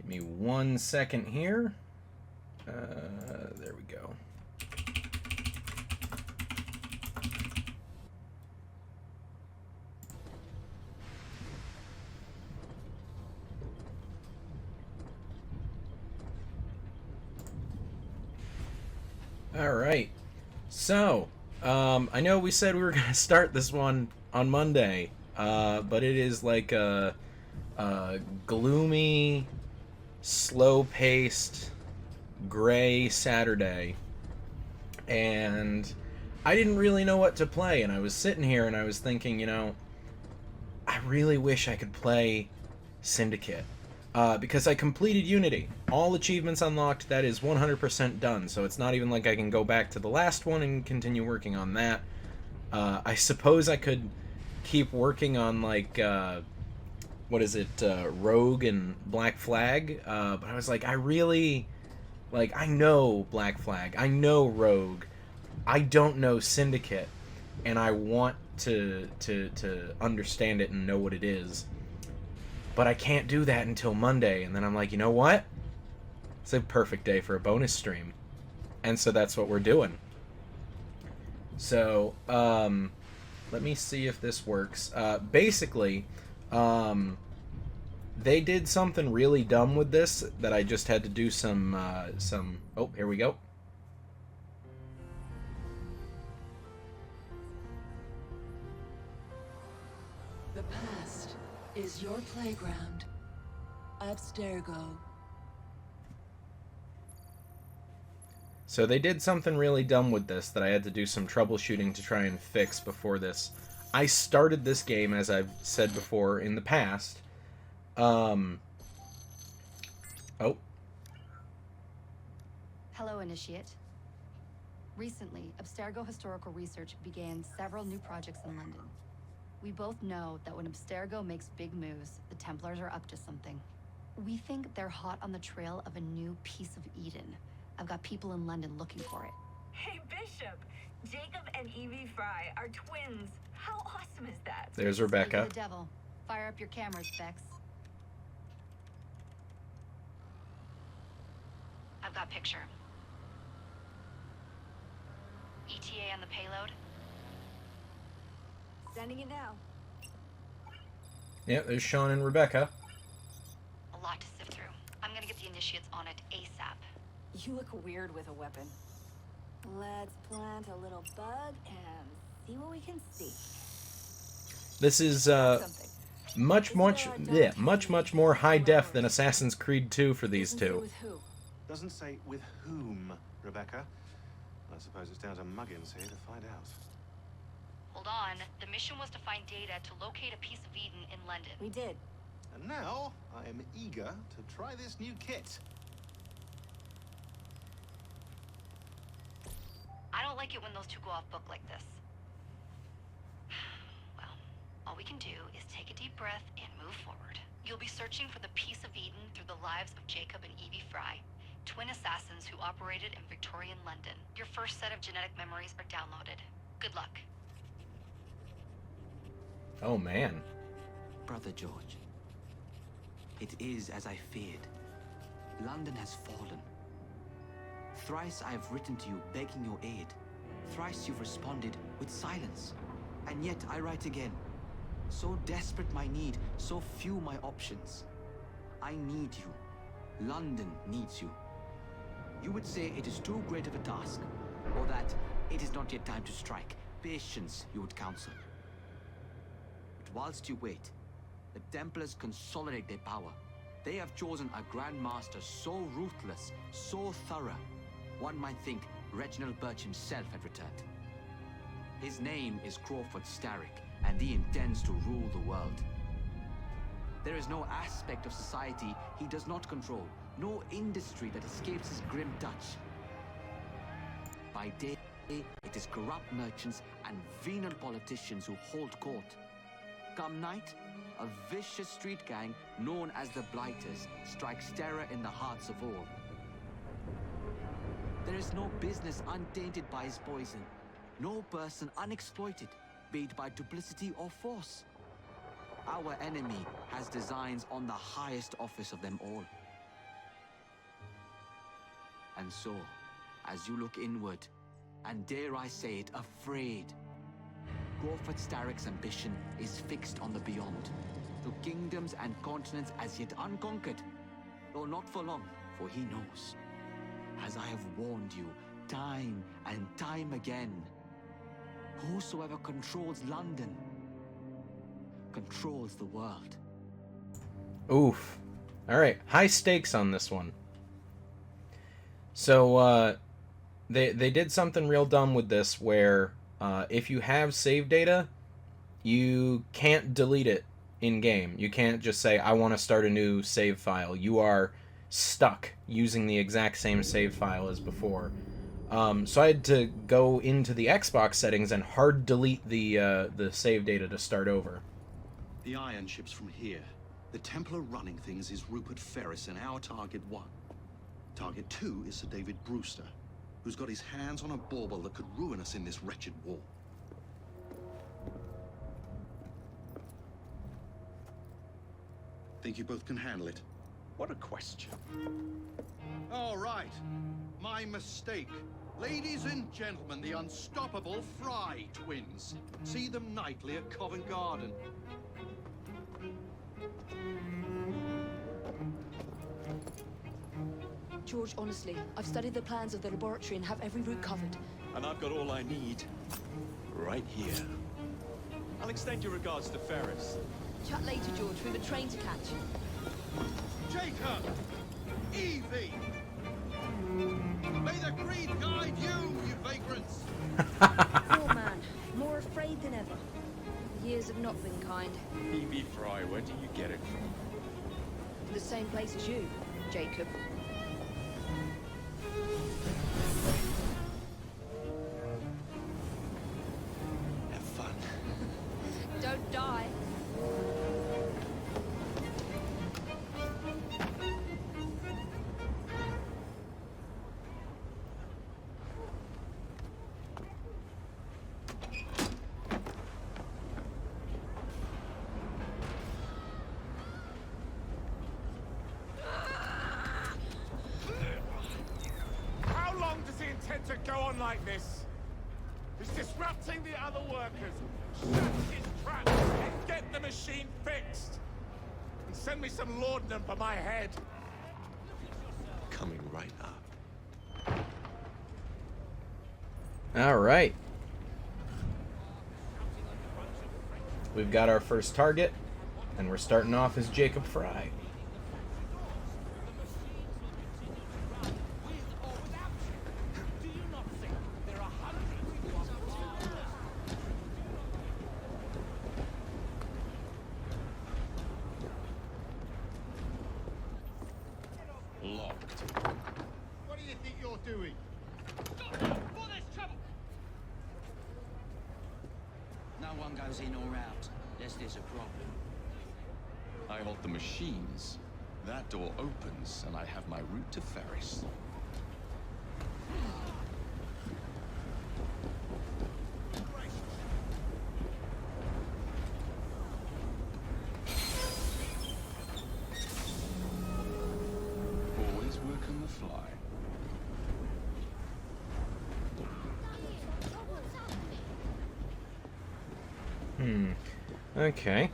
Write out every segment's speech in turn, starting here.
Give me 1 second here. There we go. All right. So, I know we said we were going to start this one on Monday, but it is like a gloomy, slow-paced, gray Saturday, and I didn't really know what to play, and I was sitting here and I was thinking, I really wish I could play Syndicate. Because I completed Unity. All achievements unlocked, that is 100% done, so it's not even like I can go back to the last one and continue working on that. I suppose I could keep working on, like, Rogue and Black Flag, but I was like, I know Black Flag, I know Rogue, I don't know Syndicate, and I want to understand it and know what it is. But I can't do that until Monday, and then I'm like, you know what? It's a perfect day for a bonus stream. And so that's what we're doing. So, let me see if this works. Basically, they did something really dumb with this that I just had to do some... Oh, here we go. The past is your playground. Abstergo. So they did something really dumb with this that I had to do some troubleshooting to try and fix before this. I started this game, as I've said before, in the past. Oh. Hello, Initiate. Recently, Abstergo Historical Research began several new projects in London. We both know that when Abstergo makes big moves, the Templars are up to something. We think they're hot on the trail of a new piece of Eden. I've got people in London looking for it. Hey, Bishop! Jacob and Evie Fry are twins. How awesome is that? There's Rebecca. Speak of the devil. Fire up your cameras, Bex. I've got picture. ETA on the payload? Sending it now. Yeah, there's Sean and Rebecca. A lot to sift through. I'm gonna get the Initiates on it ASAP. You look weird with a weapon. Let's plant a little bug and see what we can see. This is much more high def than Assassin's Creed 2 for these two. With who? Doesn't say with whom, Rebecca. I suppose it's down to Muggins here to find out. Hold on. The mission was to find data to locate a piece of Eden in London. We did. And now, I am eager to try this new kit. I don't like it when those two go off book like this. Well, all we can do is take a deep breath and move forward. You'll be searching for the piece of Eden through the lives of Jacob and Evie Fry, twin assassins who operated in Victorian London. Your first set of genetic memories are downloaded. Good luck. Oh, man. Brother George, it is as I feared. London has fallen. Thrice I have written to you begging your aid. Thrice you've responded with silence. And yet I write again. So desperate my need, so few my options. I need you. London needs you. You would say it is too great of a task, or that it is not yet time to strike. Patience, you would counsel. But whilst you wait, the Templars consolidate their power. They have chosen a Grand Master so ruthless, so thorough, one might think Reginald Birch himself had returned. His name is Crawford Starrick, and he intends to rule the world. There is no aspect of society he does not control, no industry that escapes his grim touch. By day, it is corrupt merchants and venal politicians who hold court. Come night, a vicious street gang known as the Blighters strikes terror in the hearts of all. There is no business untainted by his poison, no person unexploited, be it by duplicity or force. Our enemy has designs on the highest office of them all, And so, as you look inward, and dare I say it, afraid, Gorford Starrick's ambition is fixed on the beyond, to kingdoms and continents as yet unconquered, though not for long, for he knows, as I have warned you time and time again, whosoever controls London controls the world. Oof. All right, high stakes on this one. So they did something real dumb with this, where if you have save data, you can't delete it in game. You can't just say, I want to start a new save file. You are stuck using the exact same save file as before. So I had to go into the Xbox settings and hard delete the save data to start over. The iron ship's from here. The Templar running things is Rupert Ferris and our target 1. Target 2 is Sir David Brewster, who's got his hands on a bauble that could ruin us in this wretched war. Think you both can handle it? What a question. All right. My mistake. Ladies and gentlemen, the unstoppable Fry twins. See them nightly at Covent Garden. George, honestly, I've studied the plans of the laboratory and have every route covered. And I've got all I need right here. I'll extend your regards to Ferris. Chat later, George. We've a train to catch. Jacob! Evie! May the creed guide you, you vagrants! Poor man. More afraid than ever. The years have not been kind. Evie Fry, where do you get it from? The same place as you, Jacob. Have fun. Don't die. How long does he intend to go on like this? He's disrupting the other workers. Shut his trap and get the machine fixed. And send me some laudanum for my head. Coming right up. All right. We've got our first target, and we're starting off as Jacob Fry. Locked. What do you think you're doing? No one goes in or out, unless there's a problem. I hold the machines. That door opens, and I have my route to Ferris. Always work on the fly. Okay.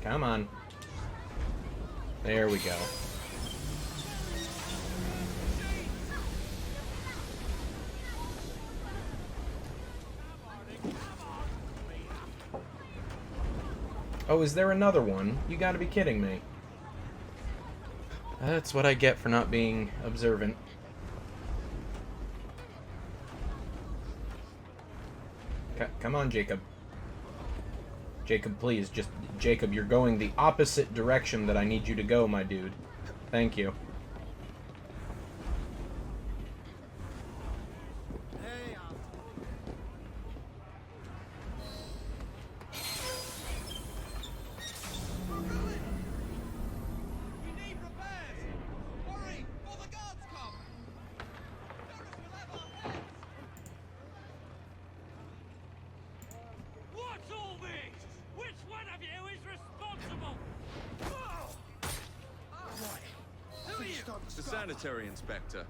Come on. There we go. Oh, is there another one? You gotta be kidding me. That's what I get for not being observant. Come on, Jacob. Jacob, please, just... Jacob, you're going the opposite direction that I need you to go, my dude. Thank you. Sanitary inspector.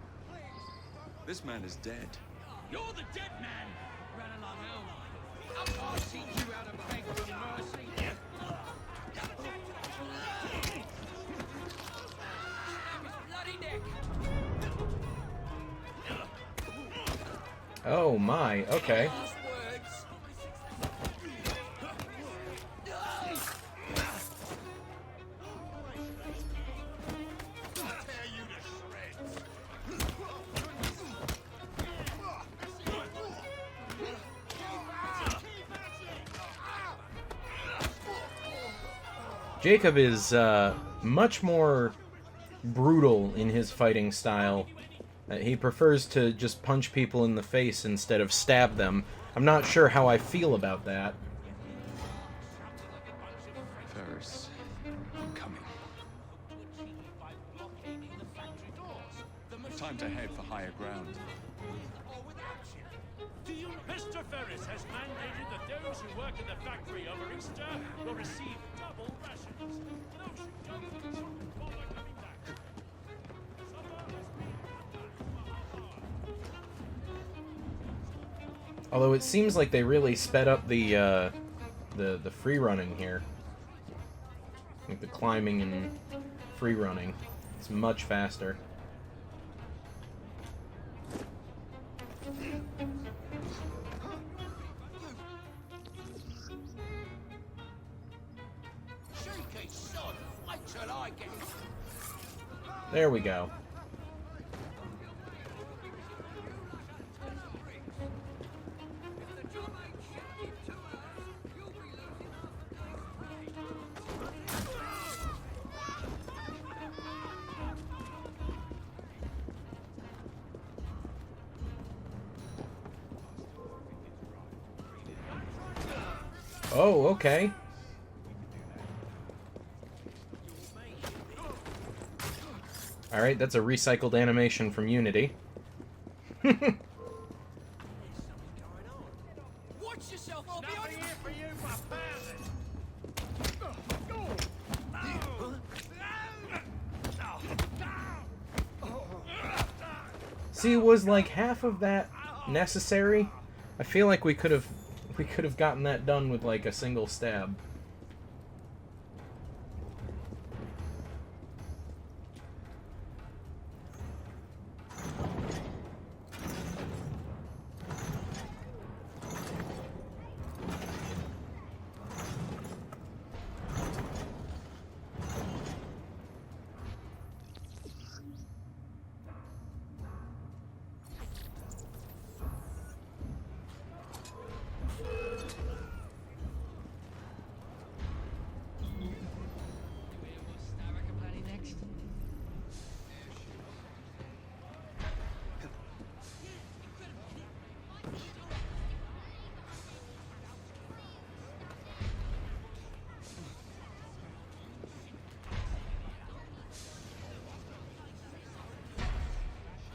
This man is dead. You're the dead man! Run along, I'll teach you how to beg for mercy. Bloody neck! Oh my, okay. Last words. Tear you to shreds. Jacob is much more brutal in his fighting style. He prefers to just punch people in the face instead of stab them. I'm not sure how I feel about that. Ferris, I'm coming. Time to head for higher ground. Mr. Ferris has mandated that those who work in the factory over Easter will receive double rations. Those who don't shouldn't bother coming back. Although it seems like they really sped up the free running here. Like the climbing and free running. It's much faster. There we go. Oh, okay. Alright, that's a recycled animation from Unity. Watch yourself, I'll be on here for you, See, was like half of that necessary? I feel like we could have gotten that done with like a single stab.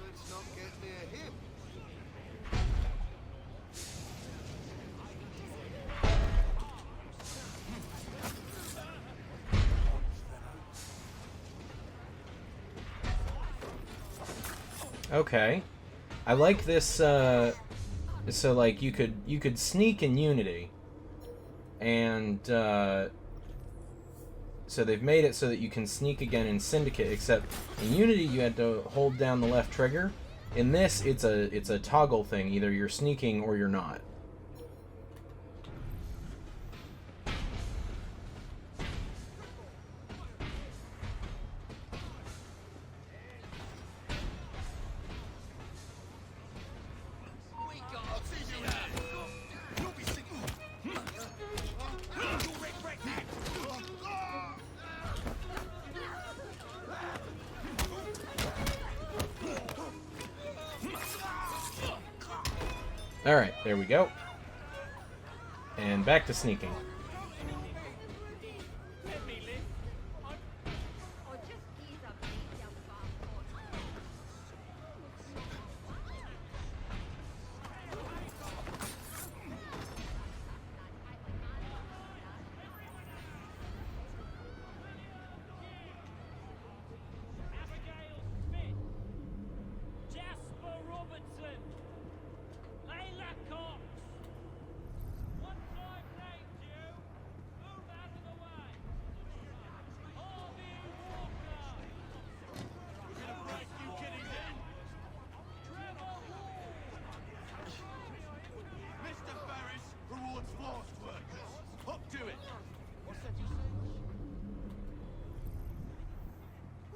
Let's not get near him. Okay. I like this, so like you could sneak in Unity. And, so they've made it so that you can sneak again in Syndicate, except in Unity you had to hold down the left trigger. In this, it's a toggle thing. Either you're sneaking or you're not. Alright, there we go. And back to sneaking.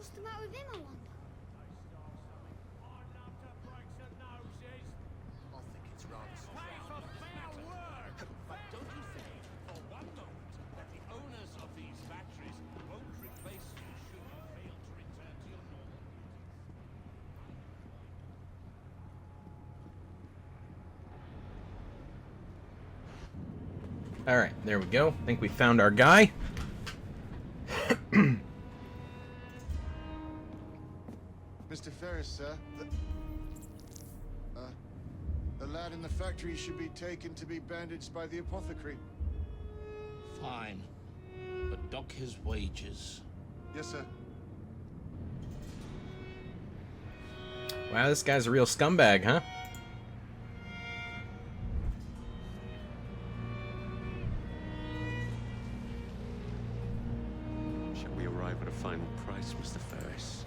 What's the matter with him, I wonder? I think it's rather pay for fair work. But don't you think for one moment that the owners of these factories won't replace you should you fail to return to your normal? All right, there we go. I think we found our guy. Mr. Ferris, sir, the lad in the factory should be taken to be bandaged by the apothecary. Fine. But dock his wages. Yes, sir. Wow, this guy's a real scumbag, huh? Shall we arrive at a final price, Mr. Ferris?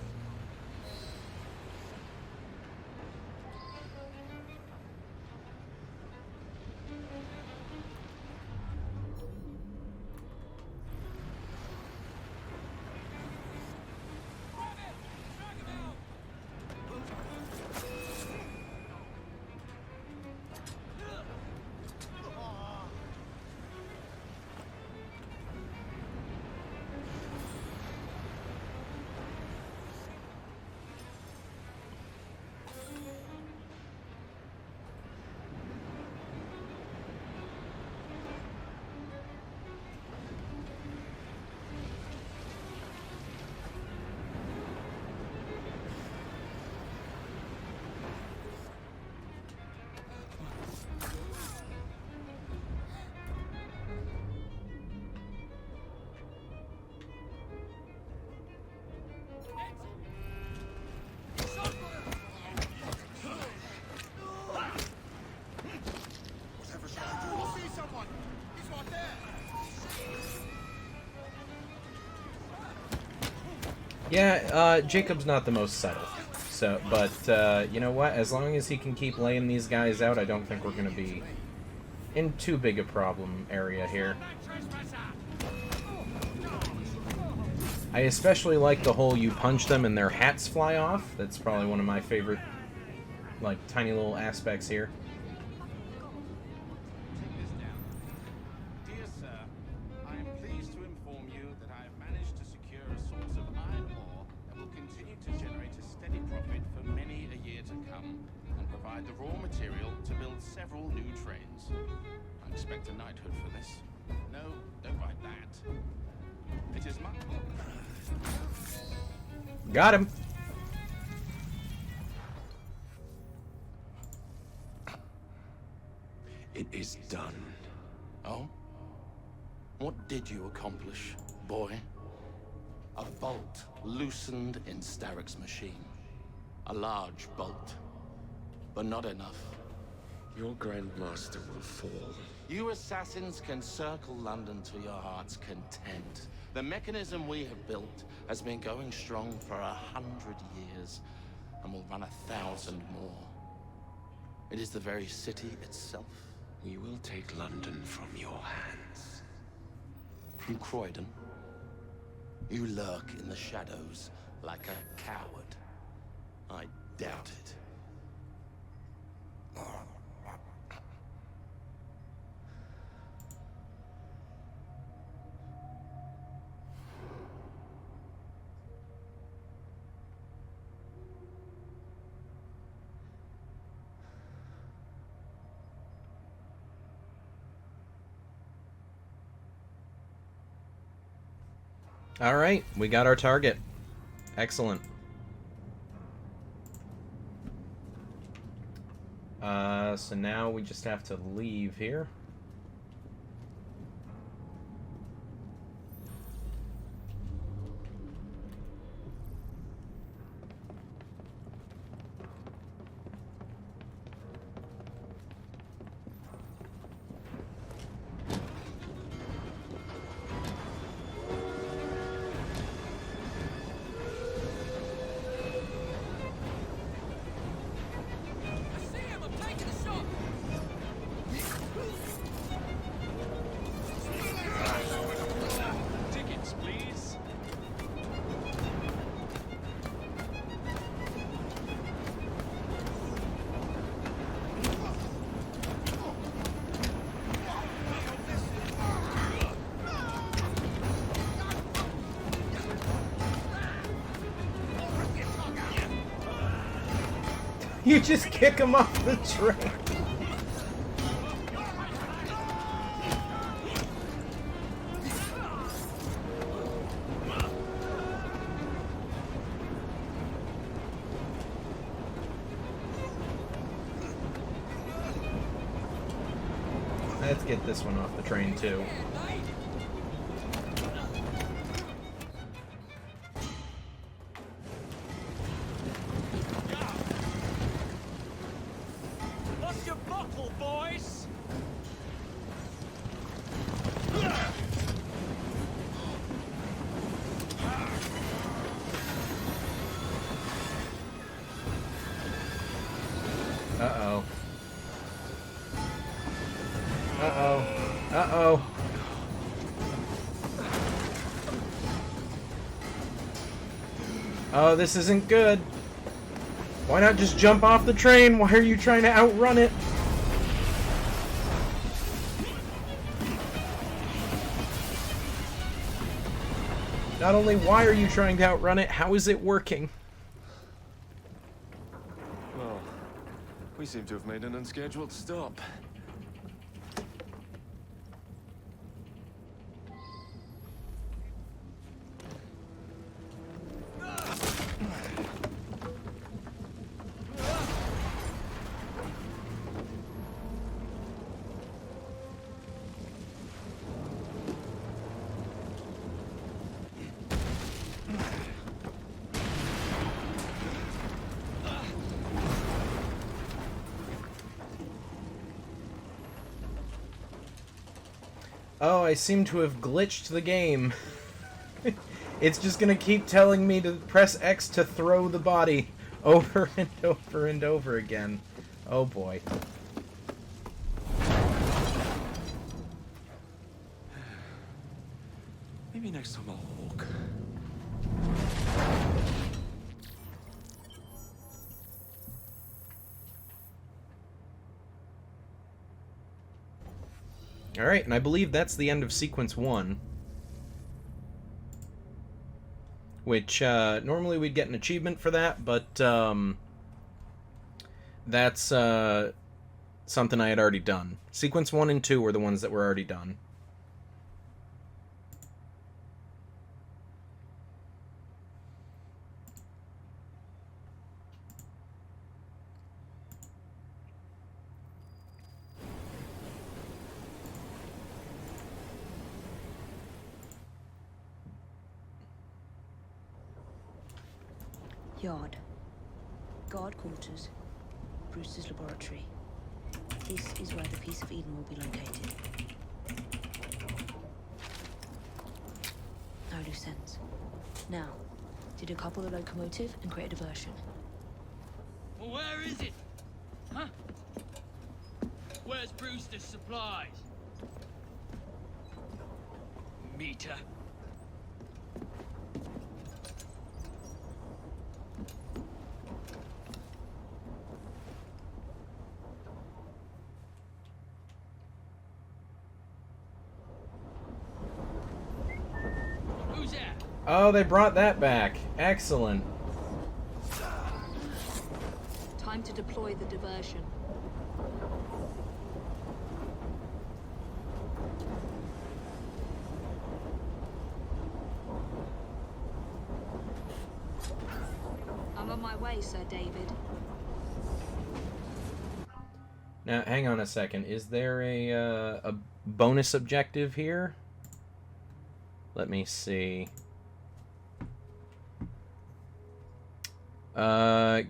Yeah, Jacob's not the most subtle. So, but, you know what? As long as he can keep laying these guys out, I don't think we're going to be in too big a problem area here. I especially like the whole you punch them and their hats fly off. That's probably one of my favorite, like, tiny little aspects here. Dear sir, I am pleased to inform you that I have managed to secure a source of iron ore that will continue to generate a steady profit for many a year to come and provide the raw material to build several new trains. I expect a knighthood for this. No, don't write that. It is my... Got him. It is done. Oh? What did you accomplish, boy? A bolt loosened in Starrick's machine. A large bolt. But not enough. Your Grandmaster will fall. You assassins can circle London to your heart's content. The mechanism we have built has been going strong for 100 years and will run 1,000 more. It is the very city itself. We will take London from your hands. From Croydon? You lurk in the shadows like a coward. I doubt it. Alright, we got our target. Excellent. So now we just have to leave here. I see him! I'm taking a shot! You just kick him off the train. Let's get this one off the train, too. What's your bottle, boys? Uh-oh. Uh-oh. Uh-oh. Oh, this isn't good. Why not just jump off the train? Why are you trying to outrun it? Not only why are you trying to outrun it, how is it working? Well, we seem to have made an unscheduled stop. Oh, I seem to have glitched the game. It's just gonna keep telling me to press X to throw the body over and over and over again. Oh boy. Maybe next time I'll walk. Alright, and I believe that's the end of Sequence 1. Which, normally we'd get an achievement for that, but, that's, something I had already done. Sequence 1 and 2 were the ones that were already done. Yard. Guard quarters. Brewster's laboratory. This is where the piece of Eden will be located. No loose ends. Now, to decouple the locomotive and create a diversion. Well, where is it? Huh? Where's Brewster's supplies? Meter. Who's that? Oh, they brought that back. Excellent. Time to deploy the diversion. I'm on my way, Sir David. Now, hang on a second. Is there a bonus objective here? Let me see.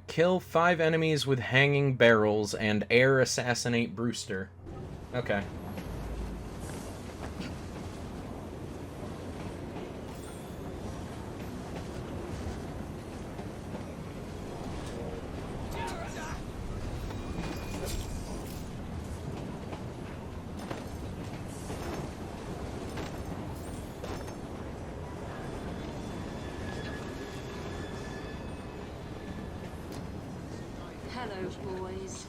Kill 5 enemies with hanging barrels and air assassinate Brewster. Okay. Hello, boys.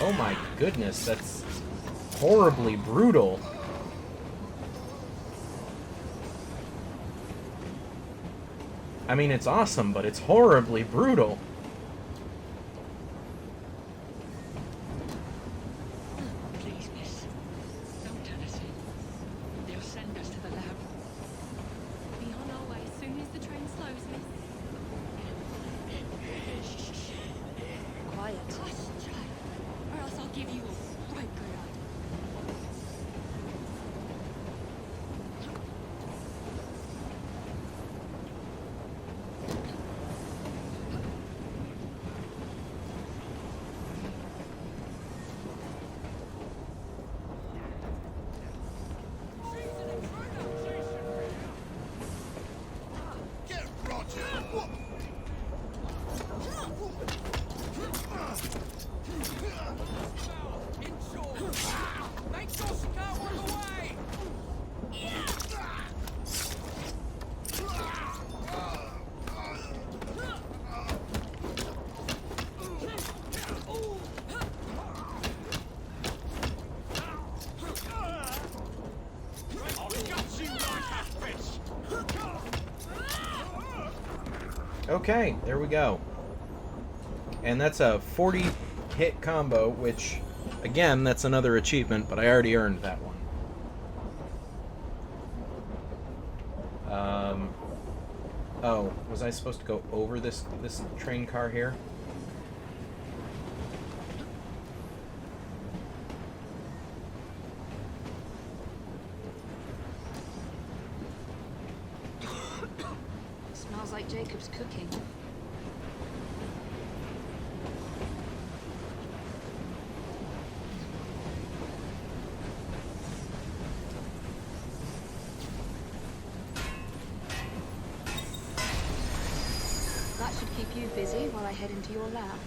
Oh my goodness, that's horribly brutal. I mean, it's awesome, but it's horribly brutal. Please, miss. Don't tell us. They'll send us to the lab. Be on our way as soon as the train slows, miss. Quiet. Hush, child, or else I'll give you a right good eye. Get Roger! What? Make sure she can't walk away! I'll gut you like a fish! Okay, there we go. And that's a 40 hit combo, which, again, that's another achievement, but I already earned that one. Oh, was I supposed to go over this train car here? Smells like Jacob's cooking. That should keep you busy while I head into your lab.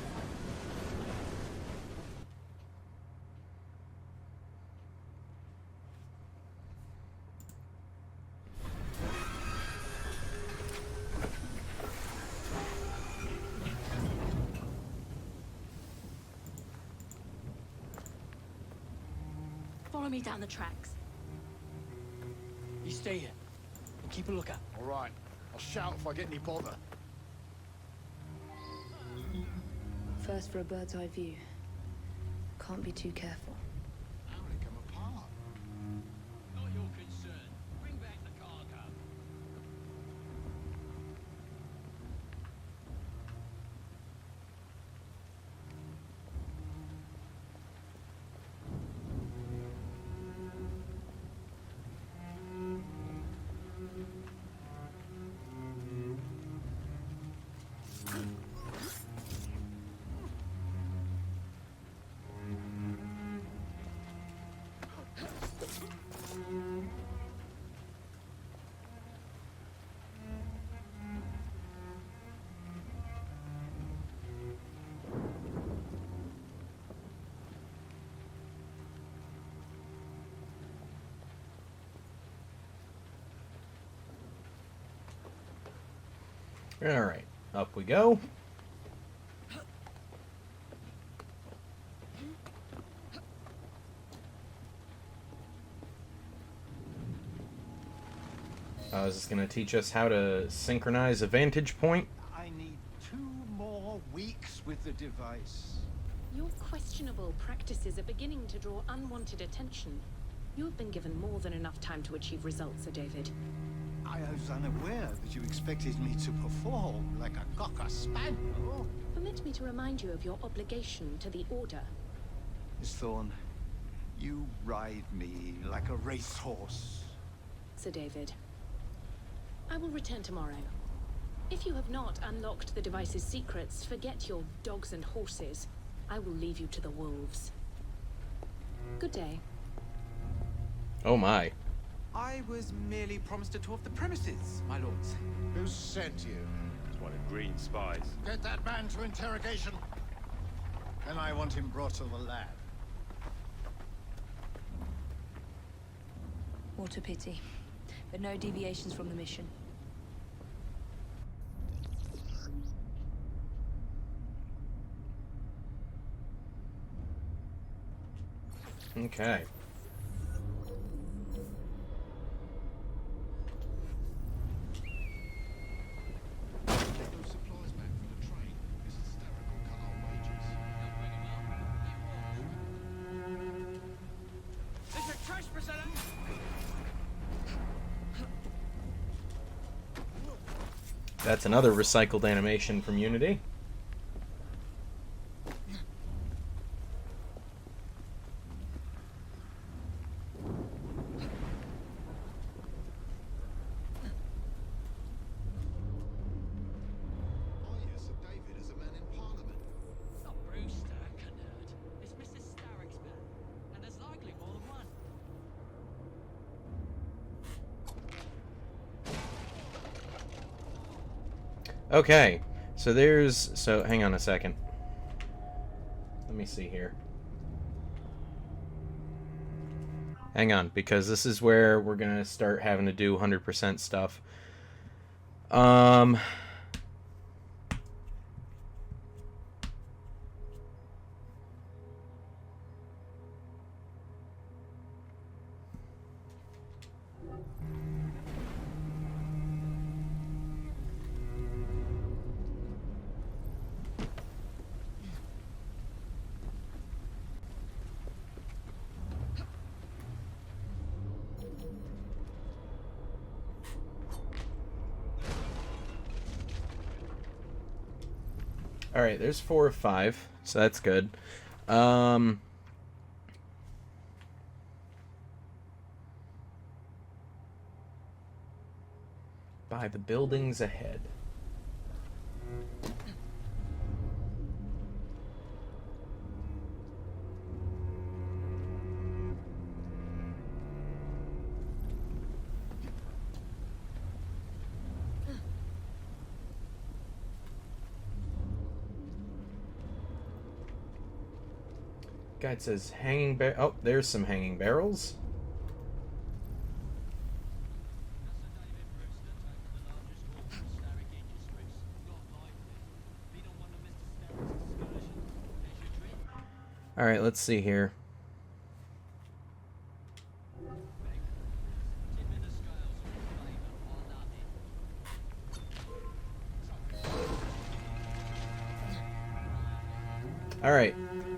Follow me down the tracks. You stay here and keep a lookout. All right. I'll shout if I get any bother. First for a bird's eye view. Can't be too careful. How did it come apart? Not your concern. Bring back the cargo. Alright, up we go. Is this going to teach us how to synchronize a vantage point? I need 2 more weeks with the device. Your questionable practices are beginning to draw unwanted attention. You have been given more than enough time to achieve results, Sir David. I was unaware that you expected me to perform like a cocker spaniel. Permit me to remind you of your obligation to the Order. Miss Thorne, you ride me like a racehorse. Sir David, I will return tomorrow. If you have not unlocked the device's secrets, forget your dogs and horses. I will leave you to the wolves. Good day. Oh my. I was merely promised a tour of the premises, my lords. Who sent you? It's one of Green's spies. Get that man to interrogation. Then I want him brought to the lab. What a pity. But no deviations from the mission. Okay. That's another recycled animation from Unity. Okay, so hang on a second. Let me see here. Hang on, because this is where we're gonna start having to do 100% stuff. Alright, there's 4 of 5, so that's good. By the buildings ahead. Guide says hanging oh, there's some hanging barrels. Alright, let's see here. Alright,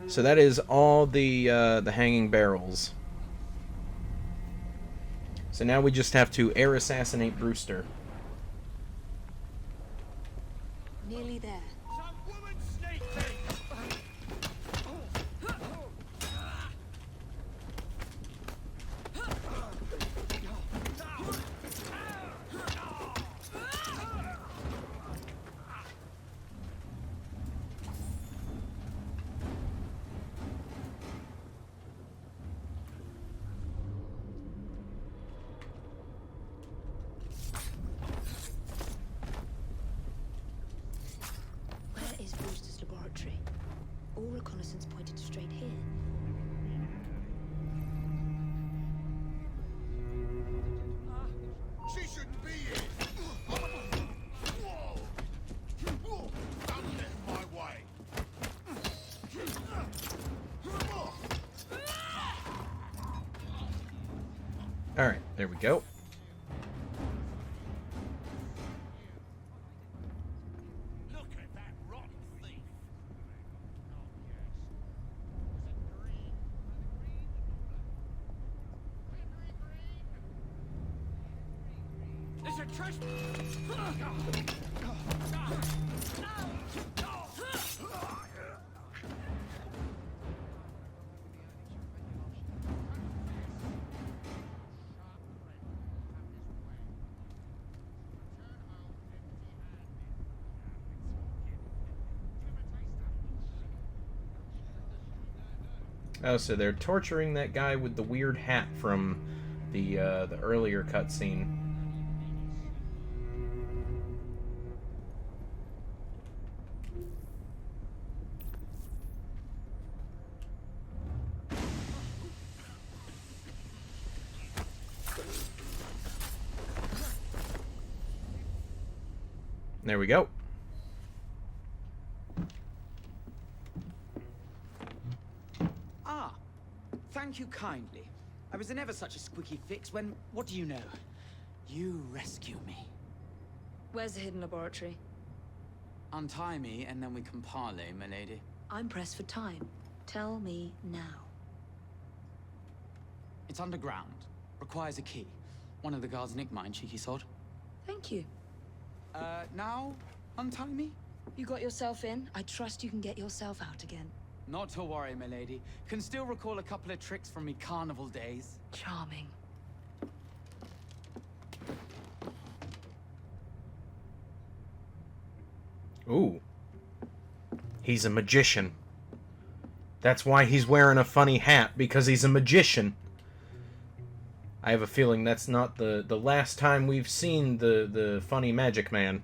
so that is all the hanging barrels. So now we just have to air assassinate Brewster. Nearly there. All reconnaissance pointed straight here. She shouldn't be here. Whoa. Don't get in my way. Alright, there we go. Oh, so they're torturing that guy with the weird hat from the earlier cutscene. There we go. Ah, Thank you kindly. I was in ever such a squeaky fix when, what do you know? You rescue me. Where's the hidden laboratory? Untie me, and then we can parley, milady. I'm pressed for time. Tell me now. It's underground. Requires a key. One of the guards nicked mine, cheeky sod. Thank you. Now? Untie me? You got yourself in. I trust you can get yourself out again. Not to worry, milady. Can still recall a couple of tricks from me carnival days. Charming. Ooh. He's a magician. That's why he's wearing a funny hat, because he's a magician. I have a feeling that's not the last time we've seen the funny magic man.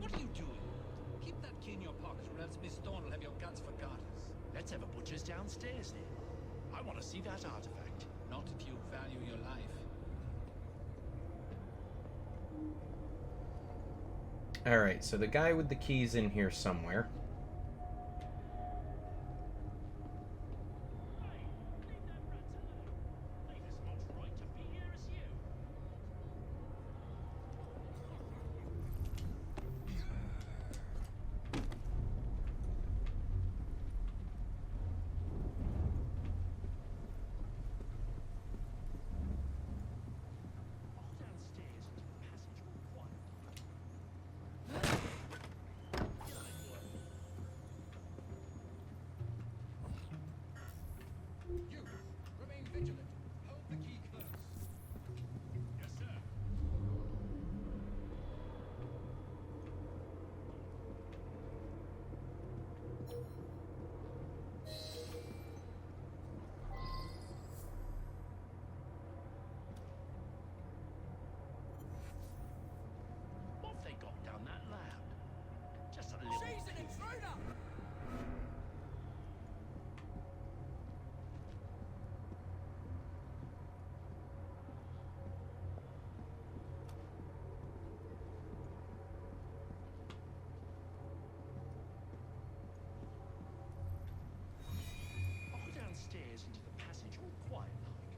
What are you doing? Keep that key in your pocket, or else Miss Thorne will have your guts for garters. Let's have a butcher's downstairs, then. I want to see that artifact. Not if you value your life. Alright, so the guy with the key's in here somewhere. What have they got down that lab? Just a little... She's an intruder! I'll go downstairs into the passage all quiet like.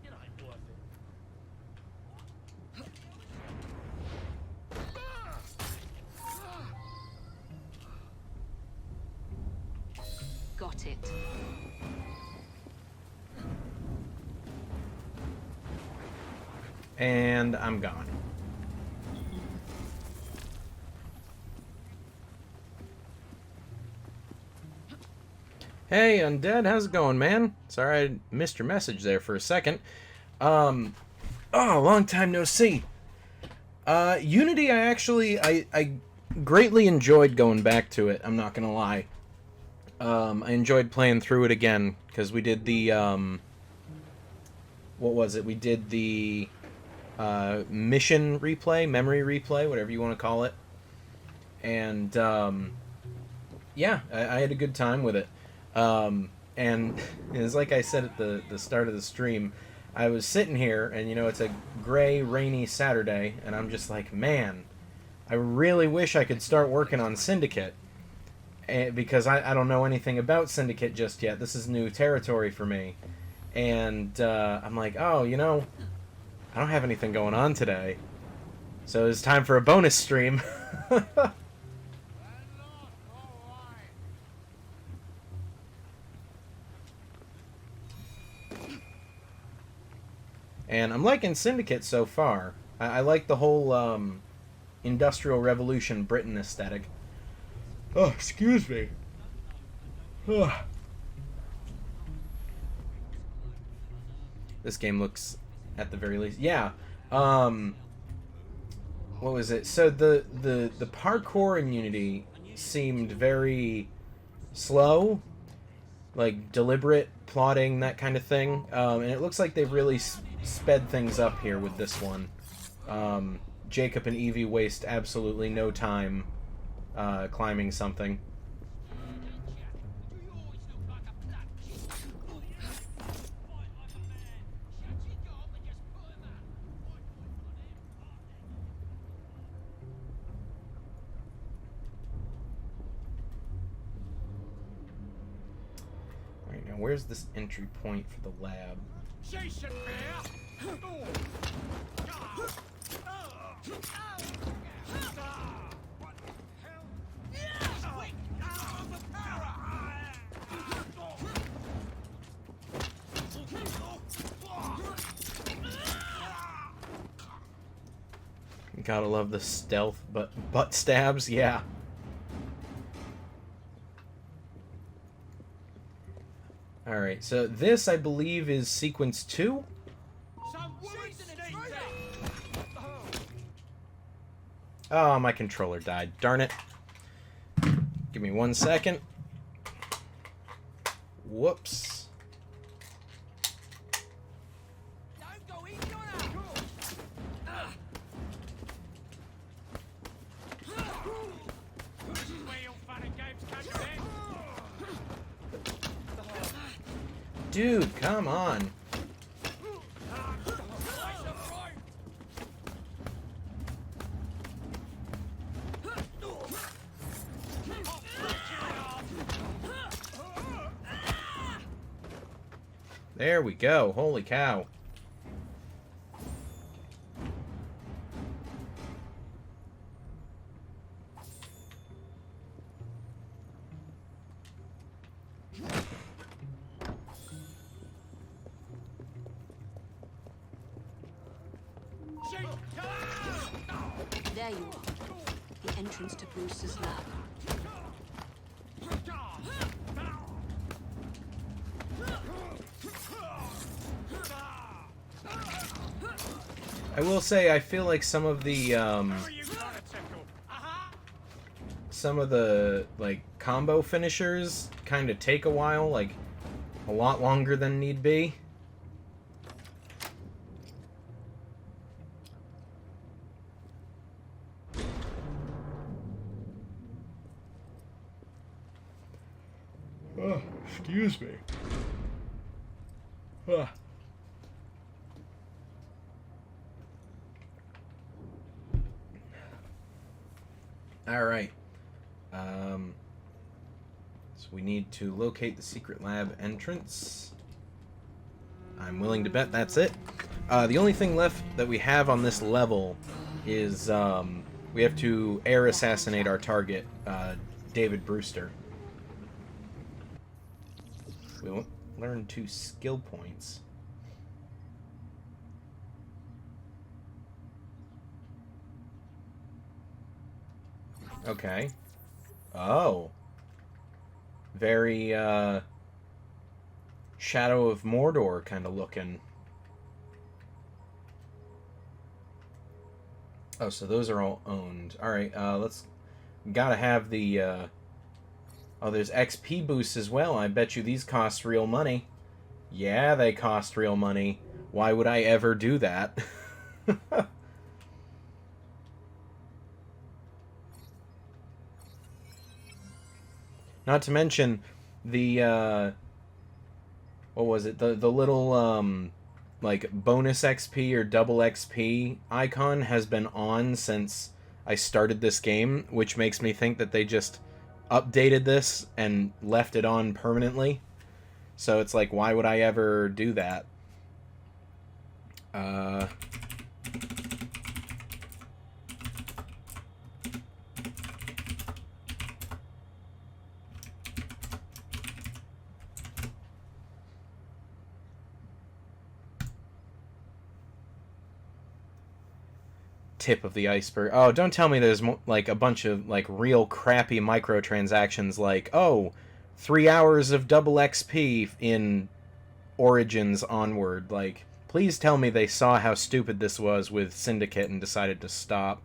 It ain't worth it. Got it. And I'm gone. Hey, Undead, how's it going, man? Sorry I missed your message there for a second. Oh, long time no see. Unity, I greatly enjoyed going back to it, I'm not gonna lie. I enjoyed playing through it again, because we did the, what was it? We did the, mission replay, memory replay, whatever you want to call it. And, yeah, I had a good time with it. And it's like I said at the start of the stream, I was sitting here, and, you know, it's a gray, rainy Saturday, and I'm just like, man, I really wish I could start working on Syndicate. Because I don't know anything about Syndicate just yet. This is new territory for me. And I'm like, oh, you know, I don't have anything going on today. So it's time for a bonus stream. And I'm liking Syndicate so far. I like the whole Industrial Revolution Britain aesthetic. Oh, excuse me. This game looks, at the very least, yeah. What was it? So the parkour in Unity seemed very slow, like deliberate plotting, that kind of thing. And it looks like they've really sped things up here with this one. Jacob and Evie waste absolutely no time climbing something. Right, now where's this entry point for the lab? Gotta love the stealth, but butt stabs, yeah. Alright, so this, I believe, is sequence 2? Oh, my controller died. Darn it. Give me 1 second. Whoops. Dude, come on. There we go. Holy cow. There you are. The entrance to Bruce's lab. I will say, I feel like some of the, like, combo finishers kind of take a while, like, a lot longer than need be. Oh, excuse me. Ugh. All right. So we need to locate the secret lab entrance. I'm willing to bet that's it. The only thing left that we have on this level is we have to air assassinate our target, David Brewster. We'll learn 2 skill points. Okay. Oh. Very, Shadow of Mordor kind of looking. Oh, so those are all owned. Alright, let's... Gotta have the, Oh, there's XP boosts as well. I bet you these cost real money. Yeah, they cost real money. Why would I ever do that? Not to mention the, what was it? The little, like, bonus XP or double XP icon has been on since I started this game, which makes me think that they just updated this and left it on permanently. So it's like, why would I ever do that? tip of the iceberg. Oh, don't tell me there's like a bunch of like real crappy microtransactions like, oh, 3 hours of double XP in Origins onward. Like, please tell me they saw how stupid this was with Syndicate and decided to stop.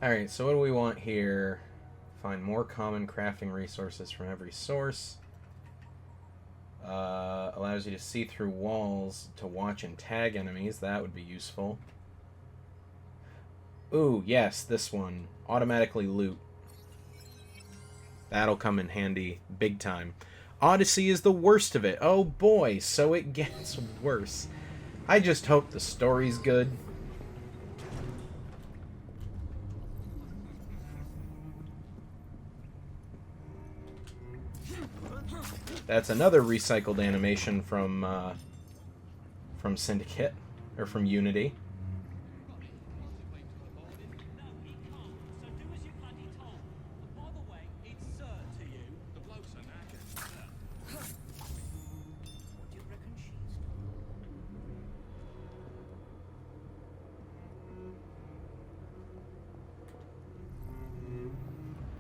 Alright, so what do we want here? Find more common crafting resources from every source. Allows you to see through walls to watch and tag enemies. That would be useful. Ooh, yes, this one. Automatically loot. That'll come in handy big time. Odyssey is the worst of it. Oh boy, so it gets worse. I just hope the story's good. That's another recycled animation from Syndicate, or from Unity.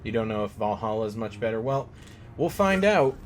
You don't know if Valhalla is much better? Well, we'll find out.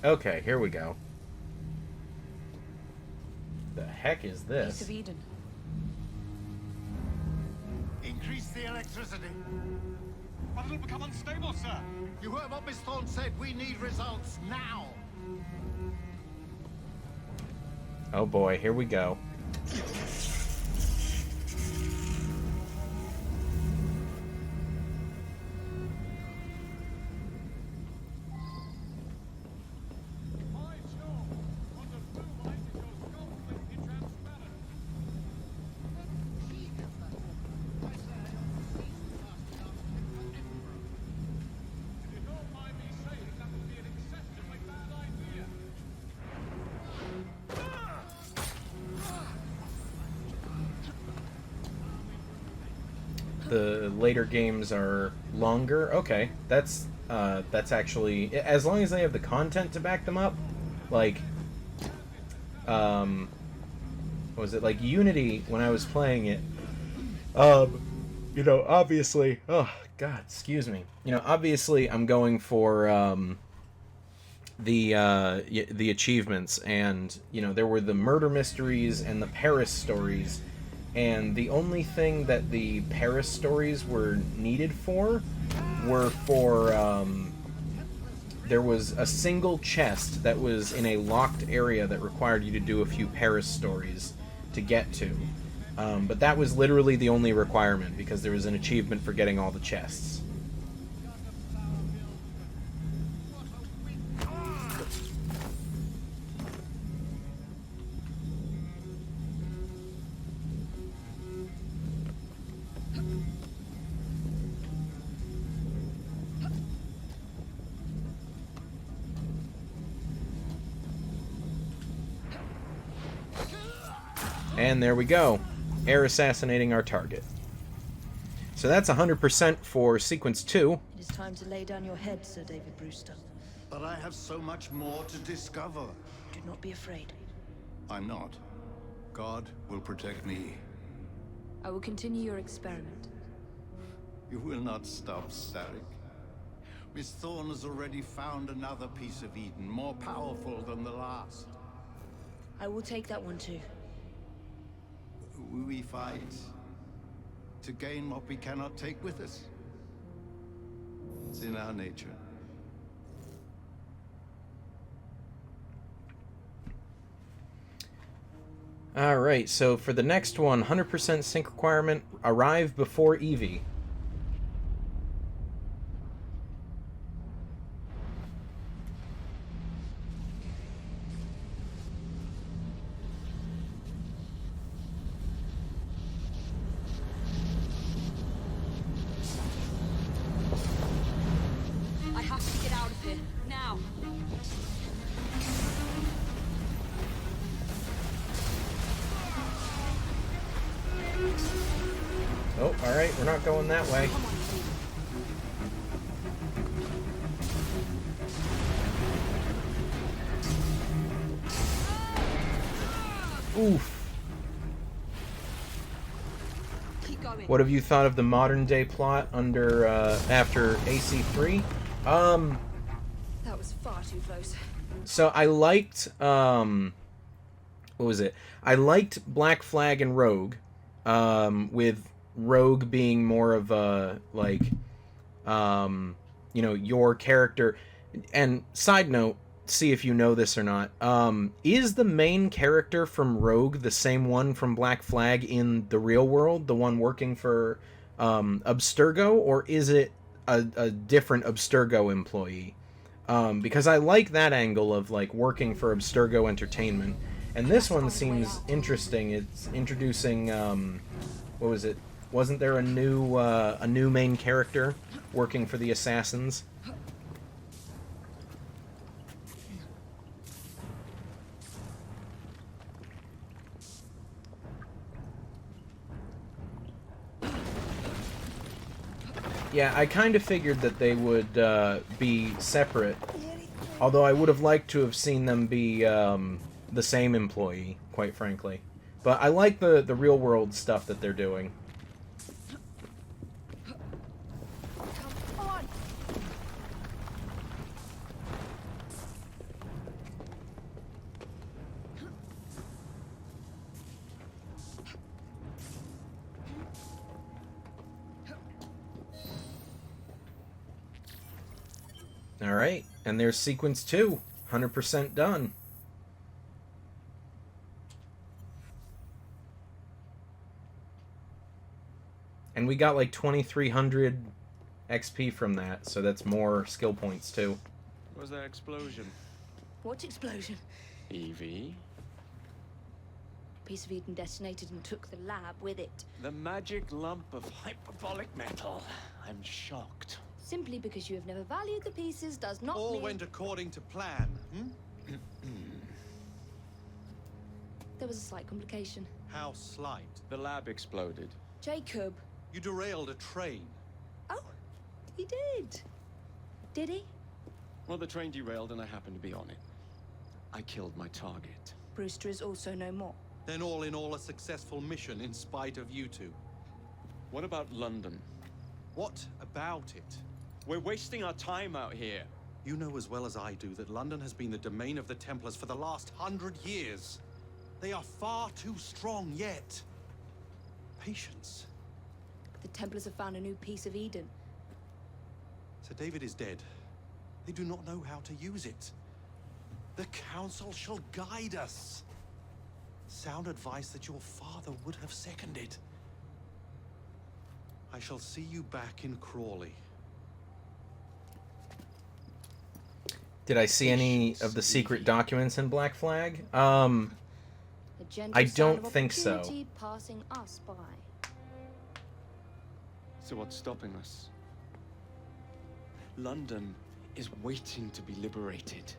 Okay, here we go. The heck is this? Piece of Eden. Increase the electricity. But it'll become unstable, sir. You heard what Miss Thorne said. We need results now. Oh boy, here we go. The later games are longer. Okay, that's actually, as long as they have the content to back them up. Like, what was it, like Unity when I was playing it? You know, obviously, oh God, excuse me. You know, obviously, I'm going for the achievements, and you know, there were the murder mysteries and the Paris stories. And the only thing that the Paris stories were needed for were for, there was a single chest that was in a locked area that required you to do a few Paris stories to get to. But that was literally the only requirement, because there was an achievement for getting all the chests. And there we go. Air assassinating our target. So that's 100% for sequence 2. It is time to lay down your head, Sir David Brewster. But I have so much more to discover. Do not be afraid. I'm not. God will protect me. I will continue your experiment. You will not stop, Starrick. Miss Thorne has already found another piece of Eden, more powerful than the last. I will take that one too. We fight to gain what we cannot take with us. It's in our nature. Alright, so for the next one, 100% sync requirement, arrive before Evie. I have to get out of here now. Oh, alright, we're not going that way. Oof. Keep going. What have you thought of the modern day plot under after AC3? That was far too close. So I liked what was it? I liked Black Flag and Rogue, with Rogue being more of a like you know, your character. And side note, see if you know this or not. Is the main character from Rogue the same one from Black Flag in the real world, the one working for Abstergo, or is it a different Abstergo employee? Because I like that angle of like working for Abstergo Entertainment, and this one seems interesting. It's introducing what was it? Wasn't there a new main character working for the Assassins? Yeah, I kind of figured that they would be separate, although I would have liked to have seen them be the same employee, quite frankly. But I like the real-world stuff that they're doing. Come on. Alright, and there's sequence 2, 100% done. And we got like 2,300 XP from that, so that's more skill points too. What was that explosion? What explosion? Evie? Piece of Eden detonated and took the lab with it. The magic lump of hyperbolic metal. I'm shocked. Simply because you have never valued the pieces does not All mean... went according to plan, There was a slight complication. How slight? The lab exploded. Jacob. You derailed a train. Oh, he did. Did he? Well, the train derailed and I happened to be on it. I killed my target. Brewster is also no more. Then all in all a successful mission in spite of you two. What about London? What about it? We're wasting our time out here. You know as well as I do that London has been the domain of the Templars for the last 100 years. They are far too strong yet. Patience. The Templars have found a new piece of Eden. Sir David is dead. They do not know how to use it. The Council shall guide us. Sound advice that your father would have seconded. I shall see you back in Crawley. Did I see any of the secret documents in Black Flag? I don't think so. Passing us by. So what's stopping us? London is waiting to be liberated.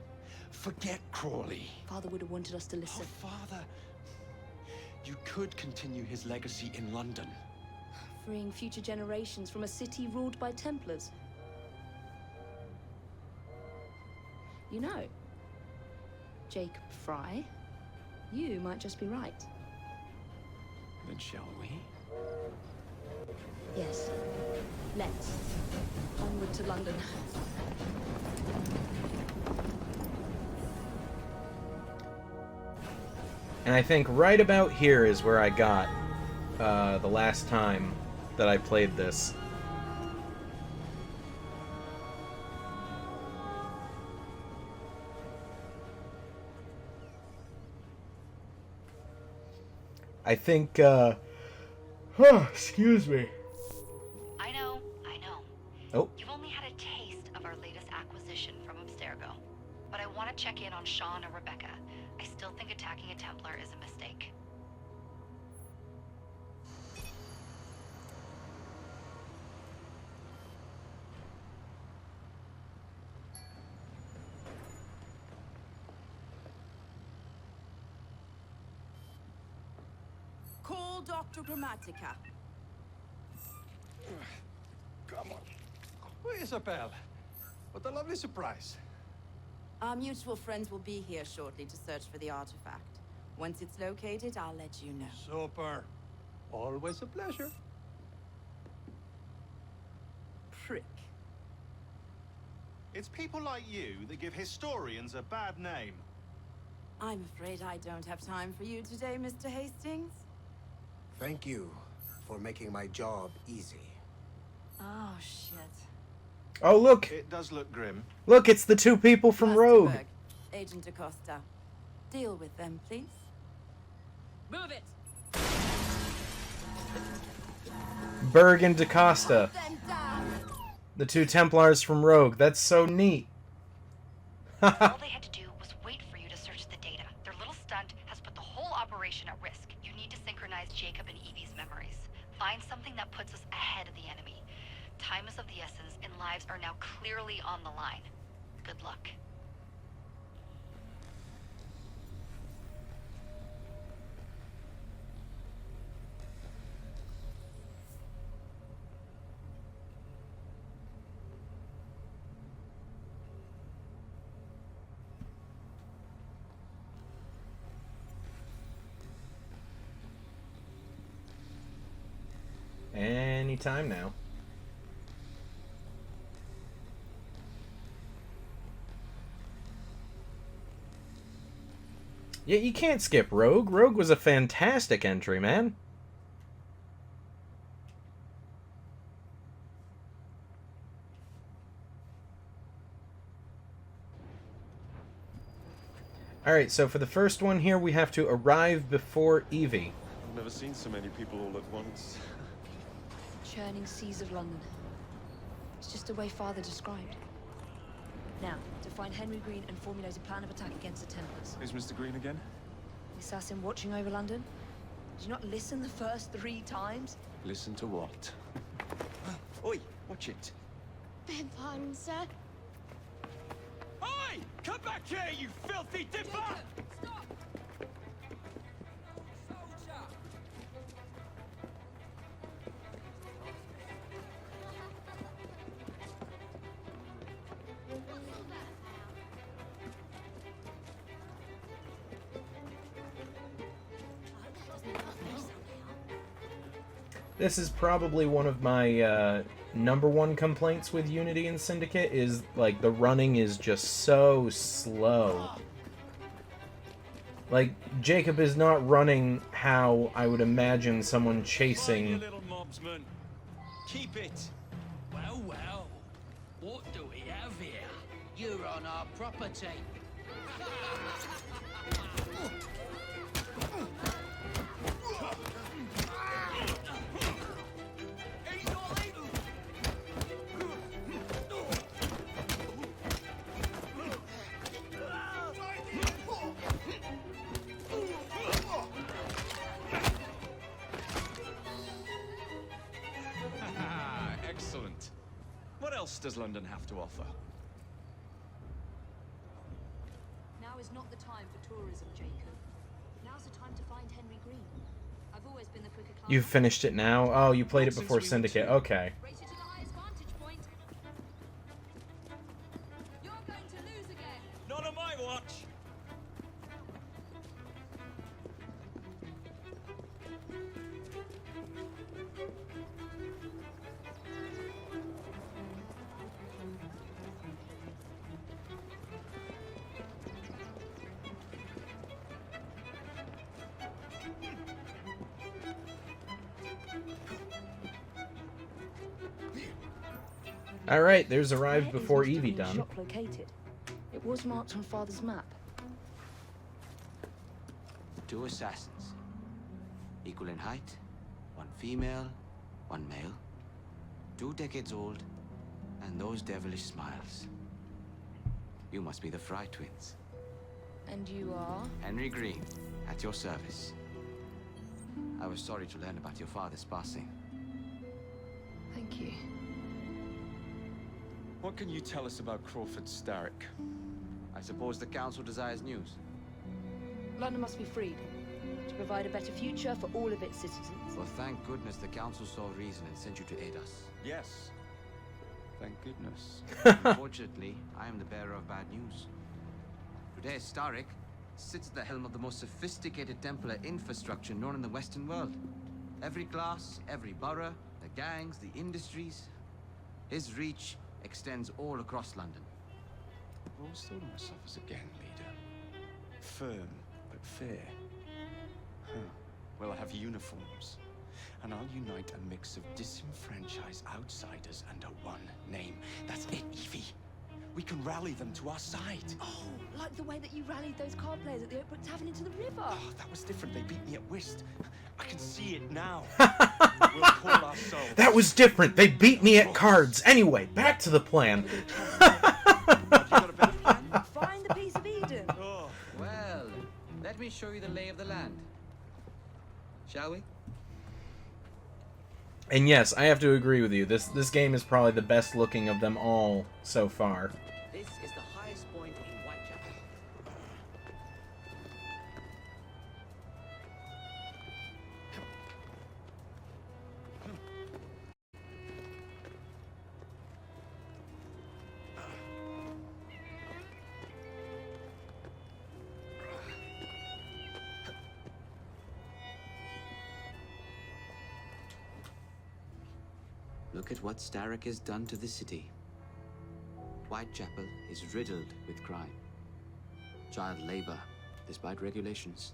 Forget Crawley. Father would have wanted us to listen. Oh, Father. You could continue his legacy in London. Freeing future generations from a city ruled by Templars. You know, Jacob Fry, you might just be right. Then shall we? Yes. Let's. Onward to London. And I think right about here is where I got the last time that I played this. I think, excuse me. I know. Oh. You've only had a taste of our latest acquisition from Abstergo. But I want to check in on Sean or Rebecca. I still think attacking a Templar is a mistake. Call Dr. Grammatica. Come on. Oh, Isabel. What a lovely surprise. Our mutual friends will be here shortly to search for the artifact. Once it's located, I'll let you know. Super. Always a pleasure. Prick. It's people like you that give historians a bad name. I'm afraid I don't have time for you today, Mr. Hastings. Thank you for making my job easy. Oh, shit. Oh, look! It does look grim. Look, it's the two people from Rogue. Masterberg, Agent Acosta. Deal with them, please. Move it! Berg and DaCosta. The two Templars from Rogue. That's so neat. All they had to do was wait for you to search the data. Their little stunt has put the whole operation at risk. You need to synchronize Jacob and Evie's memories. Find something that puts us ahead of the enemy. Time is of the essence, and lives are now clearly on the line. Good luck. Anytime now. Yeah, you can't skip Rogue. Rogue was a fantastic entry, man. Alright, so for the first one here, we have to arrive before Evie. I've never seen so many people all at once. Churning seas of London. It's just the way Father described. Now, to find Henry Green and formulate a plan of attack against the Templars. Is Mr. Green again? The assassin watching over London? Did you not listen the first 3 times? Listen to what? Oi, watch it. Beg pardon, sir. Oi! Come back here, you filthy dipper! Stop! This is probably one of my #1 complaints with Unity and Syndicate, is like the running is just so slow. Like, Jacob is not running how I would imagine someone chasing. You little mobsman. Keep it. Well, well. What do we have here? You're on our property. Excellent. What else does London have to offer? Now is not the time for tourism, Jacob. Now's the time to find Henry Green. I've always been the quicker class. You've finished it now? Oh, you played it Since before we were Syndicate. two. Okay. Race you to the highest vantage point. You're going to lose again. Not on my watch. Alright, there's arrived Where is before Mr. Evie Green's done. shop located? It was marked on Father's map. 2 assassins. Equal in height, one female, one male, 2 decades old, and those devilish smiles. You must be the Fry twins. And you are? Henry Green, at your service. I was sorry to learn about your father's passing. Thank you. What can you tell us about Crawford Starrick? I suppose the Council desires news. London must be freed to provide a better future for all of its citizens. Well, thank goodness the Council saw reason and sent you to aid us. Yes. Thank goodness. Unfortunately, I am the bearer of bad news. Today, Starrick sits at the helm of the most sophisticated Templar infrastructure known in the Western world. Every class, every borough, the gangs, the industries. His reach extends all across London. I've always thought of myself as a gang leader. Firm, but fair. Huh. Well, I have uniforms. And I'll unite a mix of disenfranchised outsiders under one name. That's it, Evie. We can rally them to our side. Oh, like the way that you rallied those card players at the Oakbrook Tavern into the river. Oh, that was different. They beat me at whist. I can see it now. We'll call ourselves... That was different. They beat me at cards. Anyway, back to the plan. Find the piece of Eden. Oh. Well, let me show you the lay of the land. Shall we? And yes, I have to agree with you. This game is probably the best looking of them all so far. This is the highest point in Whitechapel. Look at what Starrick has done to the city. Whitechapel is riddled with crime. Child labor, despite regulations.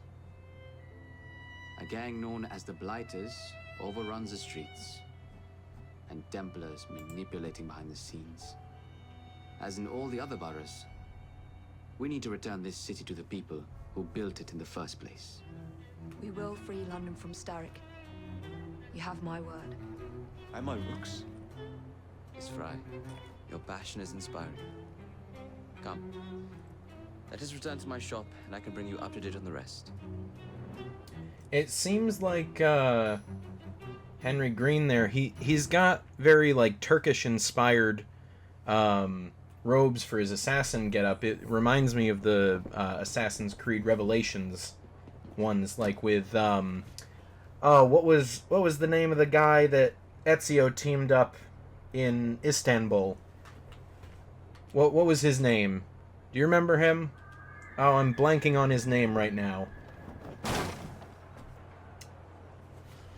A gang known as the Blighters overruns the streets. And Templars manipulating behind the scenes. As in all the other boroughs, we need to return this city to the people who built it in the first place. We will free London from Starrick. You have my word. Am I Rooks? Miss Fry, your passion is inspiring. Come. Let us return to my shop, and I can bring you up to date on the rest. It seems like Henry Green there, he's got very like Turkish inspired robes for his assassin getup. It reminds me of the Assassin's Creed Revelations ones, like with what was the name of the guy that Ezio teamed up in Istanbul? What was his name? Do you remember him? Oh, I'm blanking on his name right now.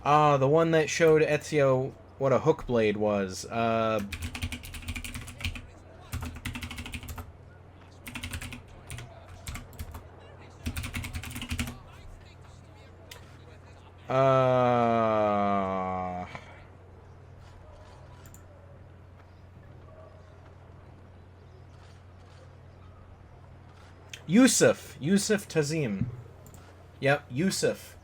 Ah, the one that showed Ezio what a hook blade was. Yusuf Tazim. Yep, Yusuf.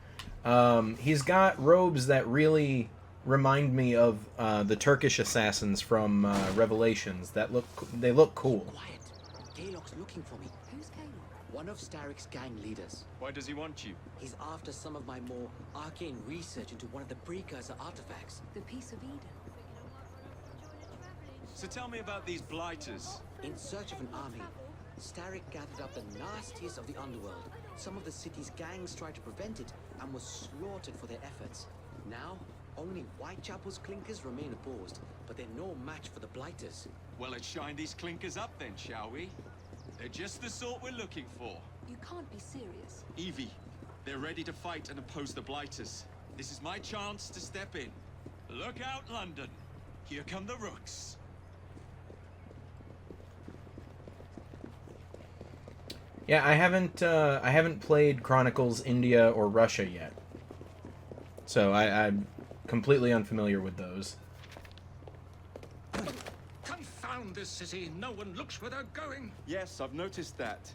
He's got robes that really remind me of the Turkish assassins from Revelations. They look cool. Quiet. Kaylock's looking for me. Who's Kaylock? One of Starrick's gang leaders. Why does he want you? He's after some of my more arcane research into one of the precursor artifacts. The piece of Eden. So tell me about these blighters. In search of an army, Starrick gathered up the nastiest of the underworld. Some of the city's gangs tried to prevent it and were slaughtered for their efforts. Now, only Whitechapel's clinkers remain opposed, but they're no match for the blighters. Well, let's shine these clinkers up then, shall we? They're just the sort we're looking for. You can't be serious. Evie, they're ready to fight and oppose the blighters. This is my chance to step in. Look out, London. Here come the Rooks. Yeah, I haven't played Chronicles India or Russia yet, so I'm completely unfamiliar with those. Confound this city! No one looks where they're going. Yes, I've noticed that.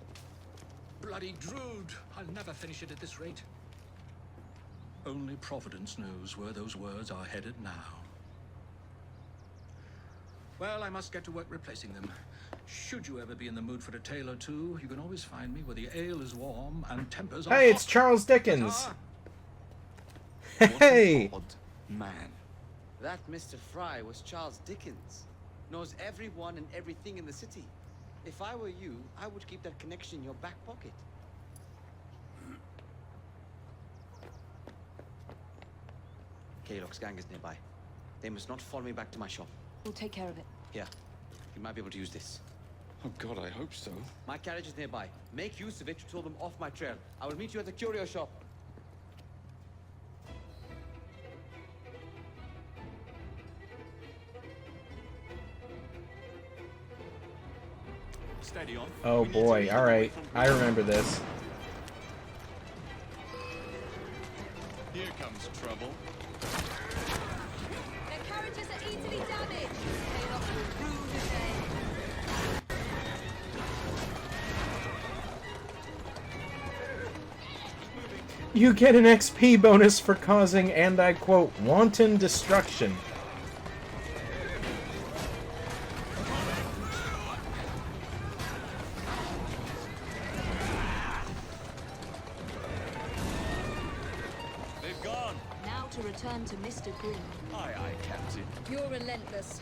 Bloody Drood! I'll never finish it at this rate. Only Providence knows where those words are headed now. Well, I must get to work replacing them. Should you ever be in the mood for a tale or two, you can always find me where the ale is warm and tempers are Hey, hot. it's Charles Dickens. Ta-ta. Hey. Odd man. That Mr. Fry was Charles Dickens. Knows everyone and everything in the city. If I were you, I would keep that connection in your back pocket. Kaylock's gang is nearby. They must not follow me back to my shop. We'll take care of it. Here, you might be able to use this. Oh God, I hope so. My carriage is nearby. Make use of it to throw them off my trail. I will meet you at the curio shop. Steady on. Oh boy, alright. I remember this. Here comes trouble. Their carriages are easily damaged. Chaos will rue the day. You get an XP bonus for causing, and I quote, wanton destruction. They've gone. Now to return to Mr. Green. Aye, aye, Captain. You're relentless.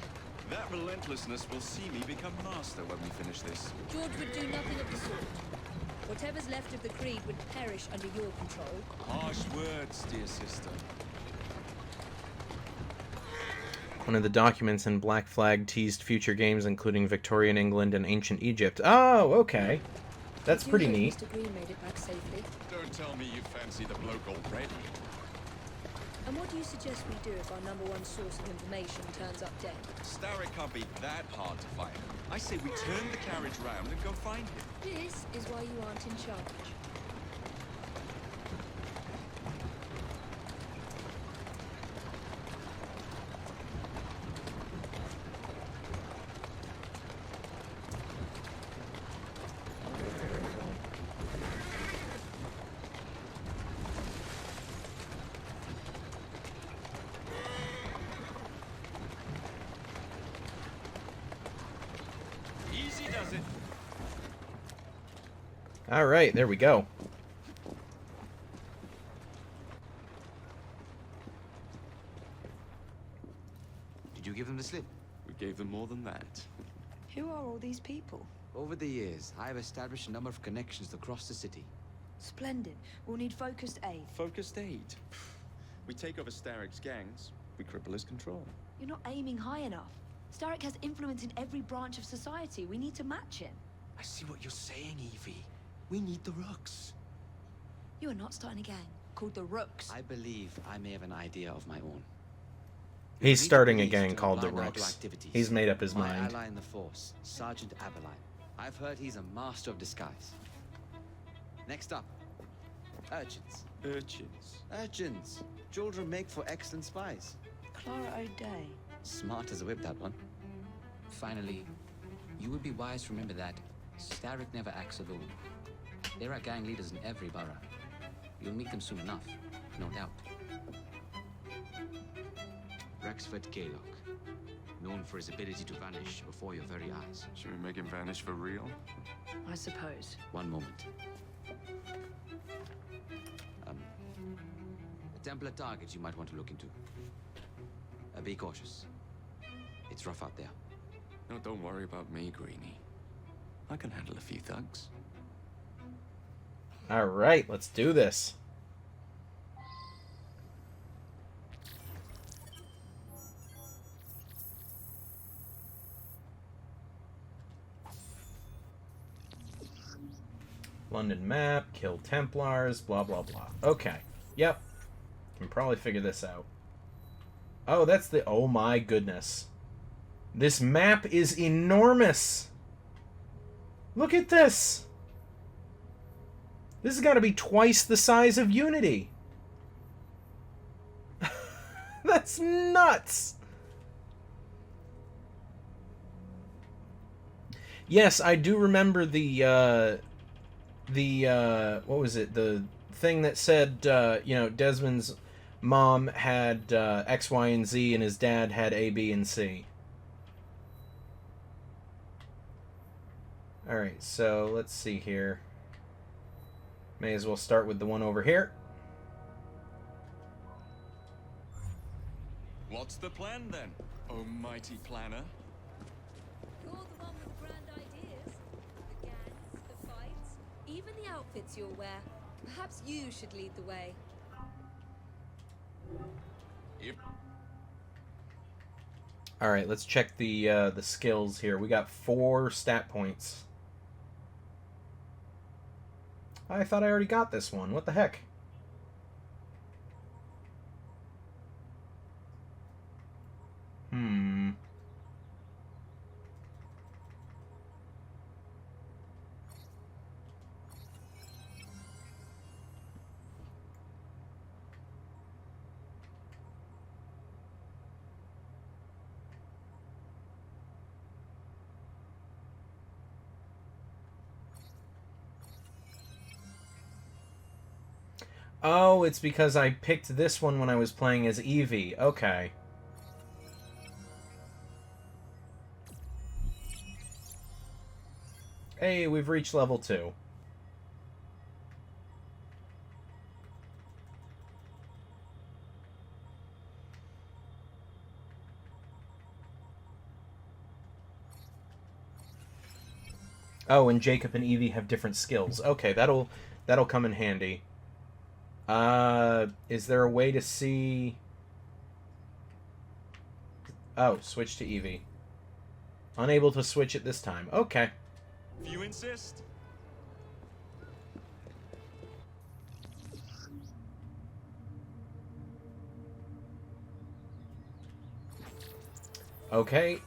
That relentlessness will see me become master when we finish this. George would do nothing of the sort. Whatever's left of the Creed would perish under your control. Harsh words, dear sister. One of the documents in Black Flag teased future games including Victorian England and Ancient Egypt. Oh, okay. That's You pretty hope neat. Mr. Green made it back safely. Don't tell me you fancy the bloke already. And what do you suggest we do if our #1 source of information turns up dead? Starrick can't be that hard to find. I say we turn the carriage round and go find him. This is why you aren't in charge. Easy does it. Alright, there we go. Did you give them the slip? We gave them more than that. Who are all these people? Over the years, I have established a number of connections across the city. Splendid. We'll need focused aid. Focused aid. We take over Starrick's gangs, we cripple his control. You're not aiming high enough. Starrick has influence in every branch of society. We need to match him. I see what you're saying, Evie. We need the Rooks. You are not starting a gang called the Rooks. I believe I may have an idea of my own. He's We need starting a police gang to called the blind eye to Rooks. activities. He's made up his My mind. ally in the force, Sergeant Aberline. I've heard he's a master of disguise. Next up, urchins. Urchins. Urchins. Children make for excellent spies. Clara O'Day. Smart as a whip, that one. Finally, you would be wise to remember that Starrick never acts alone. There are gang leaders in every borough. You'll meet them soon enough, no doubt. Rexford Kaylock, known for his ability to vanish before your very eyes. Should we make him vanish for real? I suppose. One moment. A Templar target you might want to look into. Be cautious. It's rough out there. No, don't worry about me, Greenie. I can handle a few thugs. Alright, let's do this. London map, kill Templars, blah blah blah. Okay. Yep. Can probably figure this out. Oh, that's the... Oh my goodness. This map is enormous. Look at this. This has got to be twice the size of Unity. That's nuts. Yes, I do remember the what was it? The thing that said, you know, Desmond's mom had X, Y, and Z, and his dad had A, B, and C. Alright, so let's see here. May as well start with the one over here. What's the plan then, oh mighty planner? You're the one with the grand ideas. The gangs, the fights, even the outfits you'll wear. Perhaps you should lead the way. Alright, let's check the skills here. We got 4 stat points. I thought I already got this one. What the heck? Oh, it's because I picked this one when I was playing as Evie. Okay. Hey, we've reached level 2. Oh, and Jacob and Evie have different skills. Okay, that'll come in handy. Is there a way to see... Oh, switch to Evie. Unable to switch it this time. Okay. If you insist. Okay,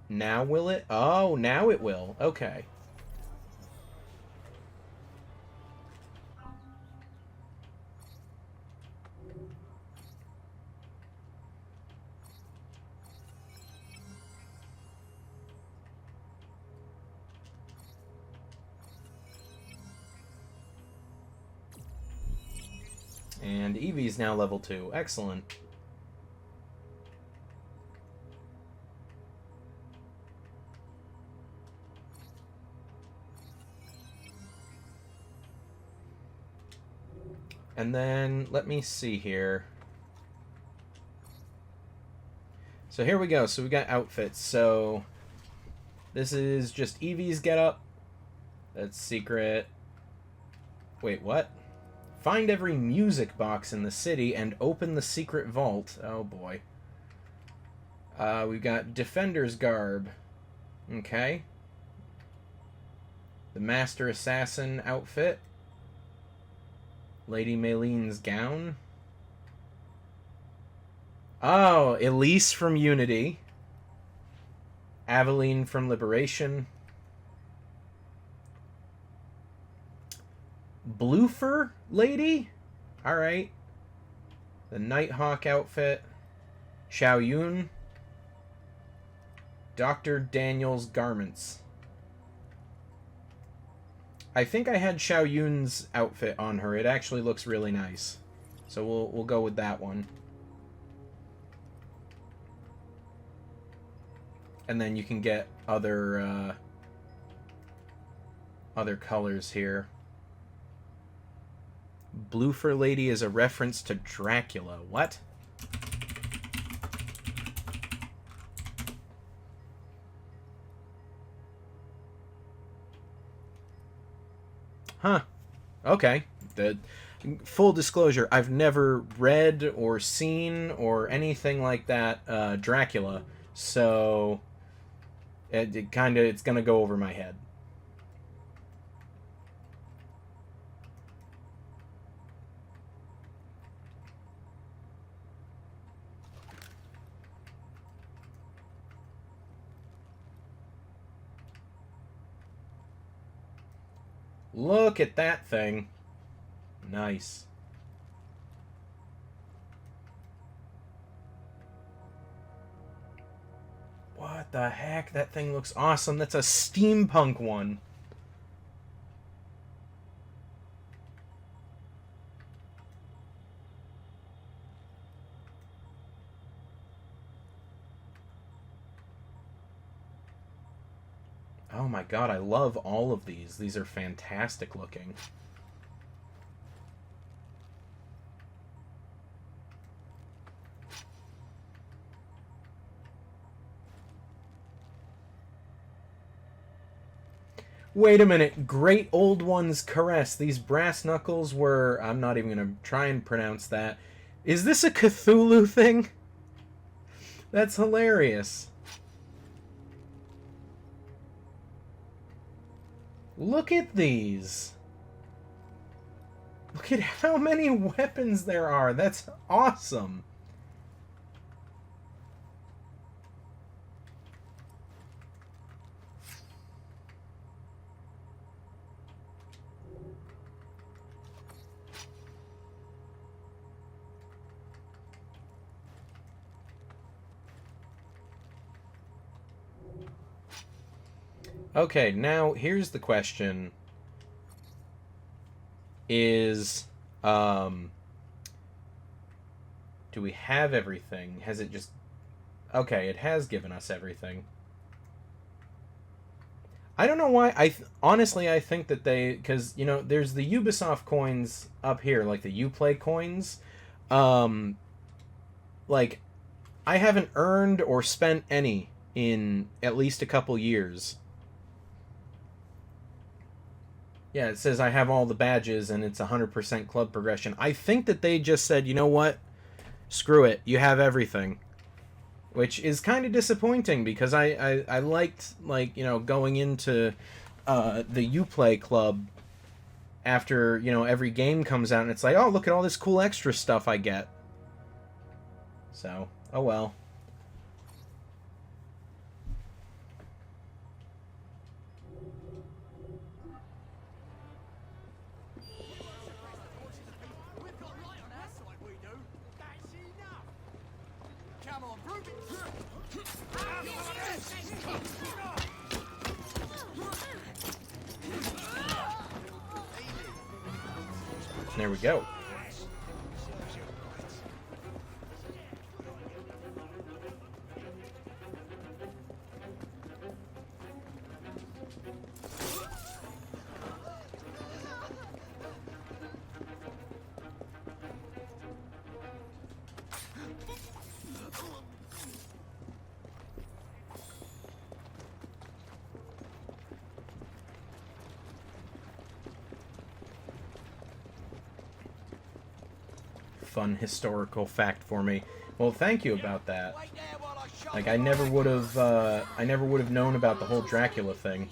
now will it? Oh, now it will. Okay. And Evie's now level 2. Excellent. And then, let me see here. So here we go. So we got outfits. So this is just Evie's getup. That's secret. Wait, what? Find every music box in the city and open the secret vault. Oh boy. We've got Defender's garb. Okay. The Master Assassin outfit. Lady Maylene's gown. Oh, Elise from Unity. Aveline from Liberation. Bloofer lady? Alright. The Nighthawk outfit. Xiao Yun. Dr. Daniel's garments. I think I had Xiao Yun's outfit on her. It actually looks really nice. So we'll go with that one. And then you can get other colors here. Bloofer Lady is a reference to Dracula. What? Huh. Okay. The full disclosure, I've never read or seen or anything like that Dracula, so it's gonna go over my head. Look at that thing. Nice. What the heck? That thing looks awesome. That's a steampunk one. my god, I love all of these. These are fantastic looking. Wait a minute. Great Old One's Caress. These brass knuckles were... I'm not even going to try and pronounce that. Is this a Cthulhu thing? That's hilarious. Look at these. Look at how many weapons there are. That's awesome. Okay, now here's the question. Is, do we have everything? Has it just... Okay, it has given us everything. I don't know why. Honestly, I think that they... Because, you know, there's the Ubisoft coins up here, like the Uplay coins. Like, I haven't earned or spent any in at least a couple years. Yeah, it says I have all the badges and it's 100% club progression. I think that they just said, you know what? Screw it. You have everything. Which is kind of disappointing because I liked, like, you know, going into the Uplay club after, you know, every game comes out and it's like, oh, look at all this cool extra stuff I get. So, oh well. There we go. Fun historical fact for me. Well, thank you about that. Like, I never would have known about the whole Dracula thing.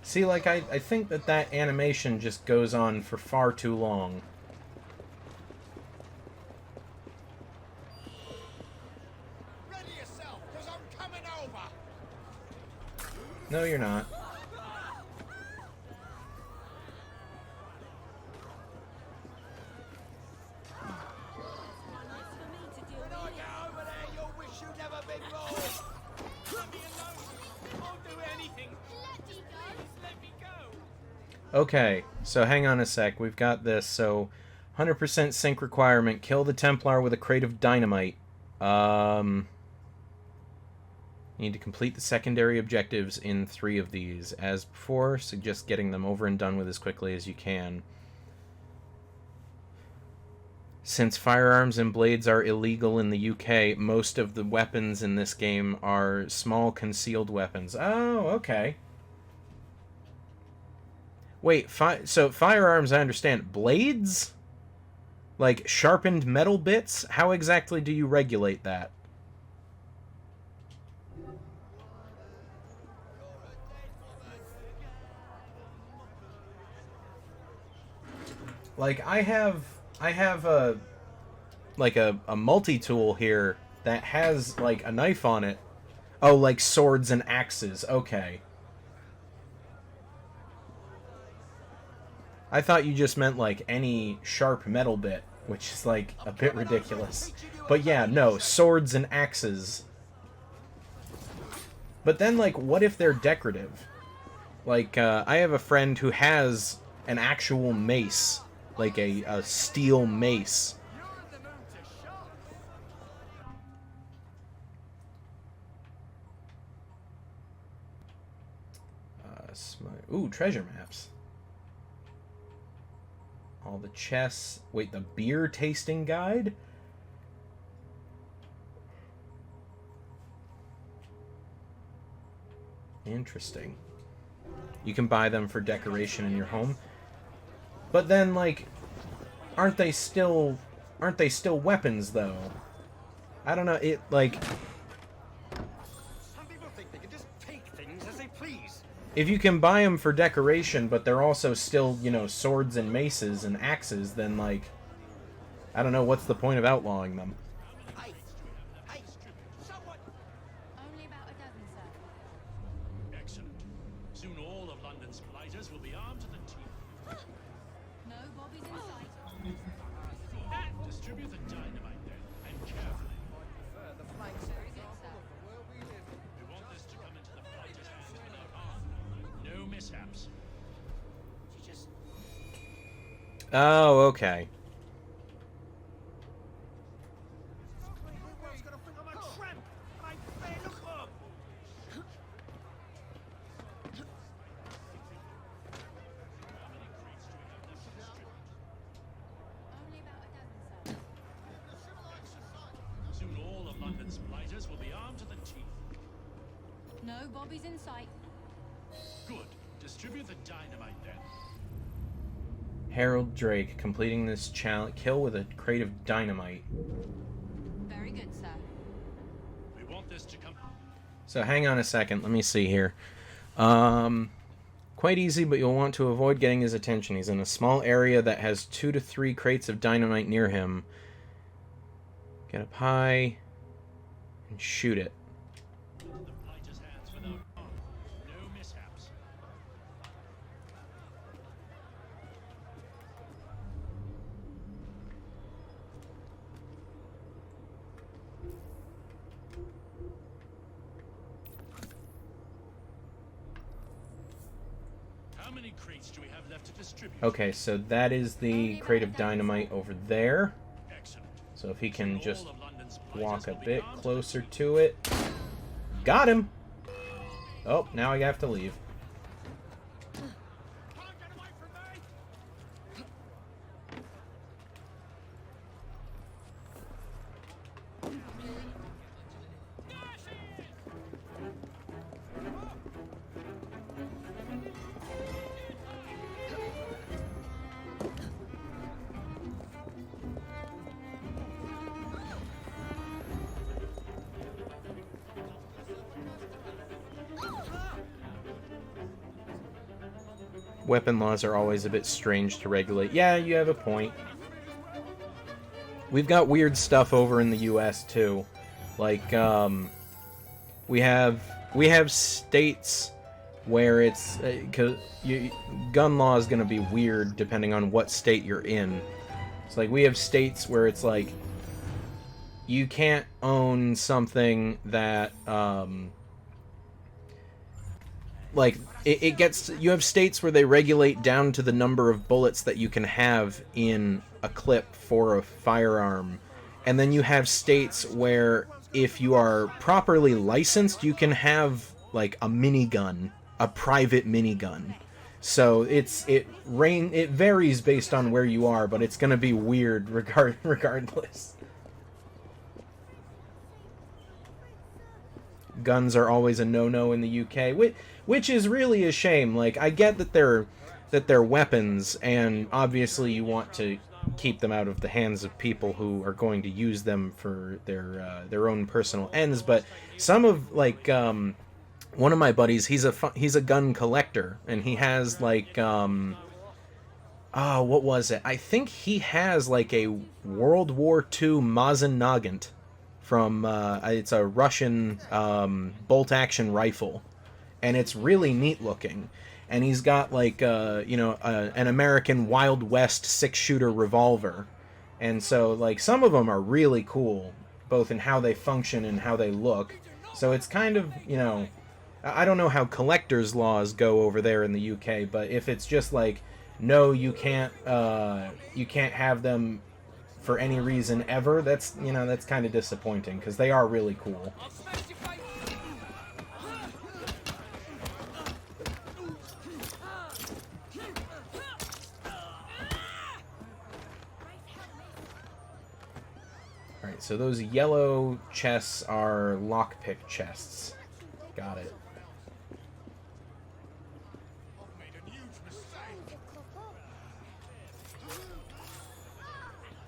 See, like, I think that animation just goes on for far too long. Ready yourself, 'cause I'm coming over. No, you're not. When I get over there, you'll wish you'd never been born. Let me alone. I'll do anything. Just please let me go. Okay, so hang on a sec. We've got this. So, 100% sync requirement. Kill the Templar with a crate of dynamite. Need to complete the secondary objectives in 3 of these. As before, suggest getting them over and done with as quickly as you can. Since firearms and blades are illegal in the UK, most of the weapons in this game are small concealed weapons. Oh, okay. Wait, so firearms, I understand. Blades? Like sharpened metal bits? How exactly do you regulate that? Like, I have a multi-tool here that has, like, a knife on it. Oh, like swords and axes. Okay. I thought you just meant, like, any sharp metal bit. which is, like, a bit ridiculous. But yeah, no, swords and axes. But then, like, what if they're decorative? Like, I have a friend who has an actual mace. Like, a steel mace. Ooh, treasure maps. All the chests. Wait, the beer tasting guide? Interesting. You can buy them for decoration in your home. But then, like, aren't they still weapons, though? I don't know, it, like... Some people think they can just take things as they please. If you can buy them for decoration, but they're also still, you know, swords and maces and axes, then, like, I don't know, what's the point of outlawing them? Only about a dozen, sir. Excellent. Soon all of London's blighters will be armed to the teeth. No bobbies in sight. Distribute the dynamite then, and carefully. We want this to come into the blighters' hands without harm. No mishaps. Oh, okay. Soon all of London's blighters will be armed to the teeth. No bobbies in sight. Good. Distribute the dynamite then. Harold Drake completing this challenge. Kill with a crate of dynamite. Very good, sir. We want this to come. So hang on a second. Let me see here. Quite easy, but you'll want to avoid getting his attention. He's in a small area that has 2 to 3 crates of dynamite near him. Get up high and shoot it. The blighters' hands without harm. No mishaps. How many crates do we have left to distribute? Okay, so that is the crate of dynamite over there. So if he can just walk a bit closer to it. Got him! Oh, now I have to leave. Weapon laws are always a bit strange to regulate. Yeah, you have a point. We've got weird stuff over in the US too. Like, we have states where it's... gun law is going to be weird depending on what state you're in. It's like, we have states where it's like, you can't own something that, like, it gets... You have states where they regulate down to the number of bullets that you can have in a clip for a firearm. And then you have states where, if you are properly licensed, you can have, like, a minigun. A private minigun. So it varies based on where you are, but it's going to be weird regardless. Guns are always a no-no in the UK, which is really a shame. Like, I get that they're weapons, and obviously you want to keep them out of the hands of people who are going to use them for their own personal ends. But some of, like, one of my buddies, he's a gun collector, and he has, like, what was it? I think he has, like, a World War II Mosin Nagant from, it's a Russian bolt-action rifle, and it's really neat looking. And he's got, like, an American Wild West 6-shooter revolver, And so, like, some of them are really cool, both in how they function and how they look. So it's kind of, you know, I don't know how collectors' laws go over there in the UK, but if it's just like, no, you can't have them for any reason ever, that's, you know, that's kind of disappointing, because they are really cool. Alright, so those yellow chests are lockpick chests. Got it.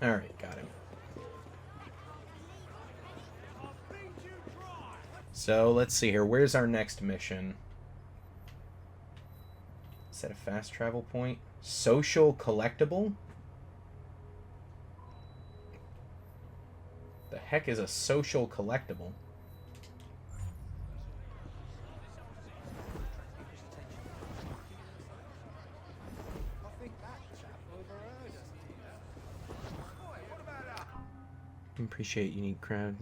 Alright, got him. So, let's see here. Where's our next mission? Is that a fast travel point? Social collectible? The heck is a social collectible? Appreciate unique crowd.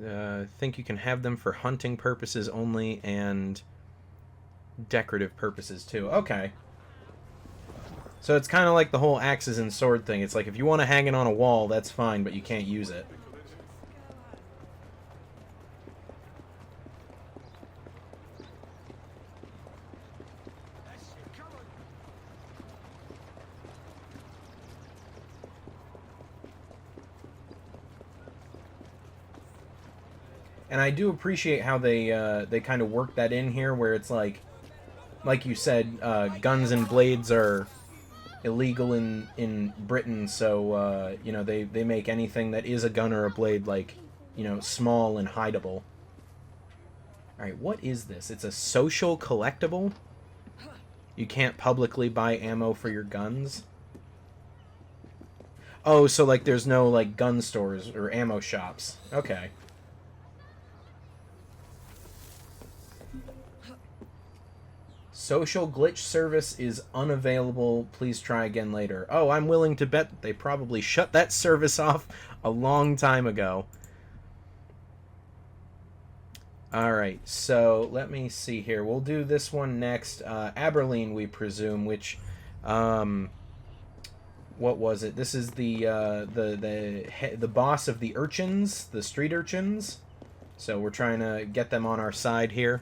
Think you can have them for hunting purposes only and decorative purposes too. Okay. So it's kind of like the whole axes and sword thing. It's like if you want to hang it on a wall, that's fine, but you can't use it. And I do appreciate how they kind of work that in here, where it's like you said, guns and blades are illegal in Britain, so you know, they make anything that is a gun or a blade, like, you know, small and hideable. All right, what is this? It's a social collectible. You can't publicly buy ammo for your guns. Oh, so like there's no like gun stores or ammo shops. Okay. Social glitch service is unavailable. Please try again later. Oh, I'm willing to bet that they probably shut that service off a long time ago. Alright, so let me see here. We'll do this one next. Aberline, we presume, which... what was it? This is the boss of the urchins, the street urchins. So we're trying to get them on our side here.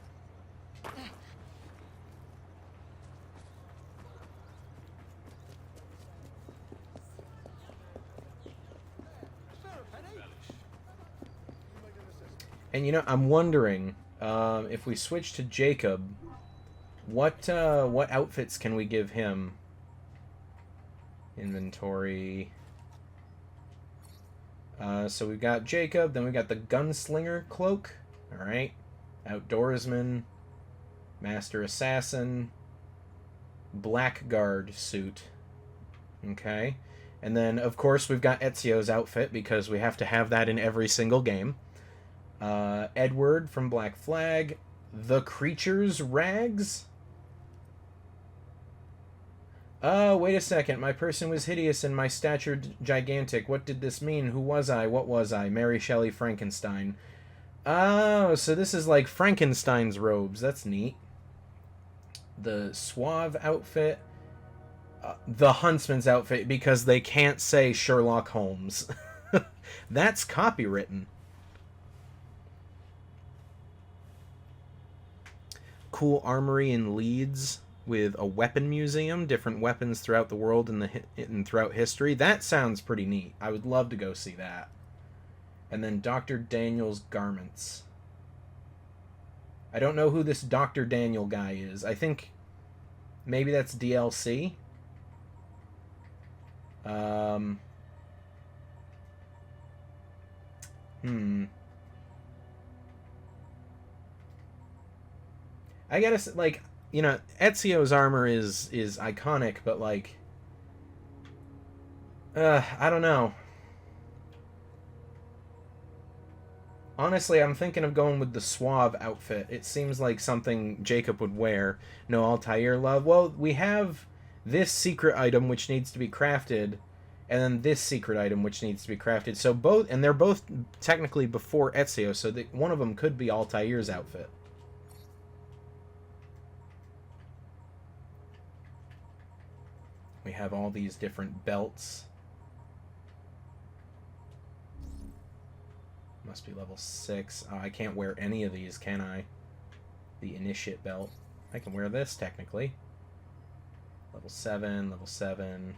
And, you know, I'm wondering, if we switch to Jacob, what outfits can we give him? Inventory. So we've got Jacob, then we've got the Gunslinger Cloak. Alright. Outdoorsman. Master Assassin. Blackguard Suit. Okay. And then, of course, we've got Ezio's outfit, because we have to have that in every single game. Edward from Black Flag. The Creature's Rags. Wait a second. My person was hideous and my stature gigantic. What did this mean? Who was I? What was I? Mary Shelley Frankenstein. Oh, so this is like Frankenstein's robes. That's neat. The Suave outfit. The Huntsman's outfit, because they can't say Sherlock Holmes. That's copywritten. Cool armory in Leeds with a weapon museum, different weapons throughout the world and throughout history. That sounds pretty neat. I would love to go see that. And then Dr. Daniel's garments. I don't know who this Dr. Daniel guy is. I think maybe that's DLC. I gotta, like, you know, Ezio's armor is iconic, but, like, I don't know. Honestly, I'm thinking of going with the Suave outfit. It seems like something Jacob would wear. No Altair love. Well, we have this secret item which needs to be crafted, and then this secret item which needs to be crafted. So both, and they're both technically before Ezio, so that one of them could be Altair's outfit. We have all these different belts. Must be level 6. Oh, I can't wear any of these, can I? The Initiate belt. I can wear this, technically. Level 7, level 7.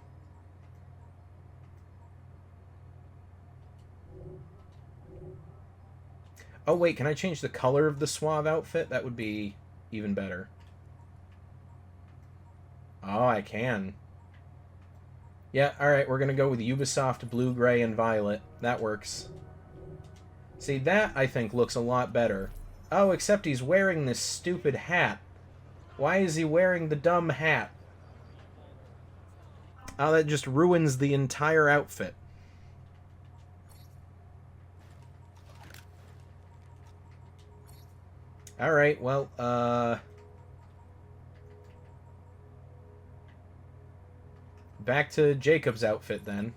Oh, wait, can I change the color of the Suave outfit? That would be even better. Oh, I can. Yeah, alright, we're gonna go with Ubisoft Blue, Gray, and Violet. That works. See, that, I think, looks a lot better. Oh, except he's wearing this stupid hat. Why is he wearing the dumb hat? Oh, that just ruins the entire outfit. Alright, well, back to Jacob's outfit, then.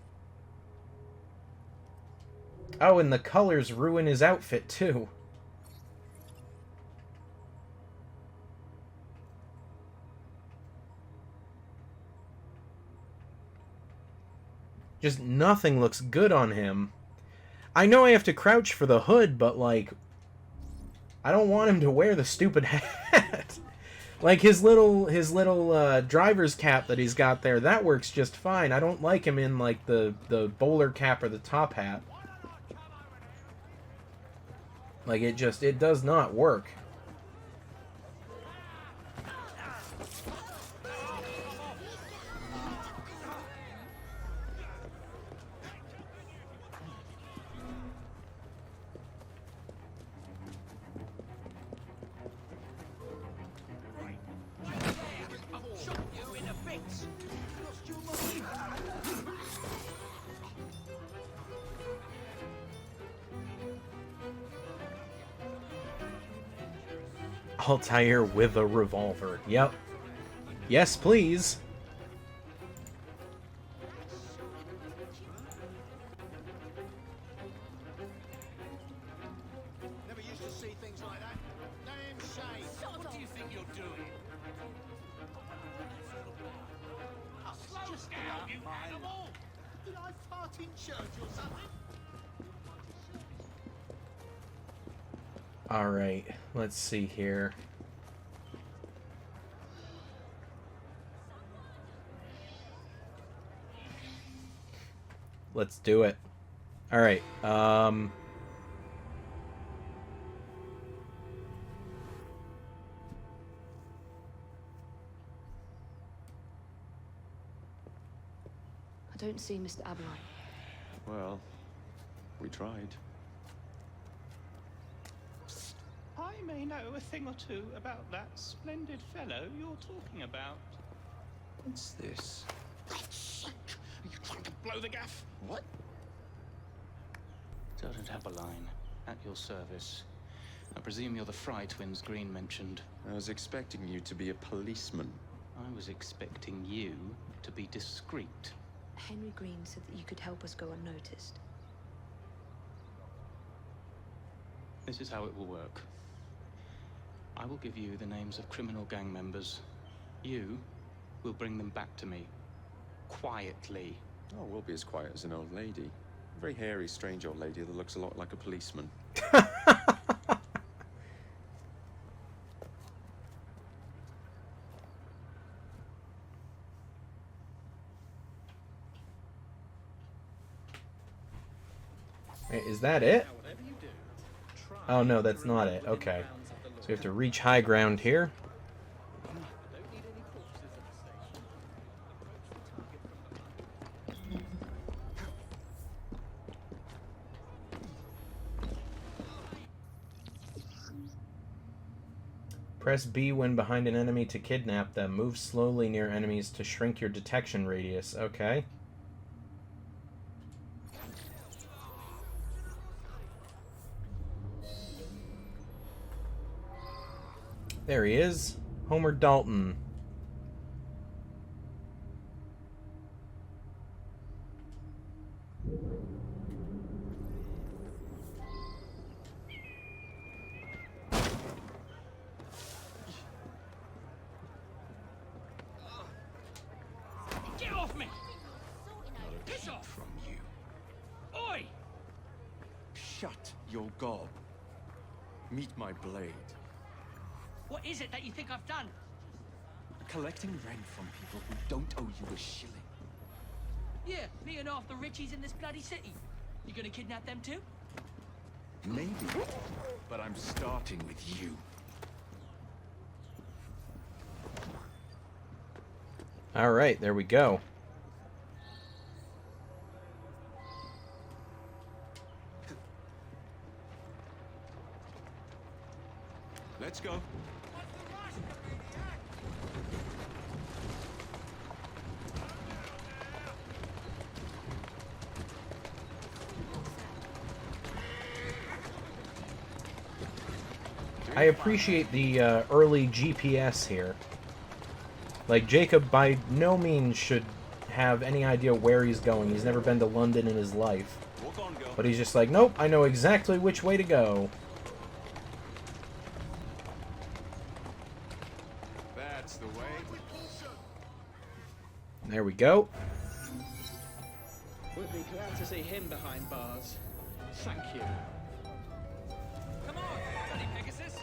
Oh, and the colors ruin his outfit, too. Just nothing looks good on him. I know I have to crouch for the hood, but, like, I don't want him to wear the stupid hat. Like, his little driver's cap that he's got there, that works just fine. I don't like him in, like, the bowler cap or the top hat. Like, it does not work. Altair with a revolver. Yep. Yes, please. Never used to see things like that. Damn shame. What do you think you're doing? Slow down, you animal! Did I fart in church or something? Alright, let's see here. Let's do it. Alright, I don't see Mr. Abelard. Well, we tried. I may know a thing or two about that splendid fellow you're talking about. What's this? God's sake! Are you trying to blow the gaff? What? Sergeant Aberline, at your service. I presume you're the Fry twins Green mentioned. I was expecting you to be a policeman. I was expecting you to be discreet. Henry Green said that you could help us go unnoticed. This is how it will work. I will give you the names of criminal gang members. You will bring them back to me. Quietly. Oh, we'll be as quiet as an old lady. A very hairy, strange old lady that looks a lot like a policeman. Wait, is that it? Oh no, that's not it. Okay. So we have to reach high ground here. Press B when behind an enemy to kidnap them. Move slowly near enemies to shrink your detection radius. Okay. There he is. Homer Dalton. Shut your gob. Meet my blade. What is it that you think I've done? Collecting rent from people who don't owe you a shilling. Yeah, me and half the richies in this bloody city. You gonna kidnap them too? Maybe, but I'm starting with you. All right, there we go. Let's go. I appreciate the early GPS here. Like, Jacob by no means should have any idea where he's going. He's never been to London in his life. But he's just like, nope, I know exactly which way to go. That's the way. There we go. Would be glad to see him behind bars. Thank you. Come on, bloody Pegasus!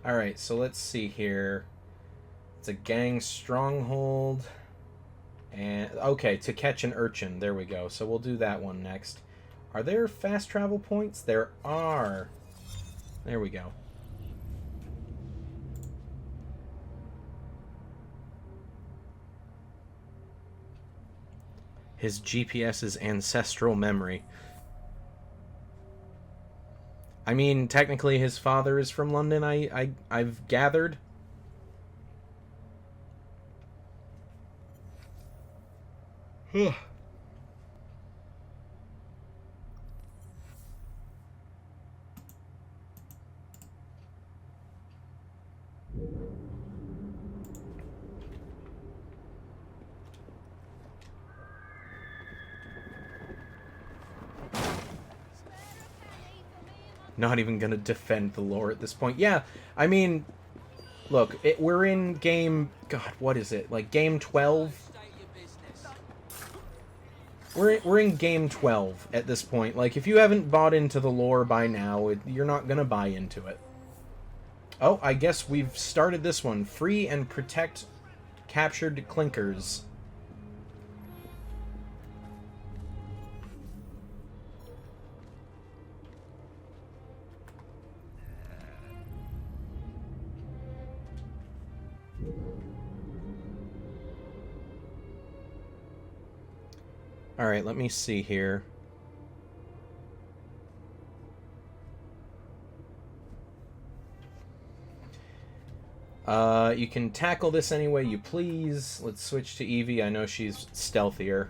Alright, so let's see here. It's a gang stronghold. And okay, to catch an urchin. There we go. So we'll do that one next. Are there fast travel points? There are. There we go. His GPS's ancestral memory. I mean, technically his father is from London, I've gathered. Not even gonna defend the lore at this point. Yeah, I mean, look, we're in game... God, what is it? Like, game 12? We're in game 12 at this point. Like, if you haven't bought into the lore by now, you're not gonna buy into it. Oh, I guess we've started this one. Free and protect captured clinkers. Alright, let me see here. You can tackle this any way you please. Let's switch to Evie. I know she's stealthier.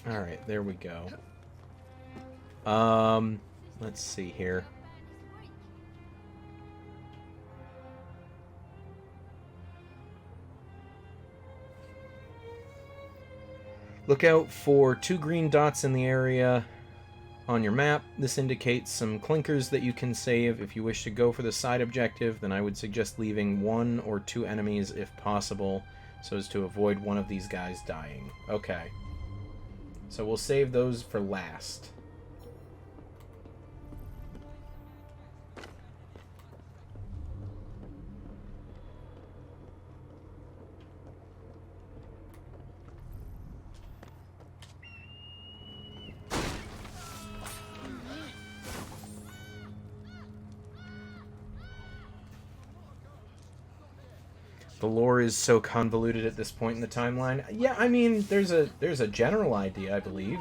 Alright, there we go. Let's see here. Look out for 2 green dots in the area on your map. This indicates some clinkers that you can save. If you wish to go for the side objective, then I would suggest leaving 1 or 2 enemies if possible, so as to avoid one of these guys dying. Okay. So we'll save those for last. The lore is so convoluted at this point in the timeline. Yeah, I mean, there's a general idea, I believe.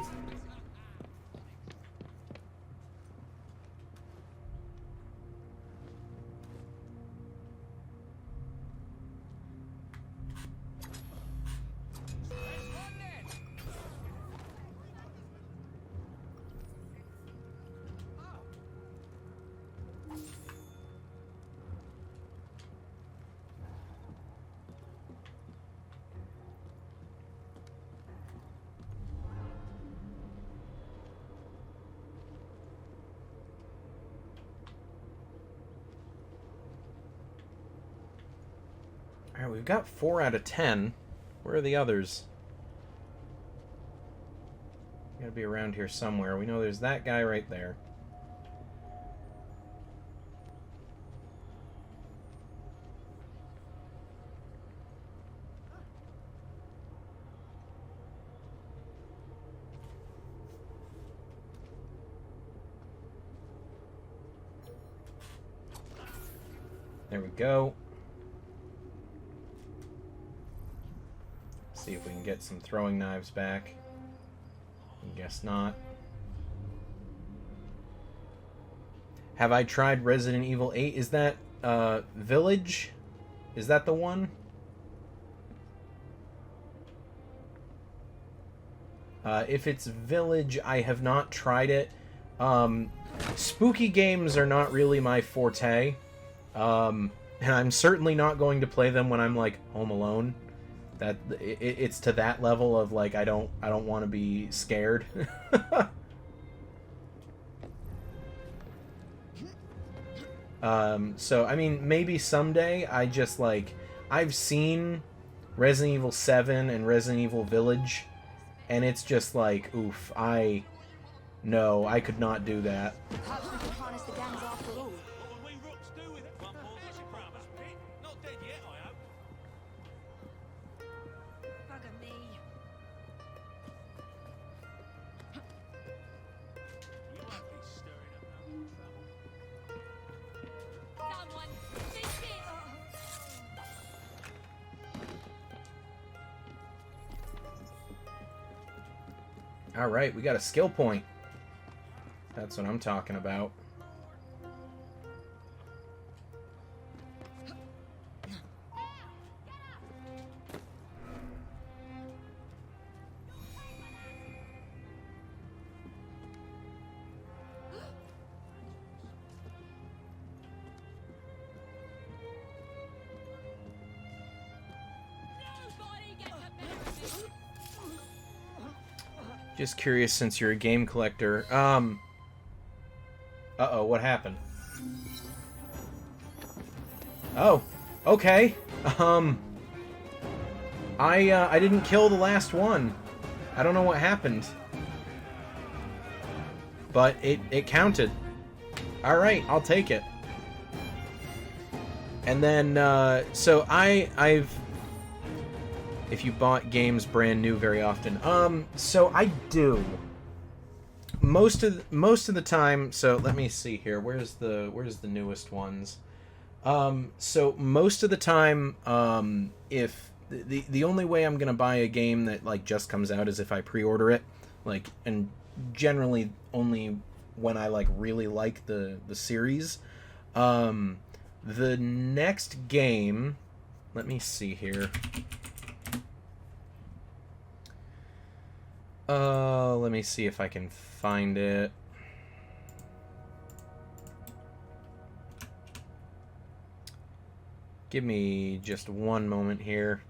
Alright, we've got 4 out of 10. Where are the others? Gotta be around here somewhere. We know there's that guy right there. There we go. See if we can get some throwing knives back. I guess not. Have I tried Resident Evil 8? Is that Village? Is that the one? If it's Village, I have not tried it. Spooky games are not really my forte. And I'm certainly not going to play them when I'm like home alone. That it's to that level of like I don't want to be scared. So I mean maybe someday. I just like I've seen Resident Evil 7 and Resident Evil Village, and it's just like oof. No, I could not do that. Alright, we got a skill point. That's what I'm talking about. Just curious, since you're a game collector. Uh-oh, what happened? Oh, okay. I didn't kill the last one. I don't know what happened. But it counted. Alright, I'll take it. And then, so I've... If you bought games brand new very often. So I do. Most of the time, so let me see here. Where's the newest ones? So most of the time, if the only way I'm gonna buy a game that like just comes out is if I pre-order it, like, and generally only when I like really like the series. The next game, let me see here. Let me see if I can find it. Give me just one moment here.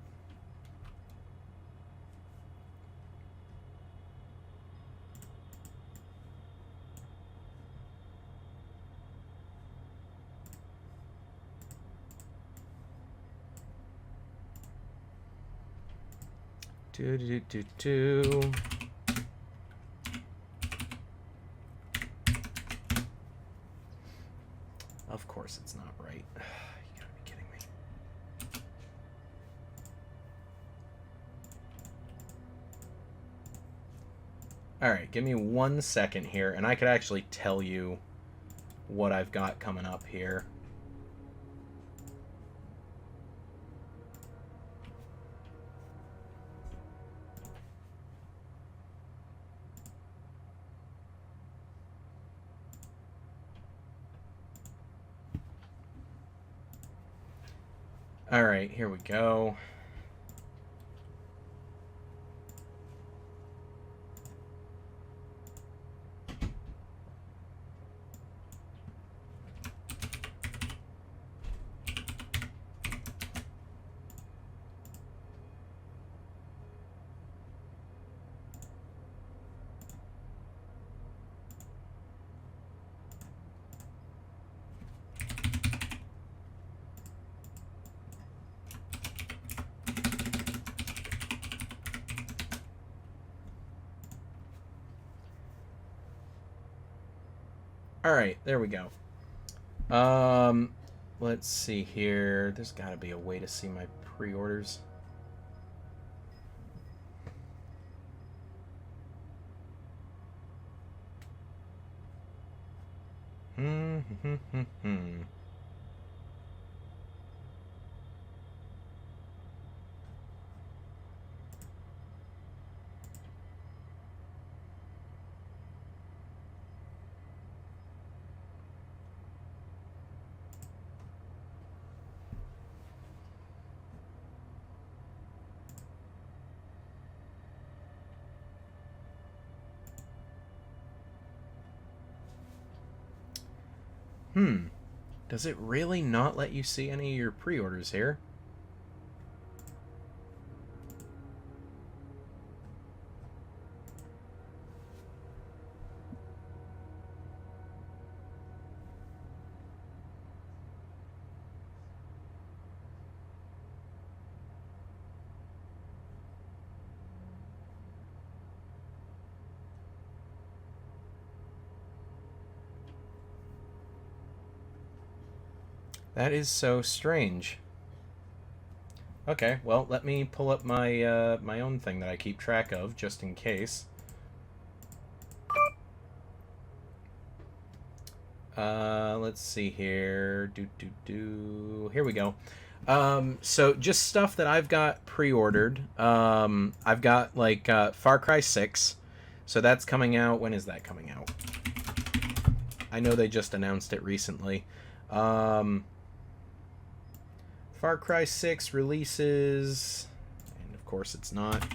Do. Of course it's not right. You gotta be kidding me. Alright, give me 1 second here, and I could actually tell you what I've got coming up here. Alright, here we go. Alright, there we go. Let's see here. There's gotta be a way to see my pre-orders. Does it really not let you see any of your pre-orders here? That is so strange. Okay, well, let me pull up my my own thing that I keep track of, just in case. Let's see here. Here we go. So just stuff that I've got pre-ordered. I've got like Far Cry 6. So that's coming out. When is that coming out? I know they just announced it recently. Far Cry 6 releases, and of course it's not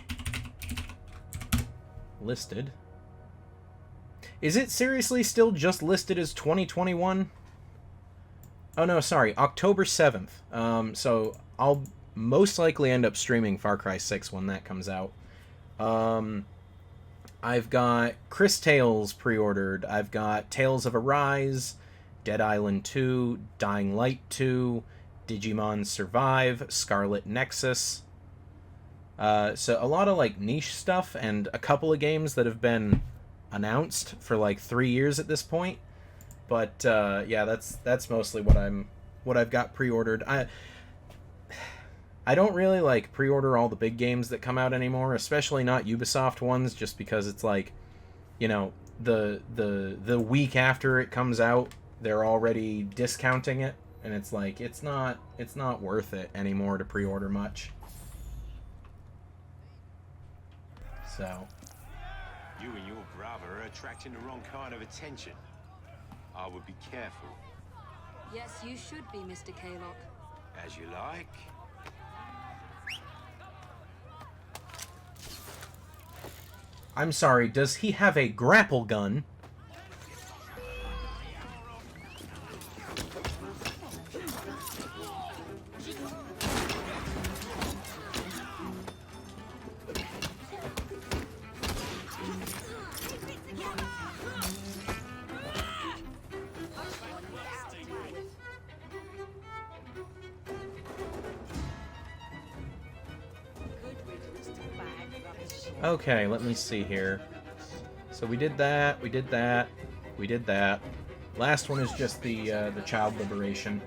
listed. Is it seriously still just listed as 2021? Oh no, sorry, October 7th. So I'll most likely end up streaming Far Cry 6 when that comes out. I've got Chris Tales pre-ordered. I've got Tales of Arise, Dead Island 2, Dying Light 2, Digimon Survive, Scarlet Nexus. So a lot of like niche stuff and a couple of games that have been announced for like 3 years at this point. But yeah, that's mostly what I've got pre-ordered. I don't really like pre-order all the big games that come out anymore, especially not Ubisoft ones, just because it's like, you know, the week after it comes out, they're already discounting it. And it's like, it's not worth it anymore to pre-order much. So. You and your brother are attracting the wrong kind of attention. I would be careful. Yes, you should be, Mr. Kaylock. As you like. I'm sorry, does he have a grapple gun? Okay, let me see here. So we did that, we did that, we did that. Last one is just the child liberation.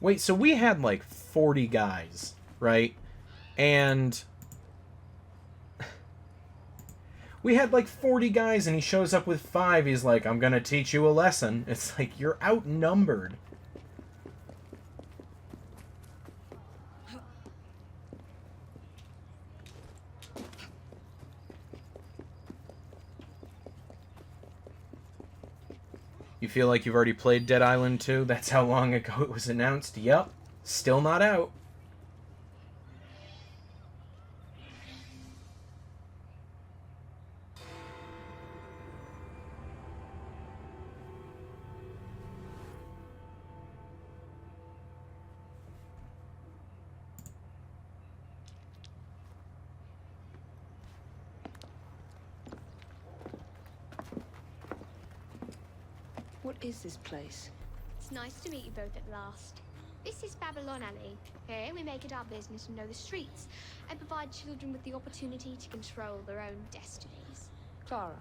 Wait, so we had like 40 guys, right? And we had like 40 guys and he shows up with 5. He's like, I'm gonna teach you a lesson. It's like, you're outnumbered. You feel like you've already played Dead Island 2? That's how long ago it was announced? Yep. Still not out. What is this place? It's nice to meet you both at last. This is Babylon Alley. Here we make it our business to know the streets and provide children with the opportunity to control their own destinies. Clara.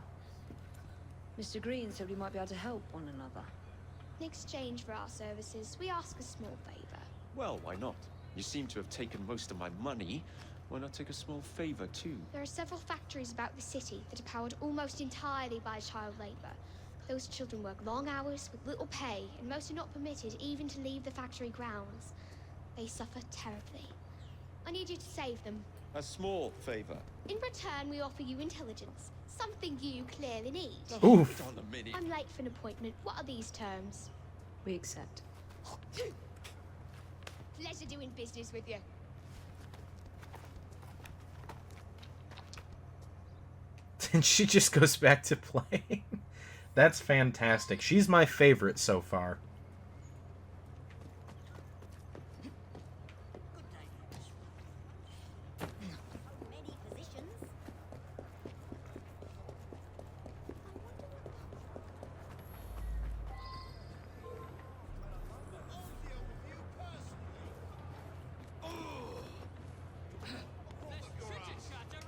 Mr. Green said we might be able to help one another. In exchange for our services, we ask a small favor. Well, why not? You seem to have taken most of my money. Why not take a small favor, too? There are several factories about the city that are powered almost entirely by child labor. Those children work long hours with little pay, and most are not permitted even to leave the factory grounds. They suffer terribly. I need you to save them. A small favor. In return, we offer you intelligence, something you clearly need. Oof. Hold on a minute. I'm late for an appointment. What are these terms? We accept. Pleasure doing business with you. And she just goes back to playing. That's fantastic. She's my favorite so far.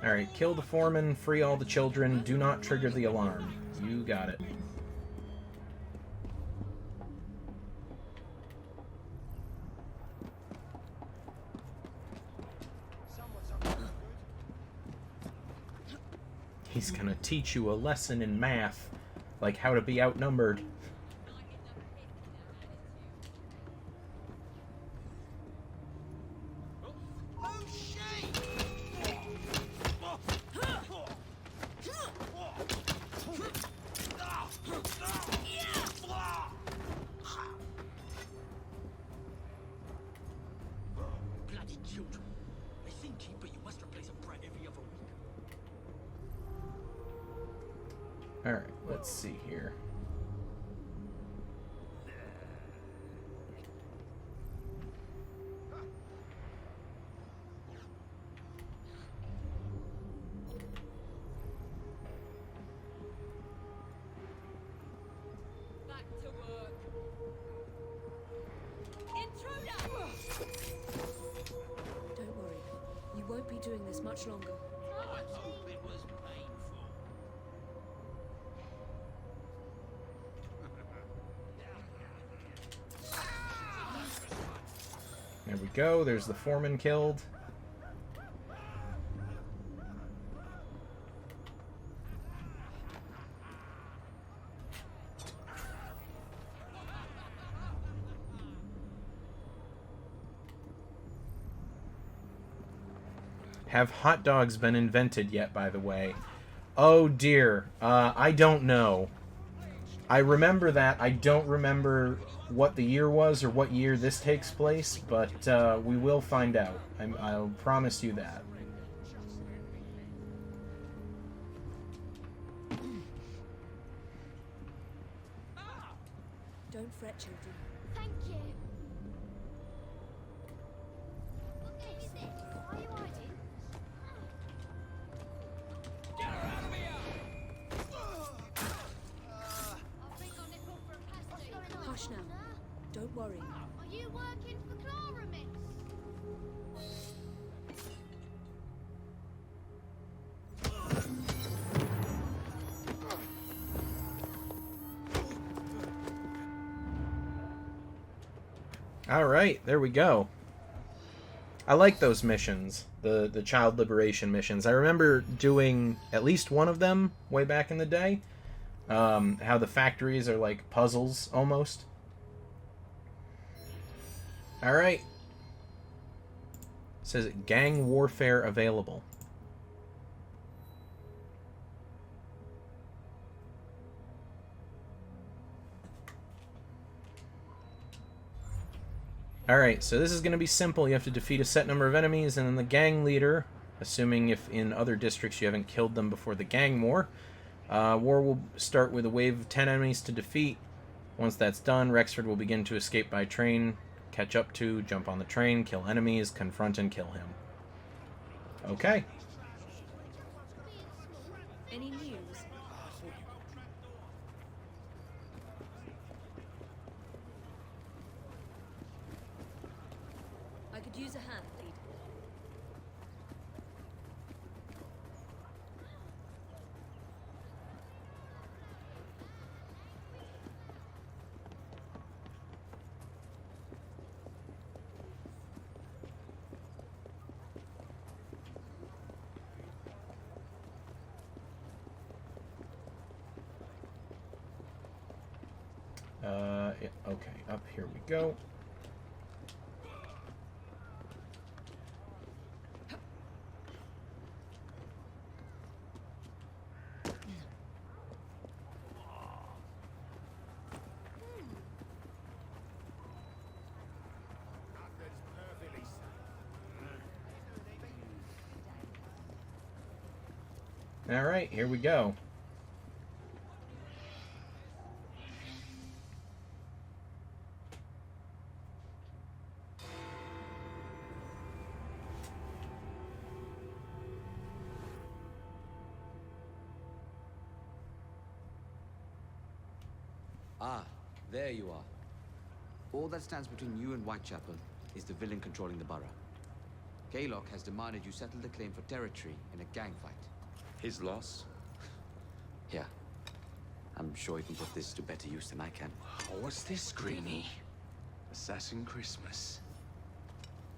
Alright, kill the foreman, free all the children, do not trigger the alarm. You got it. He's gonna teach you a lesson in math, like how to be outnumbered. Bloody children. I think, but you must replace a brat every other week. Alright, let's see here. Back to work. Intruder! Don't worry. You won't be doing this much longer. I hope it was painful. There we go, there's the foreman killed. Have hot dogs been invented yet, by the way? Oh dear, I don't know. I remember that. I don't remember what the year was or what year this takes place, but we will find out. I'll promise you that. Don't fret, children. Thank you. Okay, who's this? Are you hiding? Get her out of here! I think I'll nip off for a pasty. What's going on? Hush now. Don't worry. Are you working for Clara, miss? Alright, there we go. I like those missions, the child liberation missions. I remember doing at least one of them way back in the day. How the factories are like puzzles, almost. Alright. Says gang warfare available. Alright, so this is going to be simple. You have to defeat a set number of enemies, and then the gang leader, assuming if in other districts you haven't killed them before the gang war. War will start with a wave of 10 enemies to defeat. Once that's done, Rexford will begin to escape by train, catch up to, jump on the train, kill enemies, confront and kill him. Okay. Any news? I could use a hand, lead. Okay, up here we go. Alright, here we go. Ah, there you are. All that stands between you and Whitechapel is the villain controlling the borough. Kaylock has demanded you settle the claim for territory in a gang fight. His loss? Yeah. I'm sure he can put this to better use than I can. Oh, what's this, Greenie? Assassin Christmas.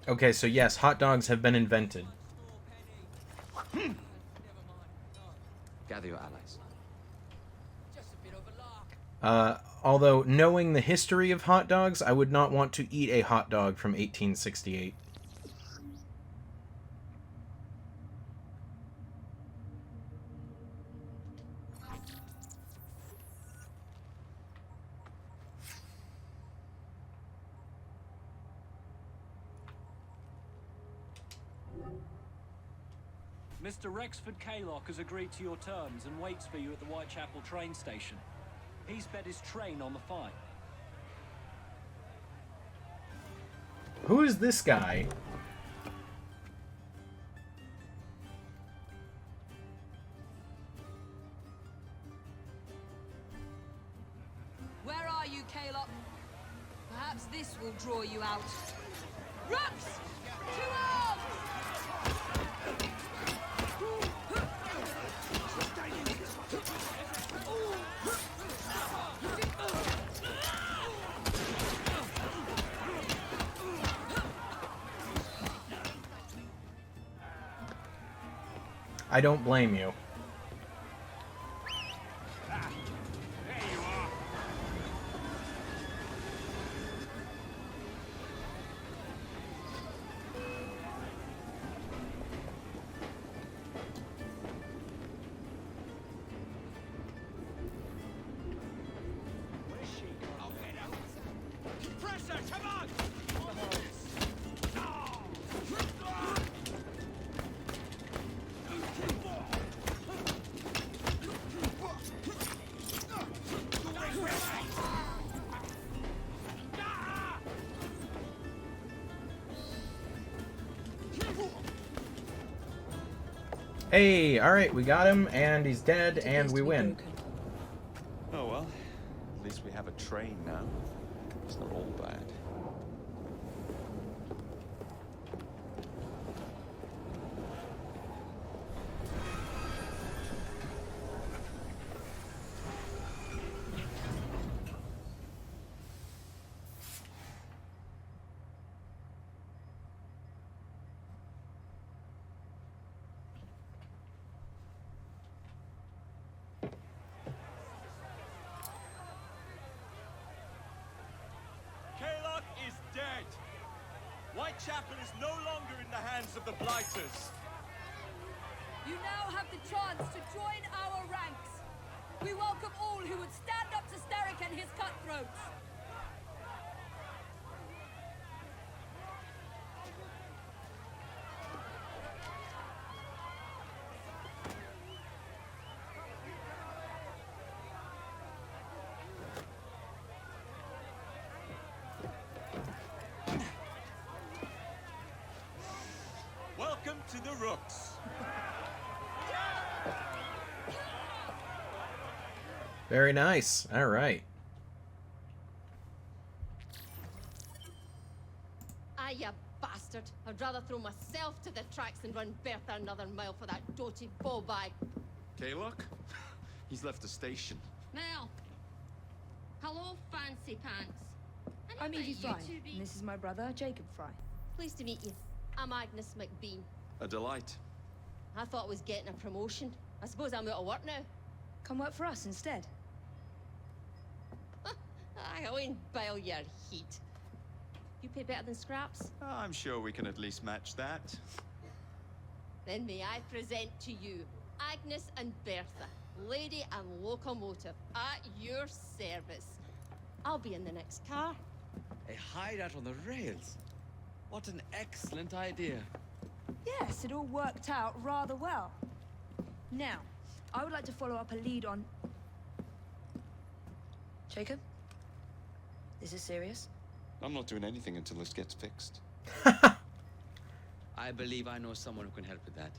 Okay, so yes, hot dogs have been invented. Gather your allies. Although, knowing the history of hot dogs, I would not want to eat a hot dog from 1868. Mr. Rexford Kaylock has agreed to your terms and waits for you at the Whitechapel train station. He's bet his train on the fight. Who is this guy? Where are you, Kaylock? Perhaps this will draw you out. Rux! To arms! I don't blame you. Hey, alright, we got him, and he's dead, and we win. Oh well, at least we have a train now. It's not all bad. Whitechapel is no longer in the hands of the Blighters. You now have the chance to join our ranks. We welcome all who would stand up to Starrick and his cutthroats. rooks. Very nice. All right. Ah, you bastard. I'd rather throw myself to the tracks than run Bertha another mile for that doty ball-bag. Kaylock? He's left the station. Mel. Hello, fancy pants. I'm Evie Fry, two be- and this is my brother, Jacob Fry. Pleased to meet you. I'm Agnes McBean. A delight. I thought I was getting a promotion. I suppose I'm out of work now. Come work for us instead. I won't bile your heat. You pay better than scraps? I'm sure we can at least match that. Then may I present to you Agnes and Bertha, lady and locomotive, at your service. I'll be in the next car. A hideout on the rails. What an excellent idea. Yes, it all worked out rather well. Now, I would like to follow up a lead on... Jacob? Is this serious? I'm not doing anything until this gets fixed. I believe I know someone who can help with that.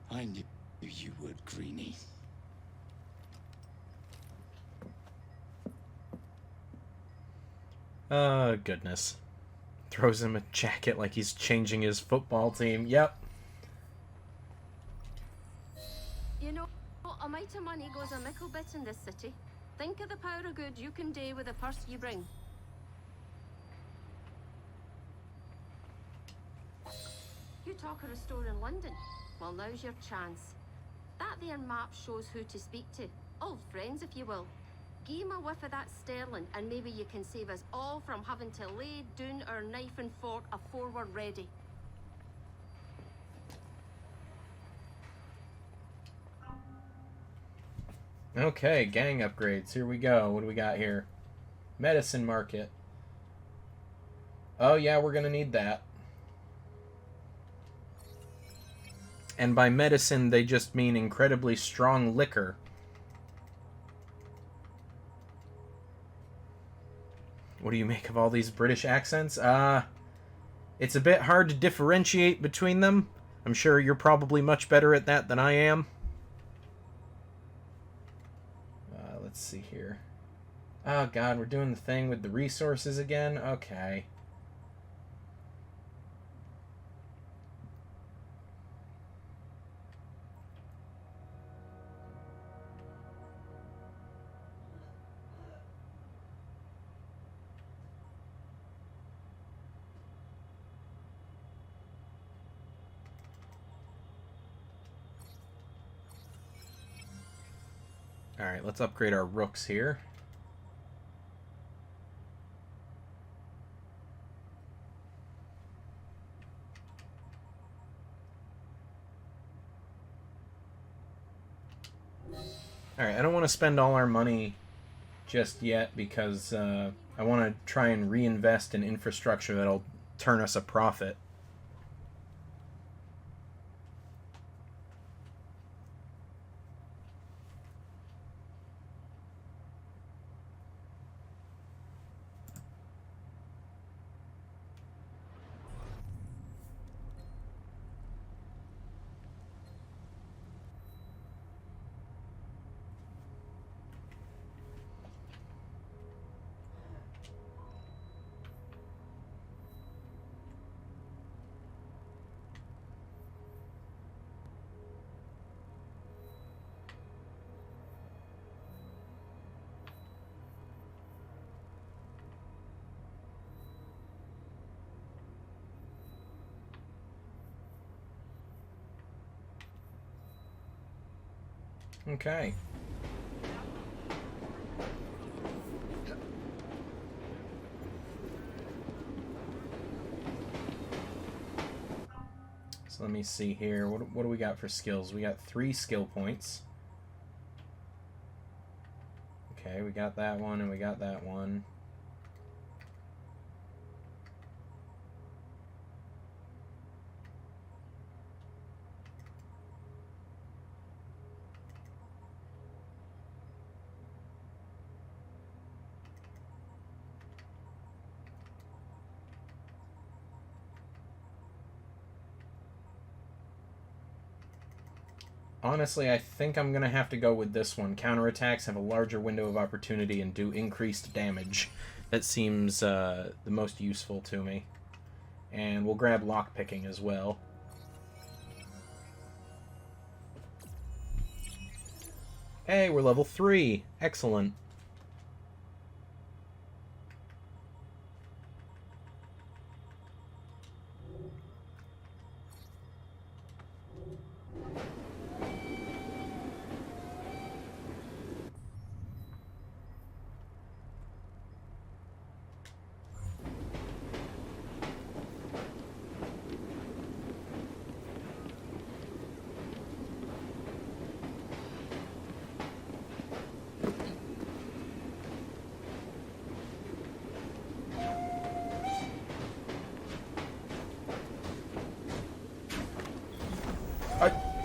I knew you would, Greenie. Oh, goodness. Throws him a jacket like he's changing his football team. Yep. You know, a mite of money goes a mickle bit in this city. Think of the power of good you can do with the purse you bring. You talk of a store in London. Well, now's your chance. That there map shows who to speak to. Old friends, if you will. Give 'em a whiff of that sterling, and maybe you can save us all from having to lay down our knife and fork afore we're ready. Okay, gang upgrades. Here we go. What do we got here? Medicine market. Oh, yeah, we're going to need that. And by medicine, they just mean incredibly strong liquor. What do you make of all these British accents? It's a bit hard to differentiate between them. I'm sure you're probably much better at that than I am. Let's see here. Oh god, we're doing the thing with the resources again? Okay. Alright, let's upgrade our rooks here. Alright, I don't want to spend all our money just yet because I want to try and reinvest in infrastructure that'll turn us a profit. Okay. So let me see here. What do we got for skills? We got 3 skill points. Okay, we got that one and we got that one. honestly, I think I'm going to have to go with this one. Counterattacks have a larger window of opportunity and do increased damage. That seems the most useful to me. And we'll grab lockpicking as well. Hey, we're level 3. Excellent.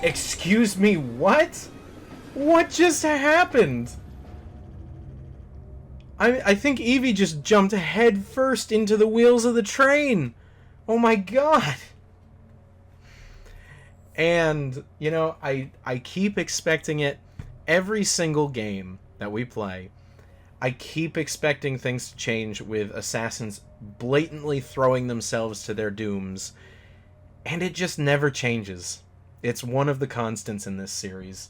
Excuse me, what? What just happened? I think Evie just jumped head first into the wheels of the train. Oh my god. And, you know, I keep expecting it every single game that we play. I keep expecting things to change with assassins blatantly throwing themselves to their dooms. And it just never changes. It's one of the constants in this series.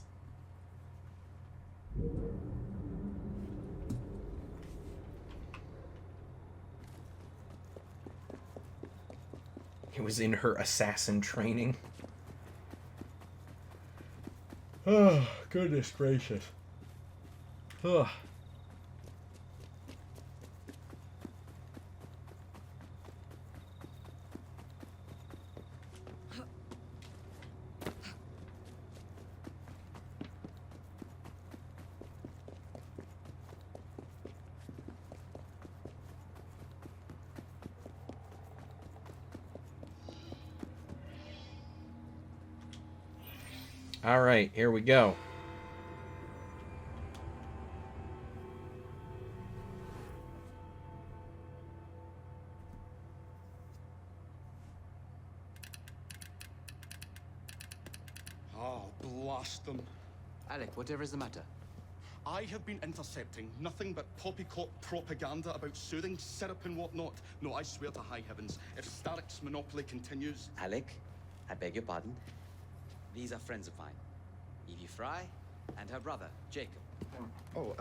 It was in her assassin training. Oh, goodness gracious. Ugh. Alright, here we go. Oh, blast them. Alec, whatever is the matter? I have been intercepting nothing but poppycock propaganda about soothing syrup and whatnot. No, I swear to high heavens, if Starrick's monopoly continues... Alec, I beg your pardon. These are friends of mine. Evie Fry and her brother, Jacob. Oh,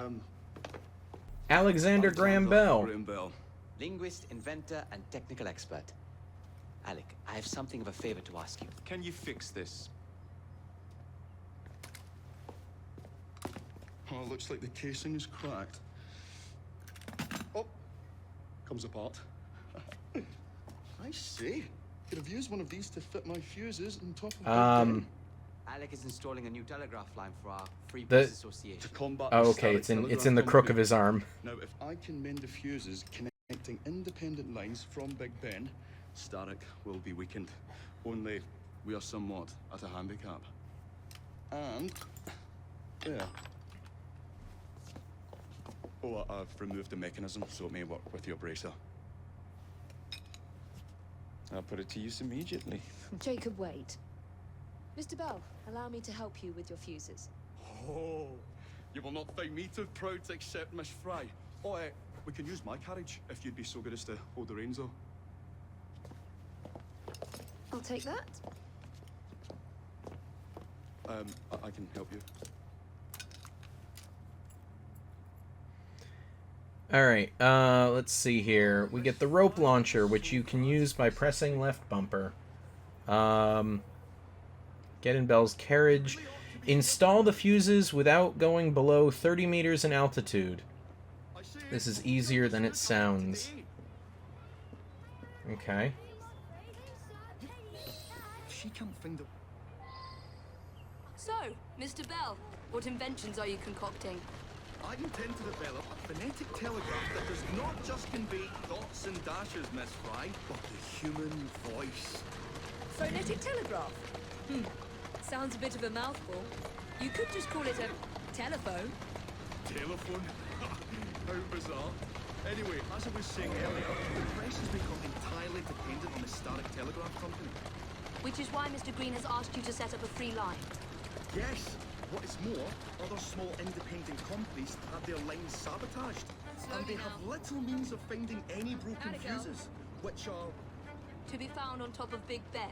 Alexander Graham Bell. Linguist, inventor, and technical expert. Alec, I have something of a favor to ask you. Can you fix this? Oh, looks like the casing is cracked. Oh, comes apart. I see. Could have used one of these to fit my fuses on top of Alec is installing a new telegraph line for our Free Press Association. To combat okay, it's in the crook of his arm. Now, if I can mend the fuses connecting independent lines from Big Ben, Starrick will be weakened. Only we are somewhat at a handicap. And yeah. Oh, I've removed the mechanism so it may work with your bracer. I'll put it to use immediately. Jacob, wait. Mr. Bell, allow me to help you with your fuses. Oh, you will not find me too proud to accept Miss Fry. Oh, we can use my carriage if you'd be so good as to hold the reins, though. I'll take that. I can help you. Alright, let's see here. We get the rope launcher, which you can use by pressing left bumper. Get in Bell's carriage. Install the fuses without going below 30 meters in altitude. This is easier than it sounds. Okay. She can't find the... So, Mr. Bell, what inventions are you concocting? I intend to develop a phonetic telegraph that does not just convey dots and dashes, Miss Fry, but the human voice. Phonetic telegraph? Sounds a bit of a mouthful. You could just call it a telephone. Telephone? How bizarre. Anyway, as I was saying earlier, the press has become entirely dependent on the Starrick Telegraph Company. Which is why Mr. Green has asked you to set up a free line. Yes. What is more, other small independent companies have their lines sabotaged. And they have little means of finding any broken How'd it go? fuses, which are... To be found on top of Big Ben.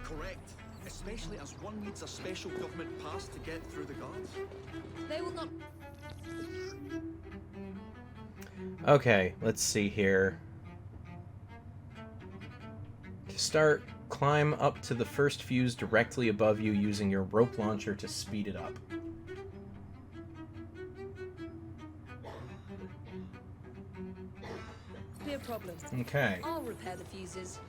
correct. Especially as one needs a special government pass to get through the guards. They will not... Okay, let's see here. To start, climb up to the first fuse directly above you using your rope launcher to speed it up. Be a problem. Okay. I'll repair the fuses.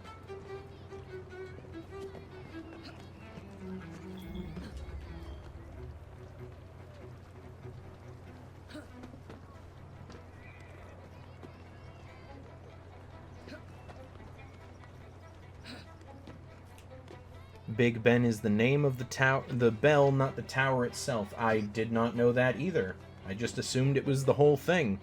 Big Ben is the name of the tower, the bell, not the tower itself. I did not know that either. I just assumed it was the whole thing.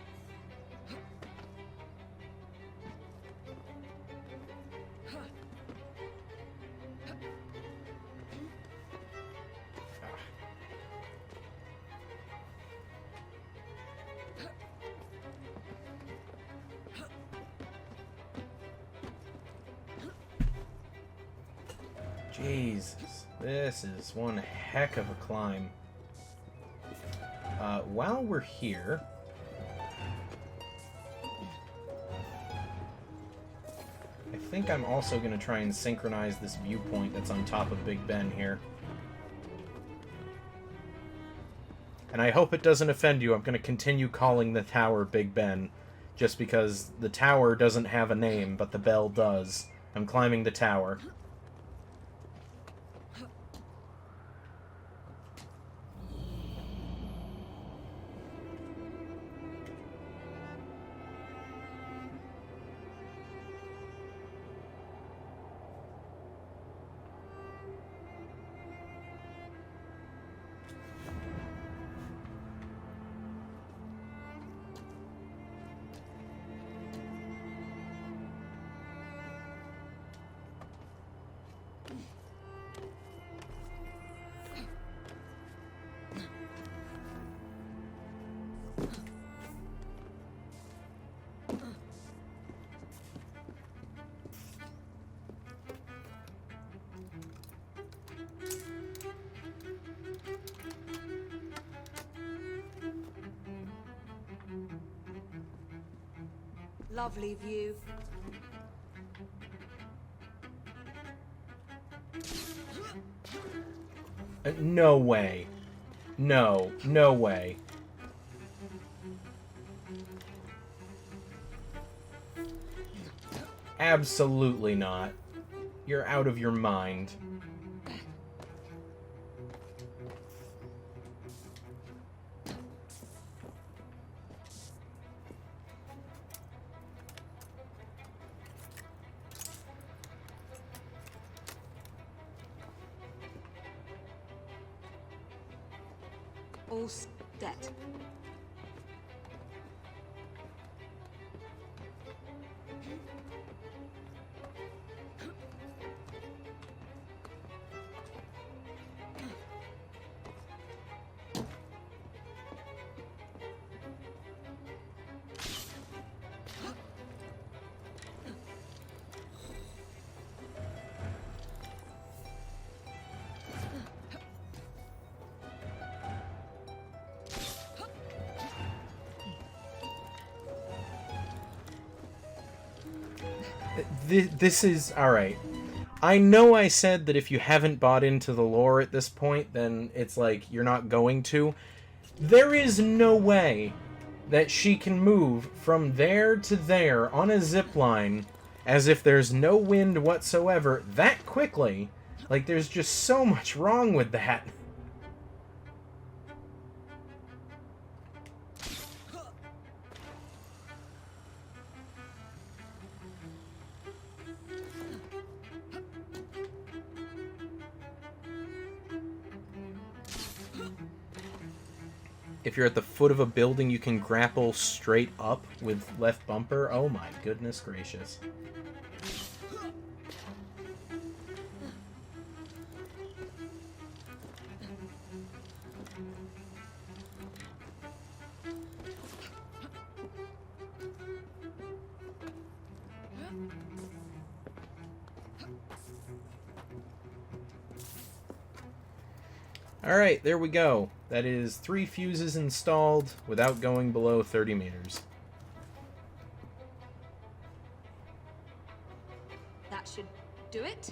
Jesus, this is one heck of a climb. While we're here, I think I'm also going to try and synchronize this viewpoint that's on top of Big Ben here. And I hope it doesn't offend you. I'm going to continue calling the tower Big Ben, just because the tower doesn't have a name, but the bell does. I'm climbing the tower. Lovely view. No way. No. No way. Absolutely not. You're out of your mind. All set. This is... Alright. I know I said that if you haven't bought into the lore at this point, then it's like you're not going to. There is no way that she can move from there to there on a zip line as if there's no wind whatsoever that quickly. Like, there's just so much wrong with that. If you're at the foot of a building, you can grapple straight up with left bumper. Oh my goodness gracious. Alright, there we go. That is 3 fuses installed without going below 30 meters. That should do it.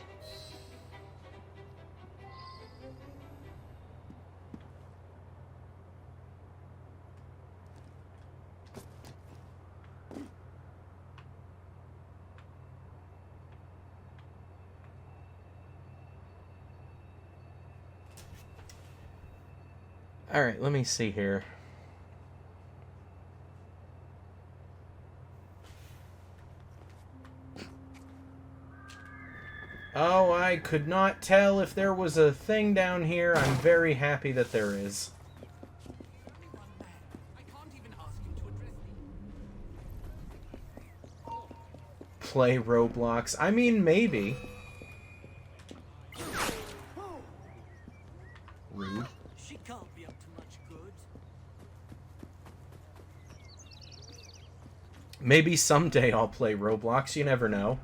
Alright, let me see here. Oh, I could not tell if there was a thing down here. I'm very happy that there is. Play Roblox. I mean, maybe. Rude. She can't be up to much good. Maybe someday I'll play Roblox. You never know.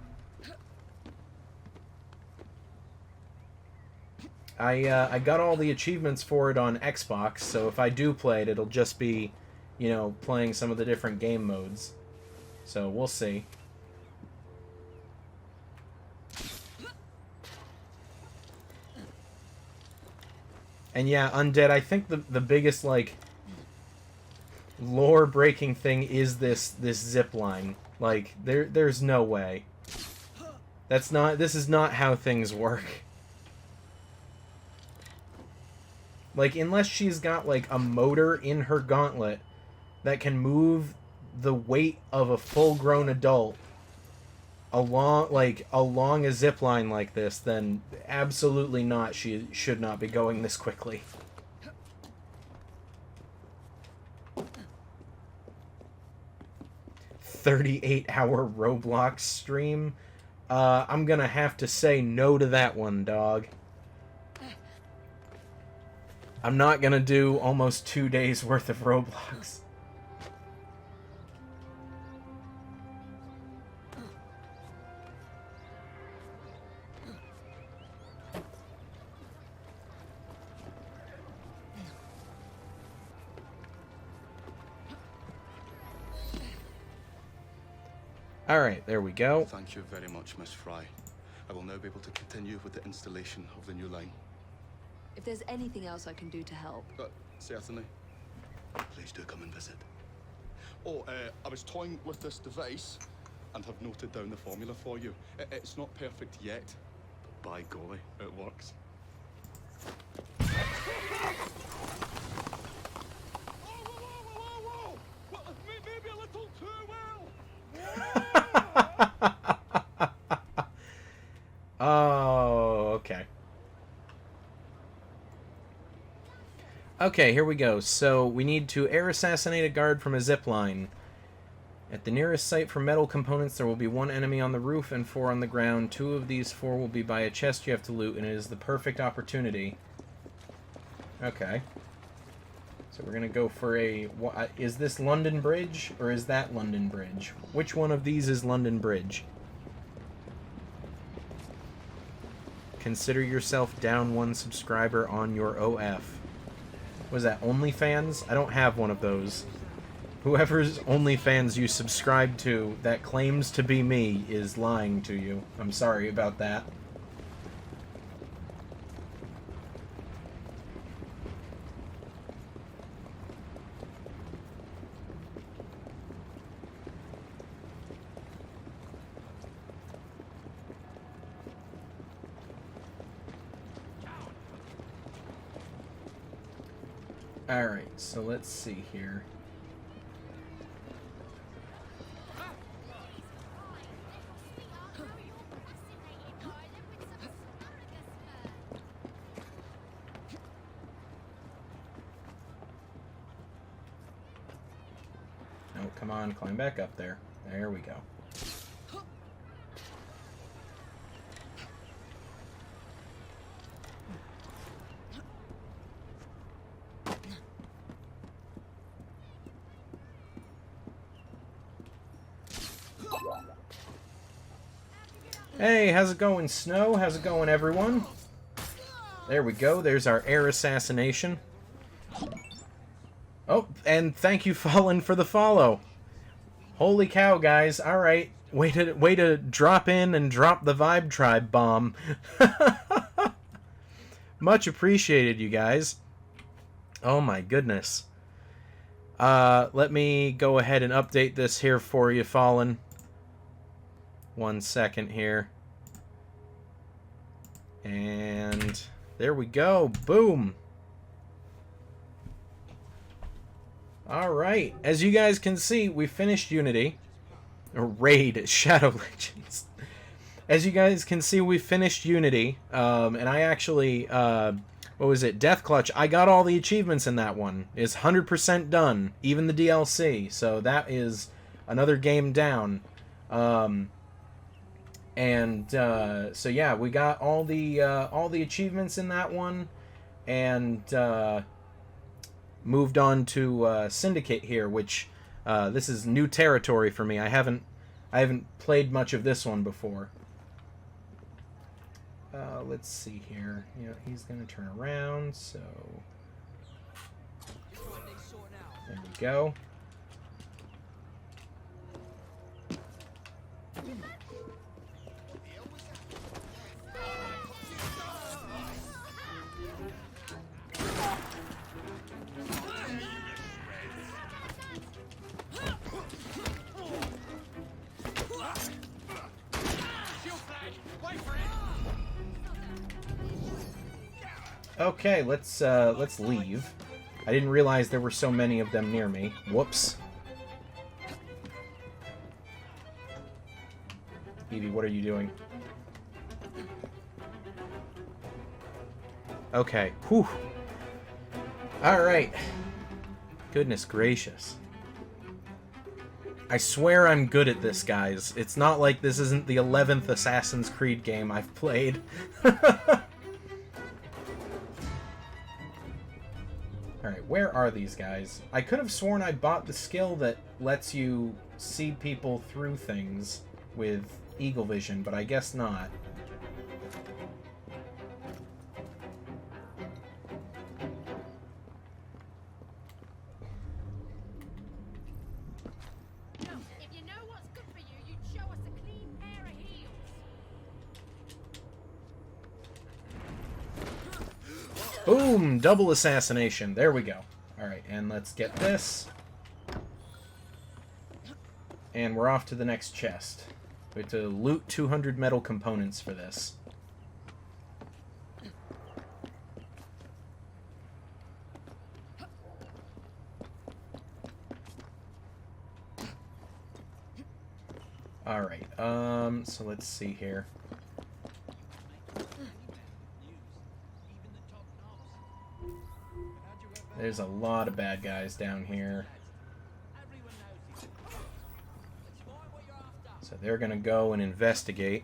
I got all the achievements for it on Xbox, so if I do play it, it'll just be, you know, playing some of the different game modes. So we'll see. And yeah, Undead, I think the biggest, like, lore-breaking thing is this zip line. Like, there's no way. This is not how things work. Like, unless she's got, like, a motor in her gauntlet that can move the weight of a full-grown adult along a zip line like this, then absolutely not. She should not be going this quickly. $38-hour Roblox stream. I'm gonna have to say no to that one, dog. I'm not gonna do almost 2 days worth of Roblox. Alright, there we go. Thank you very much, Miss Fry. I will now be able to continue with the installation of the new line. If there's anything else I can do to help. Certainly. Please do come and visit. Oh, I was toying with this device and have noted down the formula for you. It's not perfect yet, but by golly, it works. Maybe a little too well. Oh, okay. Okay, here we go. So, we need to air assassinate a guard from a zipline. At the nearest site for metal components, there will be 1 enemy on the roof and 4 on the ground. 2 of these 4 will be by a chest you have to loot, and it is the perfect opportunity. Okay. So we're gonna go for a... is this London Bridge, or is that London Bridge? Which one of these is London Bridge? Consider yourself down 1 subscriber on your OF. Was that OnlyFans? I don't have one of those. Whoever's OnlyFans you subscribe to that claims to be me is lying to you. I'm sorry about that. Alright, so let's see here. Oh, come on, climb back up there. There we go. Hey, how's it going, Snow? How's it going, everyone? There we go. There's our air assassination. Oh, and thank you, Fallen, for the follow. Holy cow, guys. Alright. Way to drop in and drop the Vibe Tribe bomb. Much appreciated, you guys. Oh my goodness. Let me go ahead and update this here for you, Fallen. 1 second here. And there we go. Boom. Alright. As you guys can see, we finished Unity. Or Raid. Shadow Legends. As you guys can see, we finished Unity. And I actually... what was it? Death Clutch. I got all the achievements in that one. It's 100% done. Even the DLC. So that is another game down. So yeah, we got all the achievements in that one, and moved on to Syndicate here, which this is new territory for me. I haven't played much of this one before. Let's see here. You know, he's gonna turn around, so there we go. Okay, let's leave. I didn't realize there were so many of them near me. Whoops. Evie, what are you doing? Okay. Whew. Alright. Goodness gracious. I swear I'm good at this, guys. It's not like this isn't the 11th Assassin's Creed game I've played. Alright, where are these guys? I could have sworn I bought the skill that lets you see people through things with Eagle Vision, but I guess not. If you know what's good for you, you'd show us a clean pair of heels. Boom! Double assassination. There we go. Alright, and let's get this. And we're off to the next chest. We have to loot 200 metal components for this. Alright, so let's see here. There's a lot of bad guys down here. So they're gonna go and investigate.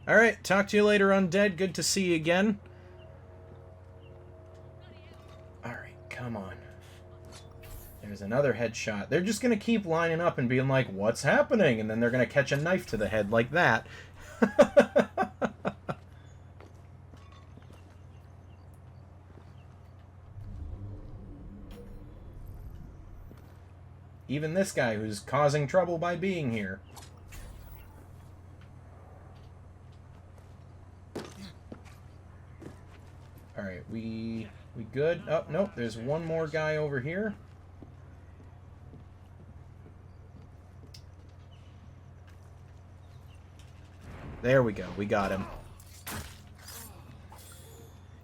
Alright, talk to you later, Undead. Good to see you again. Alright, come on. There's another headshot. They're just gonna keep lining up and being like, what's happening? And then they're gonna catch a knife to the head like that. Even this guy who's causing trouble by being here. Alright, we good? Oh, nope, there's one more guy over here. There we go, we got him.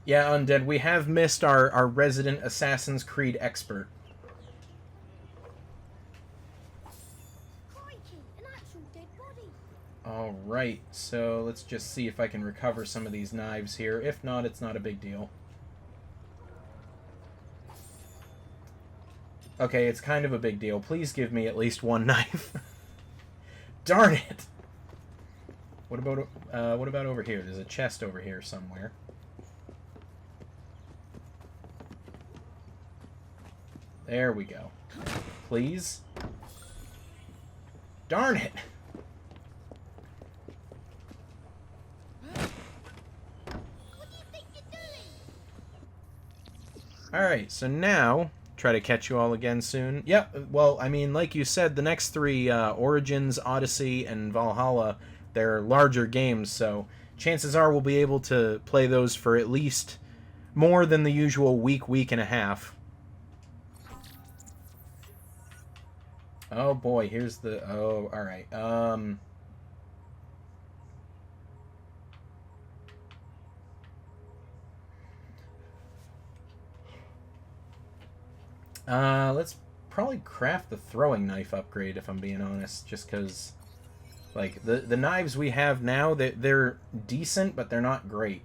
Yeah, Undead, we have missed our resident Assassin's Creed expert. Alright, so let's just see if I can recover some of these knives here. If not, it's not a big deal. Okay, it's kind of a big deal. Please give me at least one knife. Darn it! What about over here? There's a chest over here somewhere. There we go. Please? Darn it! Alright, so now, try to catch you all again soon. Yep, well, I mean, like you said, the next three, Origins, Odyssey, and Valhalla, they're larger games, so chances are we'll be able to play those for at least more than the usual week and a half. Oh boy, here's the... Oh, alright. Let's probably craft the throwing knife upgrade, if I'm being honest, just because, like, the knives we have now, they're decent, but they're not great.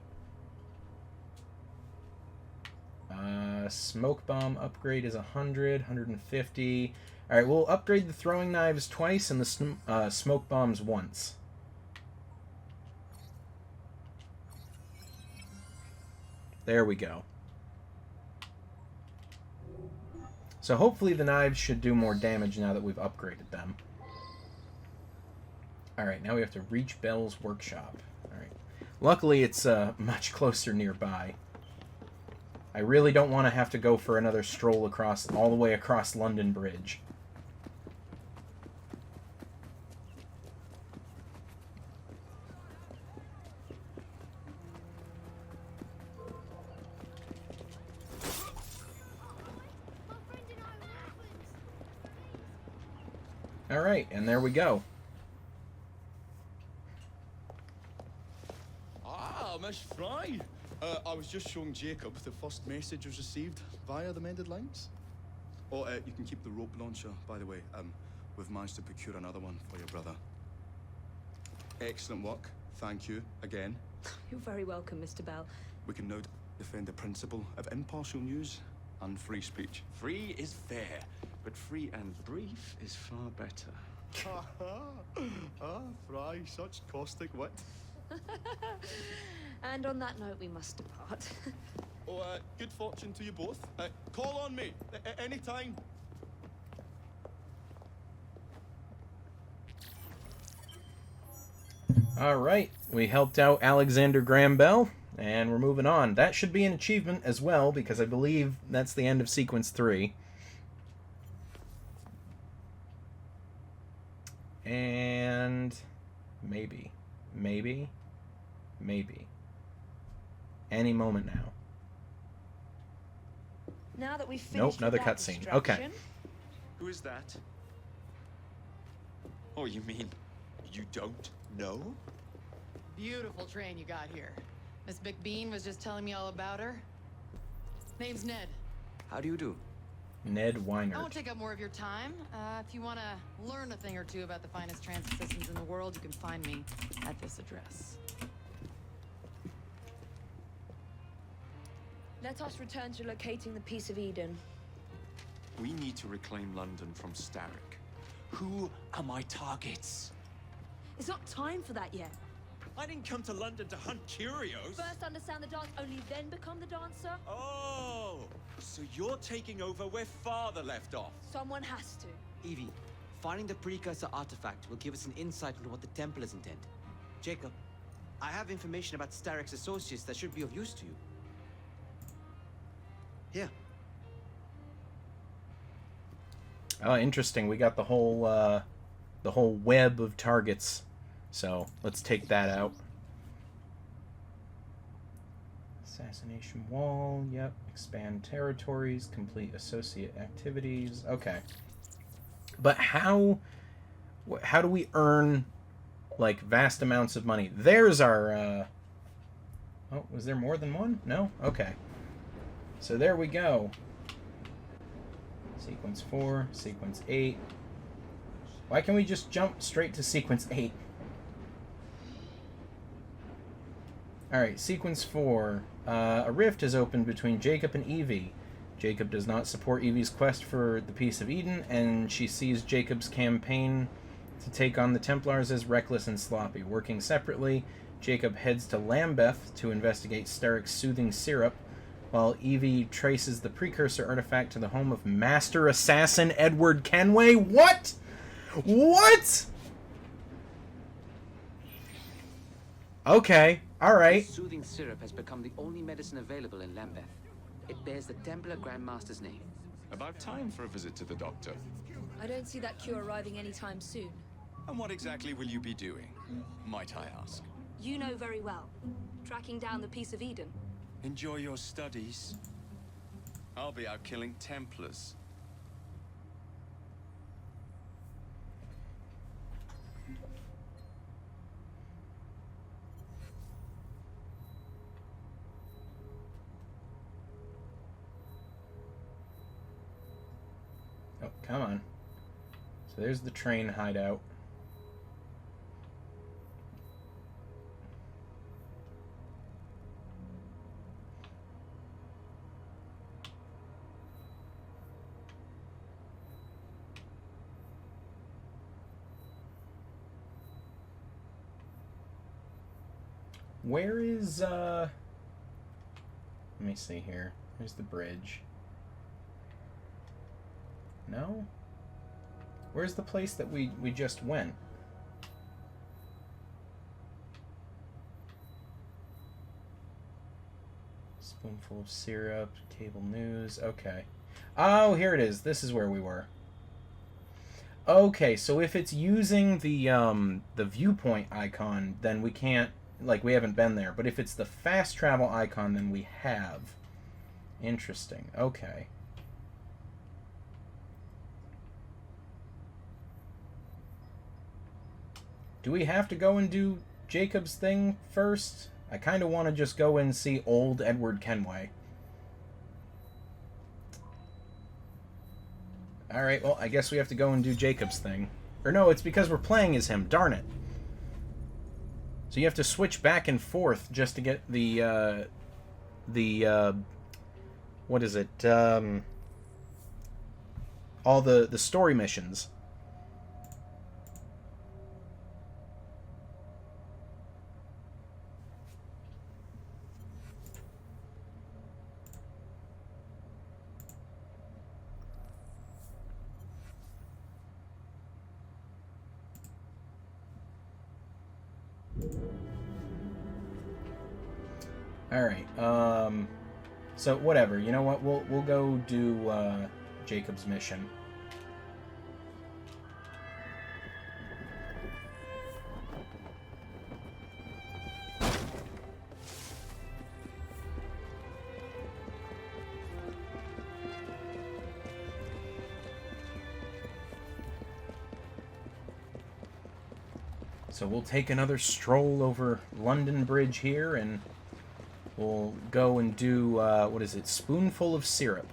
Smoke bomb upgrade is 100, 150. Alright, we'll upgrade the throwing knives twice and the smoke bombs once. There we go. So hopefully the knives should do more damage now that we've upgraded them. Alright, now we have to reach Bell's workshop. Alright. Luckily it's much closer nearby. I really don't want to have to go for another stroll across, all the way across London Bridge. Alright, and there we go. Ah, Miss Fry! I was just showing Jacob the first message was received via the mended lines. Oh, you can keep the rope launcher, by the way. We've managed to procure another one for your brother. Excellent work. Thank you, again. You're very welcome, Mr. Bell. We can now defend the principle of impartial news and free speech. Free is fair, but free and brief is far better. Fry, such caustic wit. And on that note, we must depart. Good fortune to you both. Call on me, anytime. Alright, we helped out Alexander Graham Bell, and we're moving on. That should be an achievement as well, because I believe that's the end of Sequence 3. And... maybe. Any moment now. Now that we've finished. Nope, another cutscene. Okay. Who is that? Oh, you mean you don't know? Beautiful train you got here. Miss McBean was just telling me all about her. Name's Ned. How do you do? Ned I Weiner. won't take up more of your time. If you want to learn a thing or two about the finest transit systems in the world, you can find me at this address. Let us return to locating the Piece of Eden. We need to reclaim London from Starrick. Who are my targets? It's not time for that yet. I didn't come to London to hunt curios. First understand the dance, only then become the dancer. Oh, so you're taking over where Father left off. Someone has to. Evie, finding the precursor artifact will give us an insight into what the Templars intend. Jacob, I have information about Starrick's associates that should be of use to you. Here. Oh, interesting. We got the whole web of targets. So let's take that out. Assassination wall. Yep. Expand territories. Complete associate activities. Okay. But how do we earn like vast amounts of money? There's our. Oh, was there more than one? No. Okay. So there we go. Sequence 4, Sequence 8. Why can't we just jump straight to Sequence 8? Alright, Sequence 4. A rift has opened between Jacob and Evie. Jacob does not support Evie's quest for the Piece of Eden, and she sees Jacob's campaign to take on the Templars as reckless and sloppy. Working separately, Jacob heads to Lambeth to investigate Starrick's soothing syrup, while Evie traces the precursor artifact to the home of Master Assassin Edward Kenway. What? What? Okay, alright. Soothing syrup has become the only medicine available in Lambeth. It bears the Templar Grandmaster's name. About time for a visit to the doctor. I don't see that cure arriving anytime soon. And what exactly will you be doing, might I ask? You know very well. Tracking down the Piece of Eden. Enjoy your studies. I'll be out killing Templars. Oh, come on. So there's the train hideout. Where is, let me see here. Here's the bridge. No? Where's the place that we just went? Spoonful of syrup, cable news, okay. Oh, here it is. This is where we were. Okay, so if it's using the viewpoint icon, then we can't, like, we haven't been there. But if it's the fast travel icon, then we have. Interesting. Okay. Do we have to go and do Jacob's thing first? I kind of want to just go and see old Edward Kenway. Alright, well, I guess we have to go and do Jacob's thing. Or no, it's because we're playing as him. Darn it. So you have to switch back and forth just to get the what is it? All the story missions. Alright, so whatever, you know what, we'll go do, Jacob's mission. So we'll take another stroll over London Bridge here, and we'll go and do, what is it, Spoonful of Syrup.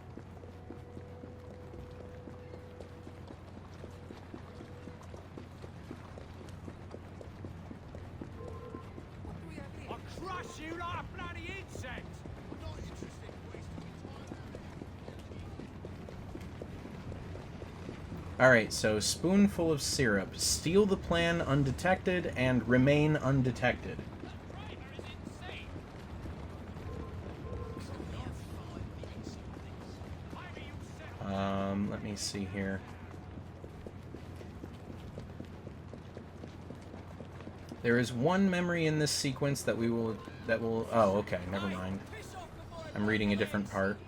I'll crush you like a bloody insect! Not interested in wasting your time. Alright, so Spoonful of Syrup. Steal the plan undetected and remain undetected. Let me see here. There is one memory in this sequence that will, oh, okay, never mind. I'm reading a different part.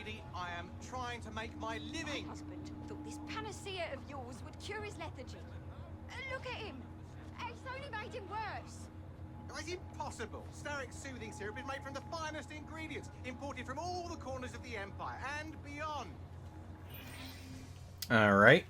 Lady, I am trying to make my living. My husband thought this panacea of yours would cure his lethargy. Look at him. It's only made him worse. It's impossible. Steric soothing syrup is made from the finest ingredients, imported from all the corners of the Empire and beyond. All right.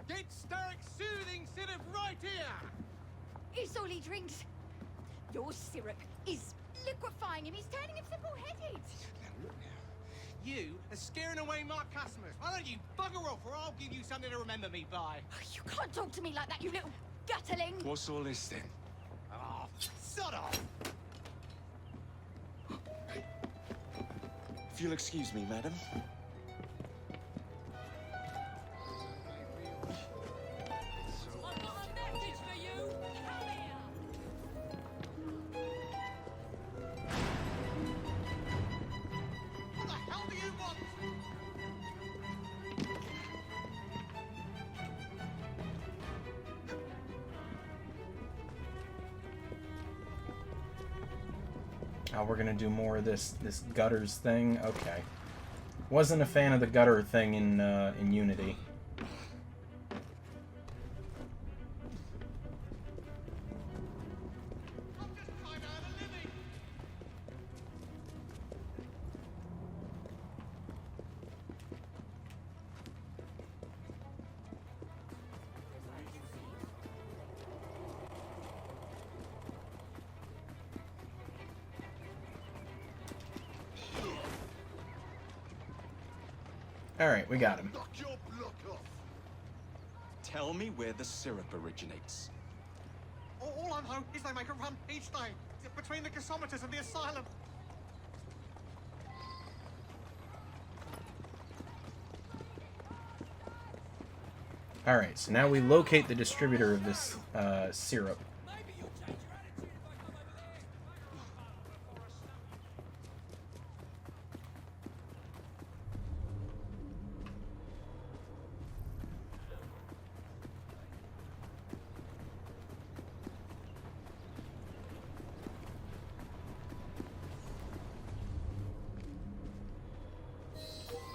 Get Steric soothing syrup right here. It's all he drinks. Your syrup is liquefying him. He's turning him simple-headed. You are scaring away my customers. Why don't you bugger off or I'll give you something to remember me by. You can't talk to me like that, you little gut battling. What's all this then? Oh, shut up! If you'll excuse me, madam. I've got a message for you. Come here. What the hell do you want? Oh, we're gonna do more of this gutters thing. Okay. Wasn't a fan of the gutter thing in Unity. Alright, we got him. Knock your block off. Tell me where the syrup originates. All I know is they make a run each day between the gasometers and the asylum. Alright, so now we locate the distributor of this syrup.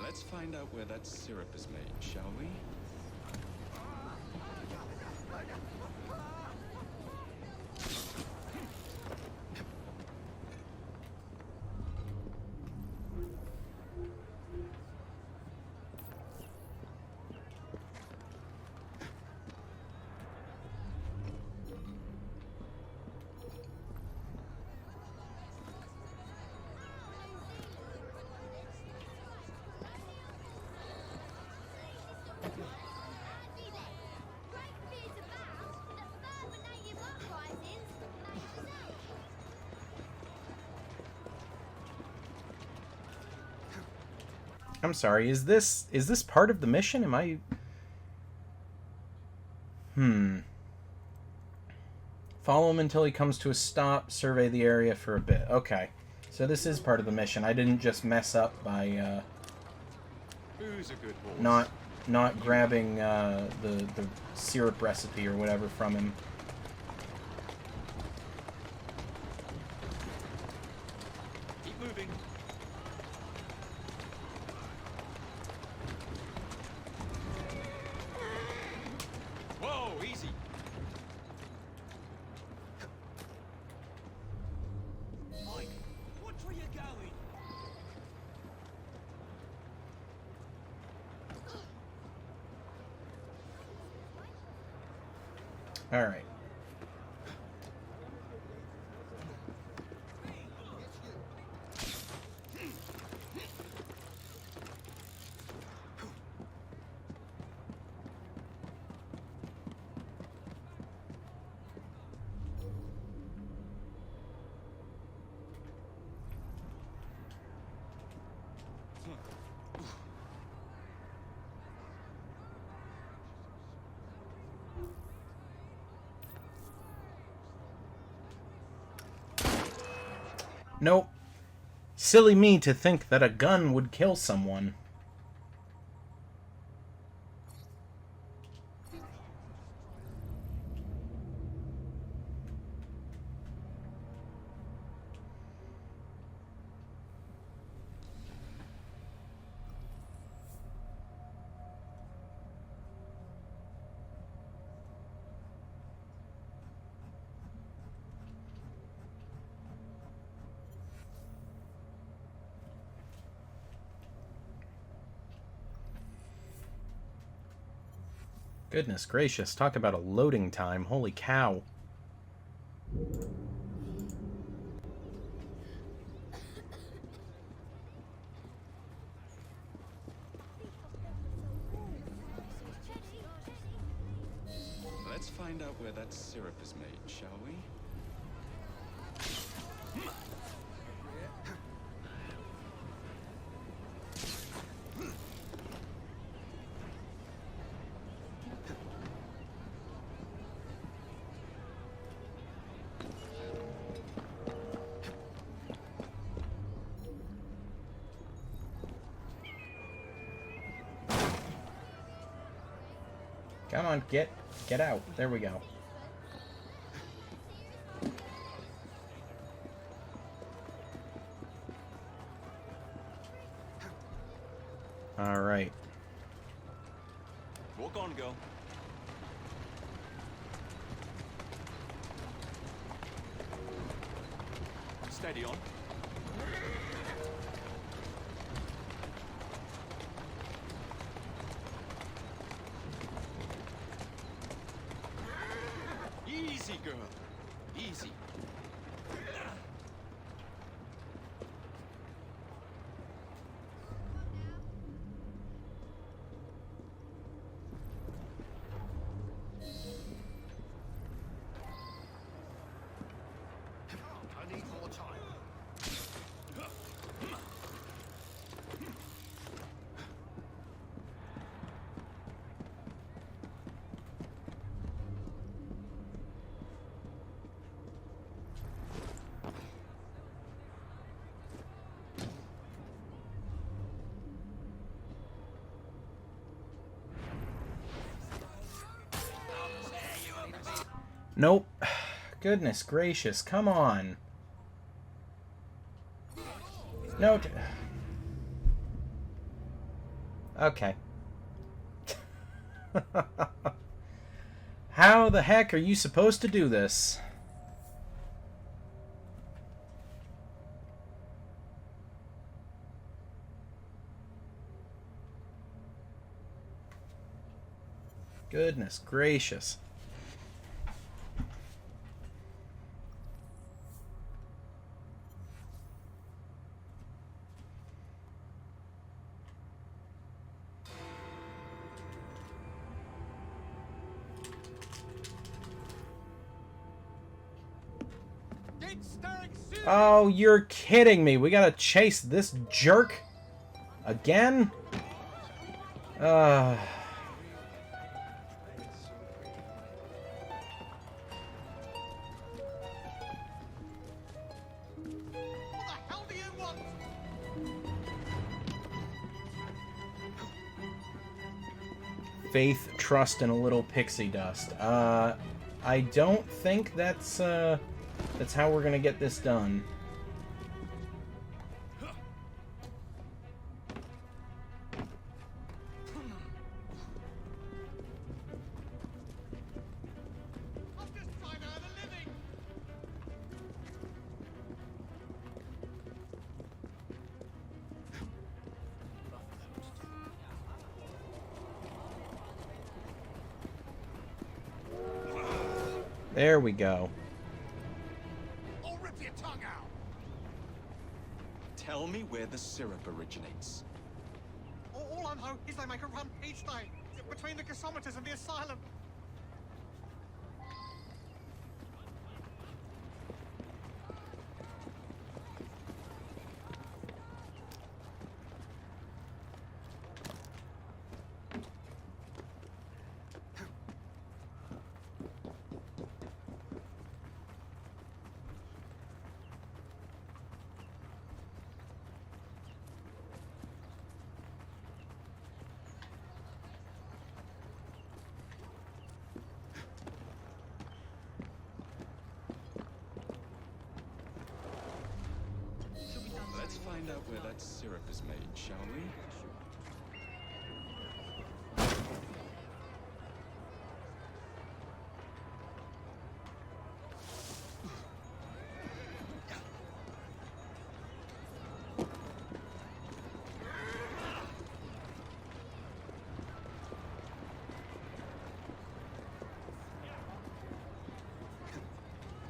Let's find out where that syrup is made, shall we? I'm sorry, is this part of the mission? Am I... Follow him until he comes to a stop, survey the area for a bit. Okay. So this is part of the mission. I didn't just mess up by Who's a good horse? not grabbing the syrup recipe or whatever from him. Keep moving. Whoa, easy. Mike, watch where you're going. All right. Nope. Silly me to think that a gun would kill someone. Goodness gracious, talk about a loading time. Holy cow. Let's find out where that syrup is made, shall we? Come on, get out. There we go. All right. Walk on, girl. Steady on. Easy, girl. Easy. I need more time. Nope. Goodness gracious, come on. No. Okay. How the heck are you supposed to do this? Goodness gracious. Oh, you're kidding me. We gotta chase this jerk again? Faith, trust, and a little pixie dust. I don't think that's how we're gonna get this done. There we go. I'll rip your tongue out. Tell me where the syrup originates. All I know is they make a run each day between the gasometers and the asylum. Let's find out where that syrup is made, shall we?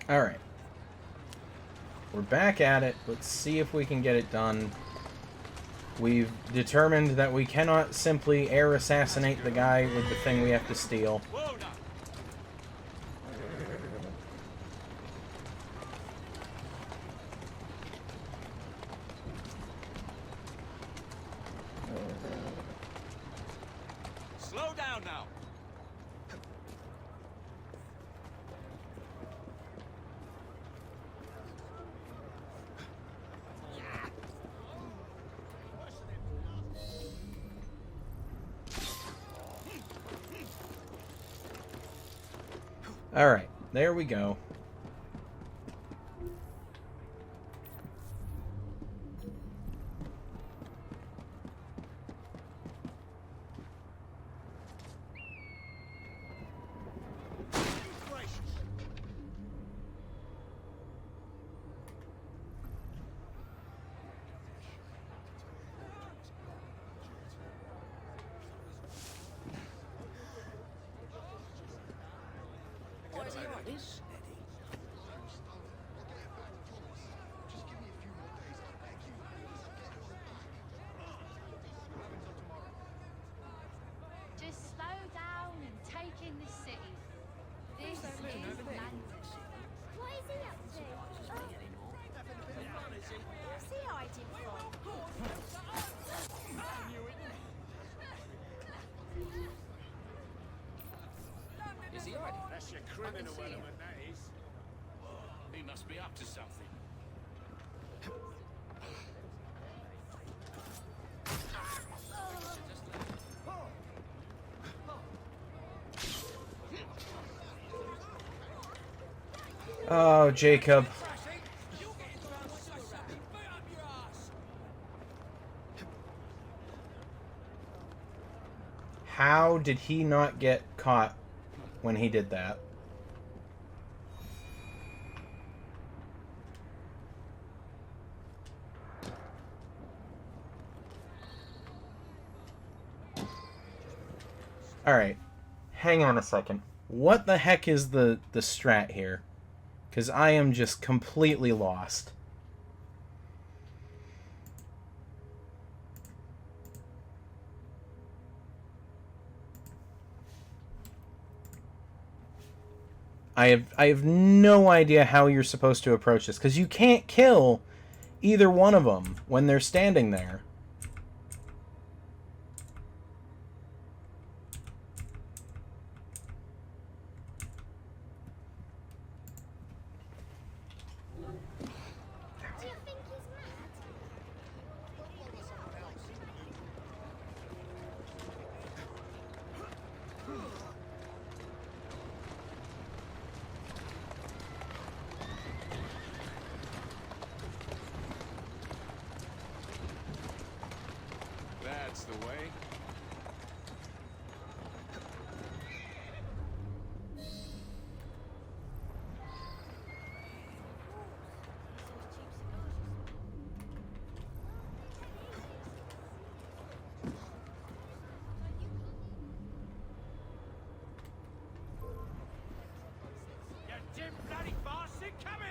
All right. We're back at it. Let's see if we can get it done. We've determined that we cannot simply air assassinate the guy with the thing we have to steal. Slow down now. Alright, there we go. Just slow down and take in the city. This is London. What is he up to? Who's he hiding Is he hiding? That's your criminal element, that is. He must be up to something. Oh, Jacob. How did he not get caught when he did that? Alright. Hang on a second. What the heck is the strat here? Because I am just completely lost. I have no idea how you're supposed to approach this, because you can't kill either one of them when they're standing there. That's the way. You dim bloody bastard, come here!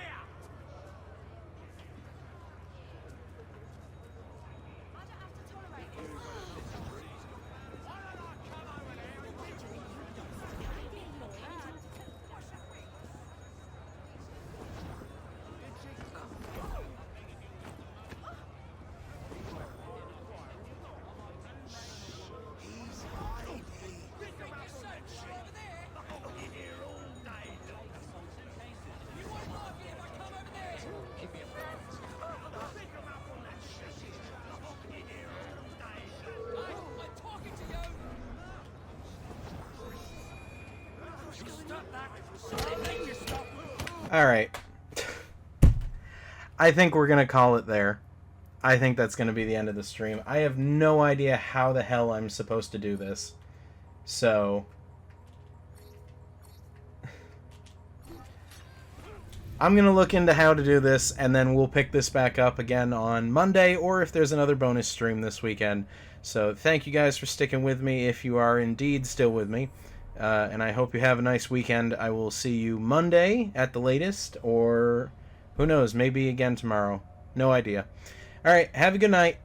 Alright. I think we're going to call it there. I think that's going to be the end of the stream. I have no idea how the hell I'm supposed to do this. So I'm going to look into how to do this, and then we'll pick this back up again on Monday, or if there's another bonus stream this weekend. So thank you guys for sticking with me, if you are indeed still with me. And I hope you have a nice weekend. I will see you Monday at the latest, or who knows, maybe again tomorrow. No idea. Alright, have a good night.